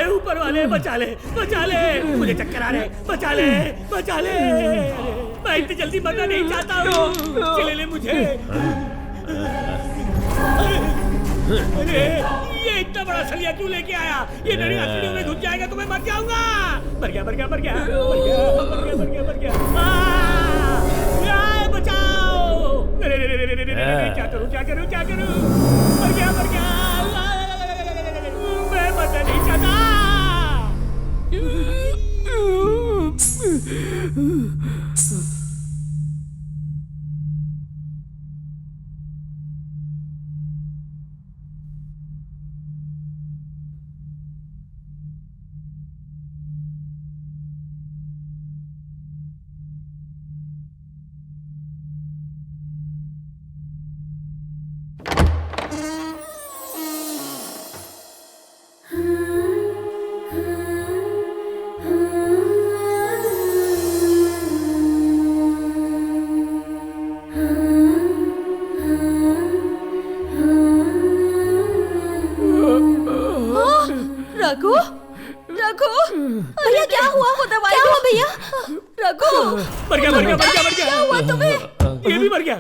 ऊपर वाले बचा ले, बचा ले, मुझे चक्कर आ रहे, बचा ले, बचा ले। मैं इतनी जल्दी मरना नहीं चाहता हूँ, चले ले मुझे। अरे ये इतना बड़ा सलिया क्यों लेके आया? ये मेरी हथेलियों में घुस जाएगा तो मैं मर जाऊंगा। मर गया, मर गया, मर गया, मर गया, मर गया, मर गया, मर गया। बचाओ! क्या करूं, क्या करूं, क्या करूं? मर गया, मर गया। मैं मरना नहीं चाहता। रघु, रघु, भैया क्या हुआ? वो दवाई क्या हुआ भैया? रघु, मर गया, मर गया, मर गया, मर गया। क्या हुआ तुम्हें? ये भी मर गया।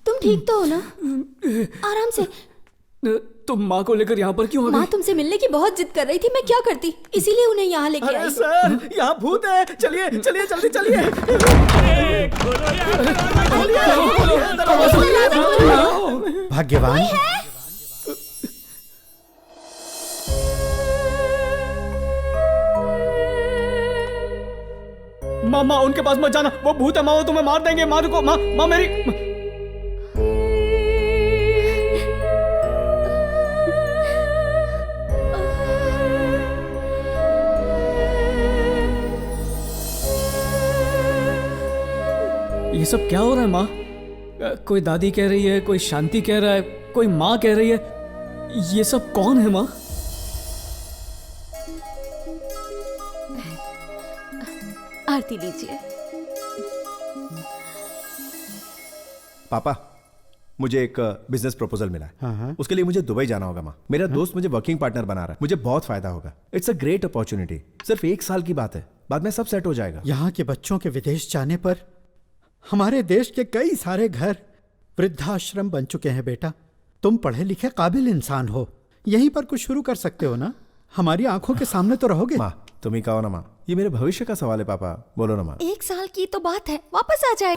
तुम ठीक तो हो ना? आराम से। तुम माँ को लेकर यहाँ पर क्यों आ गई? माँ तुमसे मिलने की बहुत जिद कर रही थी, मैं क्या करती, इसीलिए उन्हें यहाँ लेके आई। सर यहाँ भूत है, चलिए चलिए जल्दी चलिए। भाग्यवान माँ, माँ उनके पास मत जाना, वो भूत है माँ, वो तुम्हें मार देंगे। माँ रुको, माँ, माँ मेरी। ये सब क्या हो रहा है माँ? कोई दादी कह रही है, कोई शांति कह रहा है, कोई माँ कह रही है। ये सब कौन है माँ? आरती लीजिए। पापा, मुझे एक बिजनेस प्रपोजल मिला है। उसके लिए मुझे दुबई जाना होगा माँ। मेरा दोस्त मुझे वर्किंग पार्टनर बना रहा है, मुझे बहुत फायदा होगा। It's a great opportunity. सिर्फ 1 साल की बात है, बाद में सब सेट हो जाएगा। यहाँ के बच्चों के विदेश जाने पर हमारे देश के कई सारे घर वृद्धाश्रम बन चुके हैं। बेटा, तुम पढ़े लिखे काबिल इंसान हो, यहीं पर कुछ शुरू कर सकते हो ना? हमारी आंखों के सामने तो रहोगे। माँ तुम ही कहो ना माँ, ये मेरे भविष्य का सवाल है। पापा बोलो ना माँ। 1 साल की तो बात है, वापस आ जाए।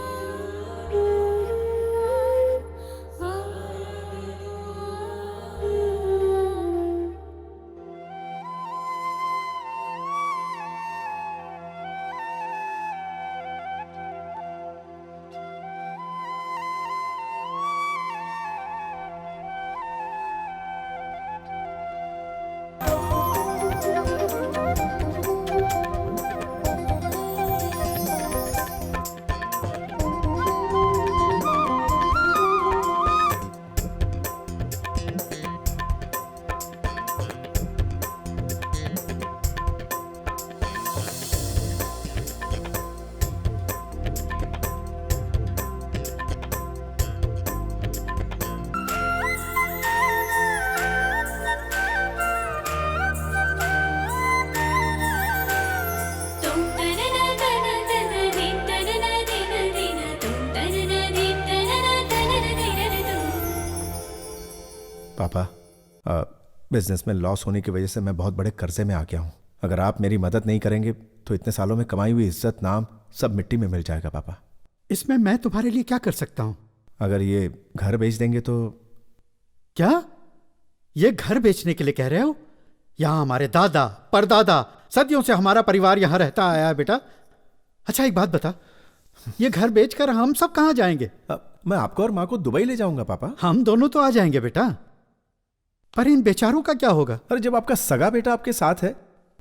पापा, बिजनेस में लॉस होने की वजह से मैं बहुत बड़े कर्जे में आ गया हूँ। अगर आप मेरी मदद नहीं करेंगे तो इतने सालों में कमाई हुई इज्जत, नाम सब मिट्टी में मिल जाएगा पापा। इसमें मैं तुम्हारे लिए क्या कर सकता हूँ? अगर ये घर बेच देंगे तो। क्या ये घर बेचने के लिए कह रहे हो? यहाँ हमारे दादा परदादा सदियों से हमारा परिवार यहाँ रहता आया है बेटा। अच्छा एक बात बता, ये घर बेचकर हम सब कहाँ जाएंगे? मैं आपको और माँ को दुबई ले जाऊंगा पापा। हम दोनों तो आ जाएंगे बेटा, पर इन बेचारों का क्या होगा? अरे जब आपका सगा बेटा आपके साथ है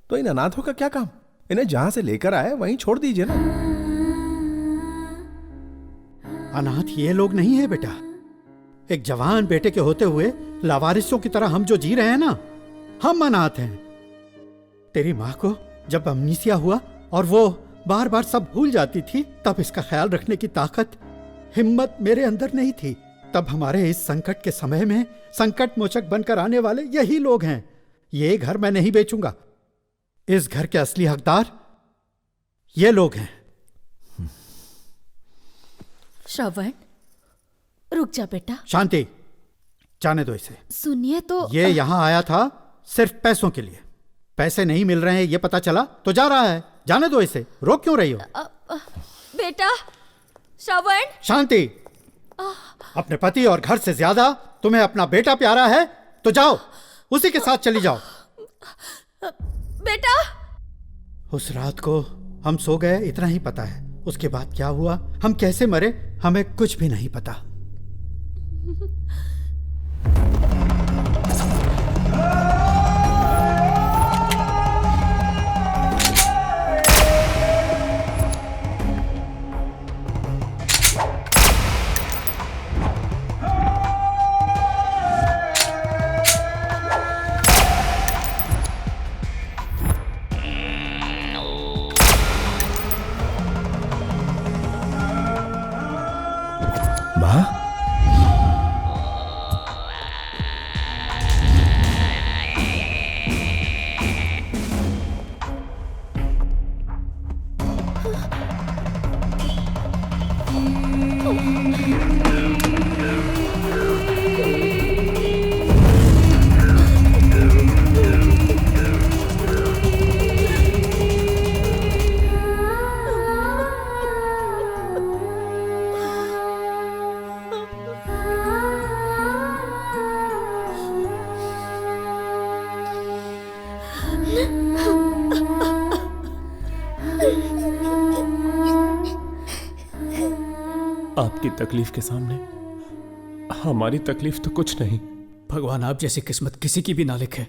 तो इन अनाथों का क्या काम? इन्हें जहां से लेकर आए वहीं छोड़ दीजिए ना। अनाथ ये लोग नहीं है बेटा। एक जवान बेटे के होते हुए लावारिसों की तरह हम जो जी रहे हैं ना, हम अनाथ हैं। तेरी माँ को जब अमनीसिया हुआ और वो बार बार सब भूल जाती थी, तब इसका ख्याल रखने की ताकत, हिम्मत मेरे अंदर नहीं थी। तब हमारे इस संकट के समय में संकट मोचक बनकर आने वाले यही लोग हैं। ये घर मैं नहीं बेचूंगा। इस घर के असली हकदार ये लोग हैं। श्रवण, रुक जा बेटा। शांति, जाने दो इसे। सुनिए तो। ये यहाँ आया था सिर्फ पैसों के लिए। पैसे नहीं मिल रहे हैं ये पता चला तो जा रहा है। जाने दो इसे, रोक क्यों रही हो? बेटा श्रवण। शांति, अपने पति और घर से ज्यादा तुम्हें अपना बेटा प्यारा है तो जाओ, उसी के साथ चली जाओ। बेटा, उस रात को हम सो गए इतना ही पता है। उसके बाद क्या हुआ, हम कैसे मरे, हमें कुछ भी नहीं पता। आपकी तकलीफ के सामने हमारी तकलीफ तो कुछ नहीं। भगवान आप जैसी किस्मत किसी की भी ना लिखे।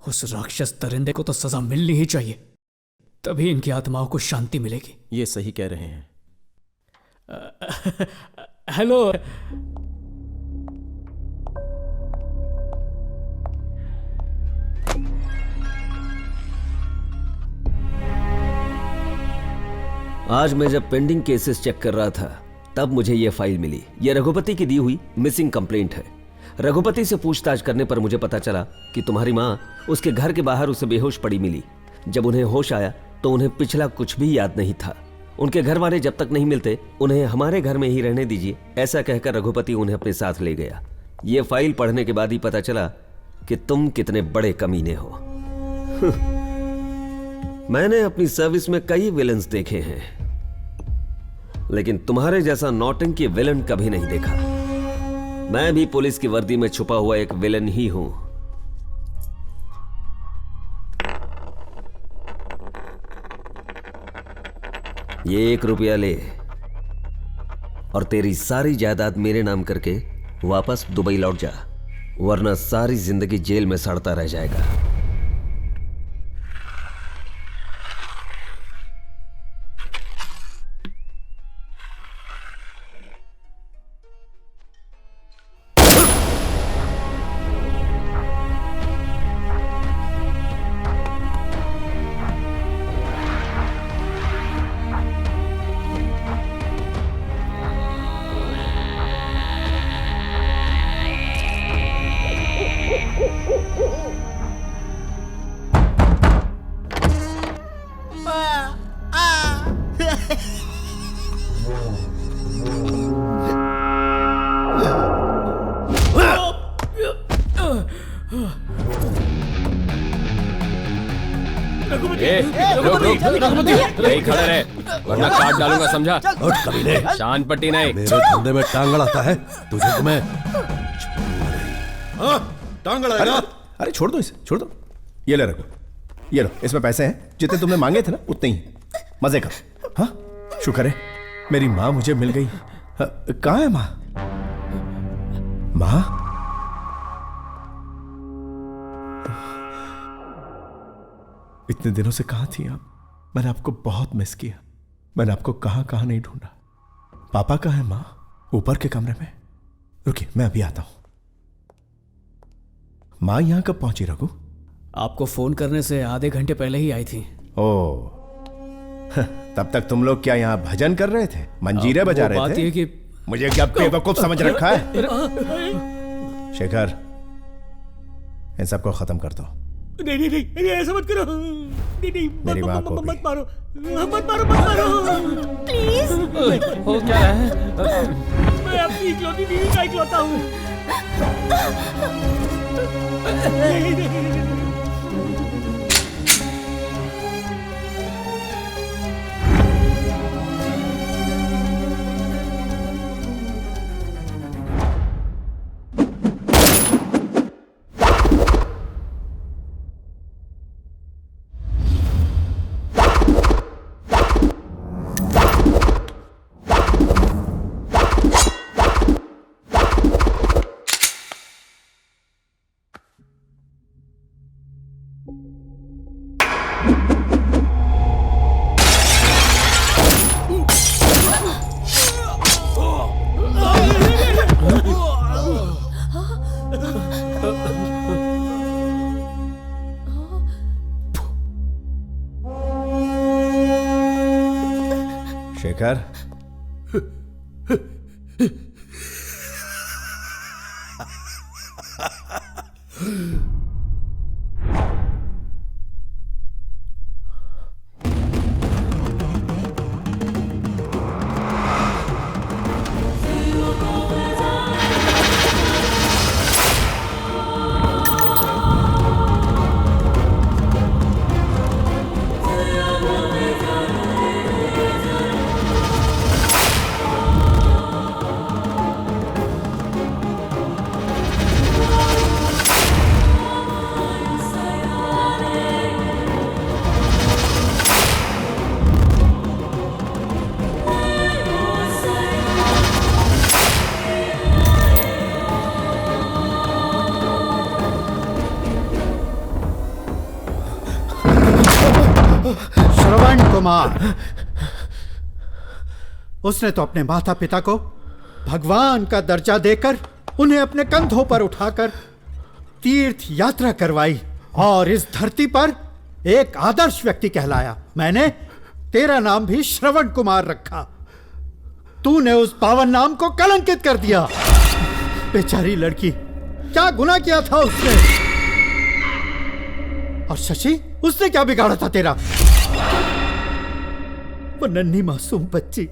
उस राक्षस दरिंदे को तो सजा मिलनी ही चाहिए, तभी इनकी आत्माओं को शांति मिलेगी। ये सही कह रहे हैं। हेलो। आज मैं जब पेंडिंग केसेस चेक कर रहा था तब मुझे यह फाइल मिली। यह रघुपति की दी हुई मिसिंग कंप्लेंट है। रघुपति से पूछताछ करने पर मुझे पता चला कि तुम्हारी माँ उसके घर के बाहर उसे बेहोश पड़ी मिली। जब उन्हें होश आया तो उन्हें पिछला कुछ भी याद नहीं था। उनके घर वाले जब तक नहीं मिलते उन्हें हमारे घर में ही रहने दीजिए, ऐसा कहकर रघुपति उन्हें अपने साथ ले गया। यह फाइल पढ़ने के बाद ही पता चला कि तुम कितने बड़े कमीने हो। मैंने अपनी सर्विस में कई विलन्स देखे हैं, लेकिन तुम्हारे जैसा नौटंकी विलन कभी नहीं देखा। मैं भी पुलिस की वर्दी में छुपा हुआ एक विलन ही हूं। ये 1 रुपया ले और तेरी सारी जायदाद मेरे नाम करके वापस दुबई लौट जा, वरना सारी जिंदगी जेल में सड़ता रह जाएगा। यही खड़े रहे वरना काट डालूंगा, समझा? शान पट्टी नहीं। मेरे धंधे में टांग अड़ाता है तुझे, तो मैं टांग अड़ाएगा। अरे छोड़ दो इसे, छोड़ दो। ये ले रखो, ये लो, इसमें पैसे हैं जितने तुमने मांगे थे ना उतने ही। मजे करो। हाँ, शुक्र है मेरी माँ मुझे मिल गई। कहाँ है माँ? माँ, इतने दिनों से कहाँ थी आप? मैंने आपको बहुत मिस किया। मैंने आपको कहाँ कहाँ नहीं ढूंढा। पापा कहाँ है माँ? ऊपर के कमरे में। रुकिए, मैं अभी आता हूं। माँ यहाँ कब पहुंची रघु? आपको फोन करने से आधे घंटे पहले ही आई थी। ओ, तब तक तुम लोग क्या यहाँ भजन कर रहे थे, मंजीरे बजा रहे थे? बात ये कि मुझे क्या बेवकूफ समझ रखा है? शेखर, इन सबको खत्म कर दो। नहीं नहीं नहीं, ऐसा मत करो। नहीं, मेरी माँ को मत मारो, मत मारो प्लीज। हो क्या है? मैं अपनी इकलौती बीवी का इकलौता हूँ। शेखर, श्रवण कुमार, उसने तो अपने माता पिता को भगवान का दर्जा देकर उन्हें अपने कंधों पर उठाकर तीर्थ यात्रा करवाई और इस धरती पर एक आदर्श व्यक्ति कहलाया। मैंने तेरा नाम भी श्रवण कुमार रखा। तूने उस पावन नाम को कलंकित कर दिया। बेचारी लड़की, क्या गुनाह किया था उसने? और शशि, उसने क्या बिगाड़ा था तेरा? वो नन्ही मासूम बच्ची,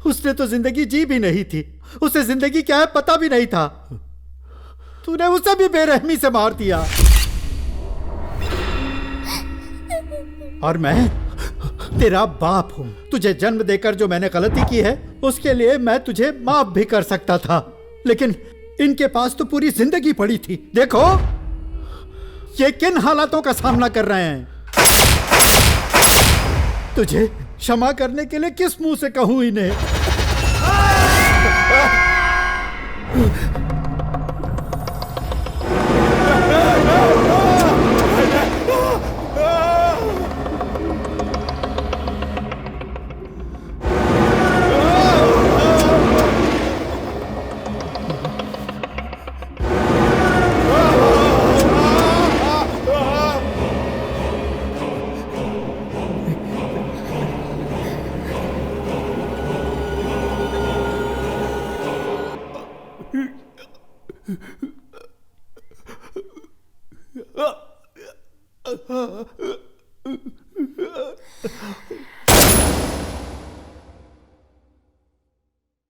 उसने तो जिंदगी जी भी नहीं थी। उसे जिंदगी क्या है पता भी नहीं था। तूने उसे भी बेरहमी से मार दिया। और मैं तेरा बाप हूं। तुझे जन्म देकर जो मैंने गलती की है उसके लिए मैं तुझे माफ भी कर सकता था, लेकिन इनके पास तो पूरी जिंदगी पड़ी थी। देखो ये किन हालातों का सामना कर रहे हैं। तुझे क्षमा करने के लिए किस मुंह से कहूं इन्हें?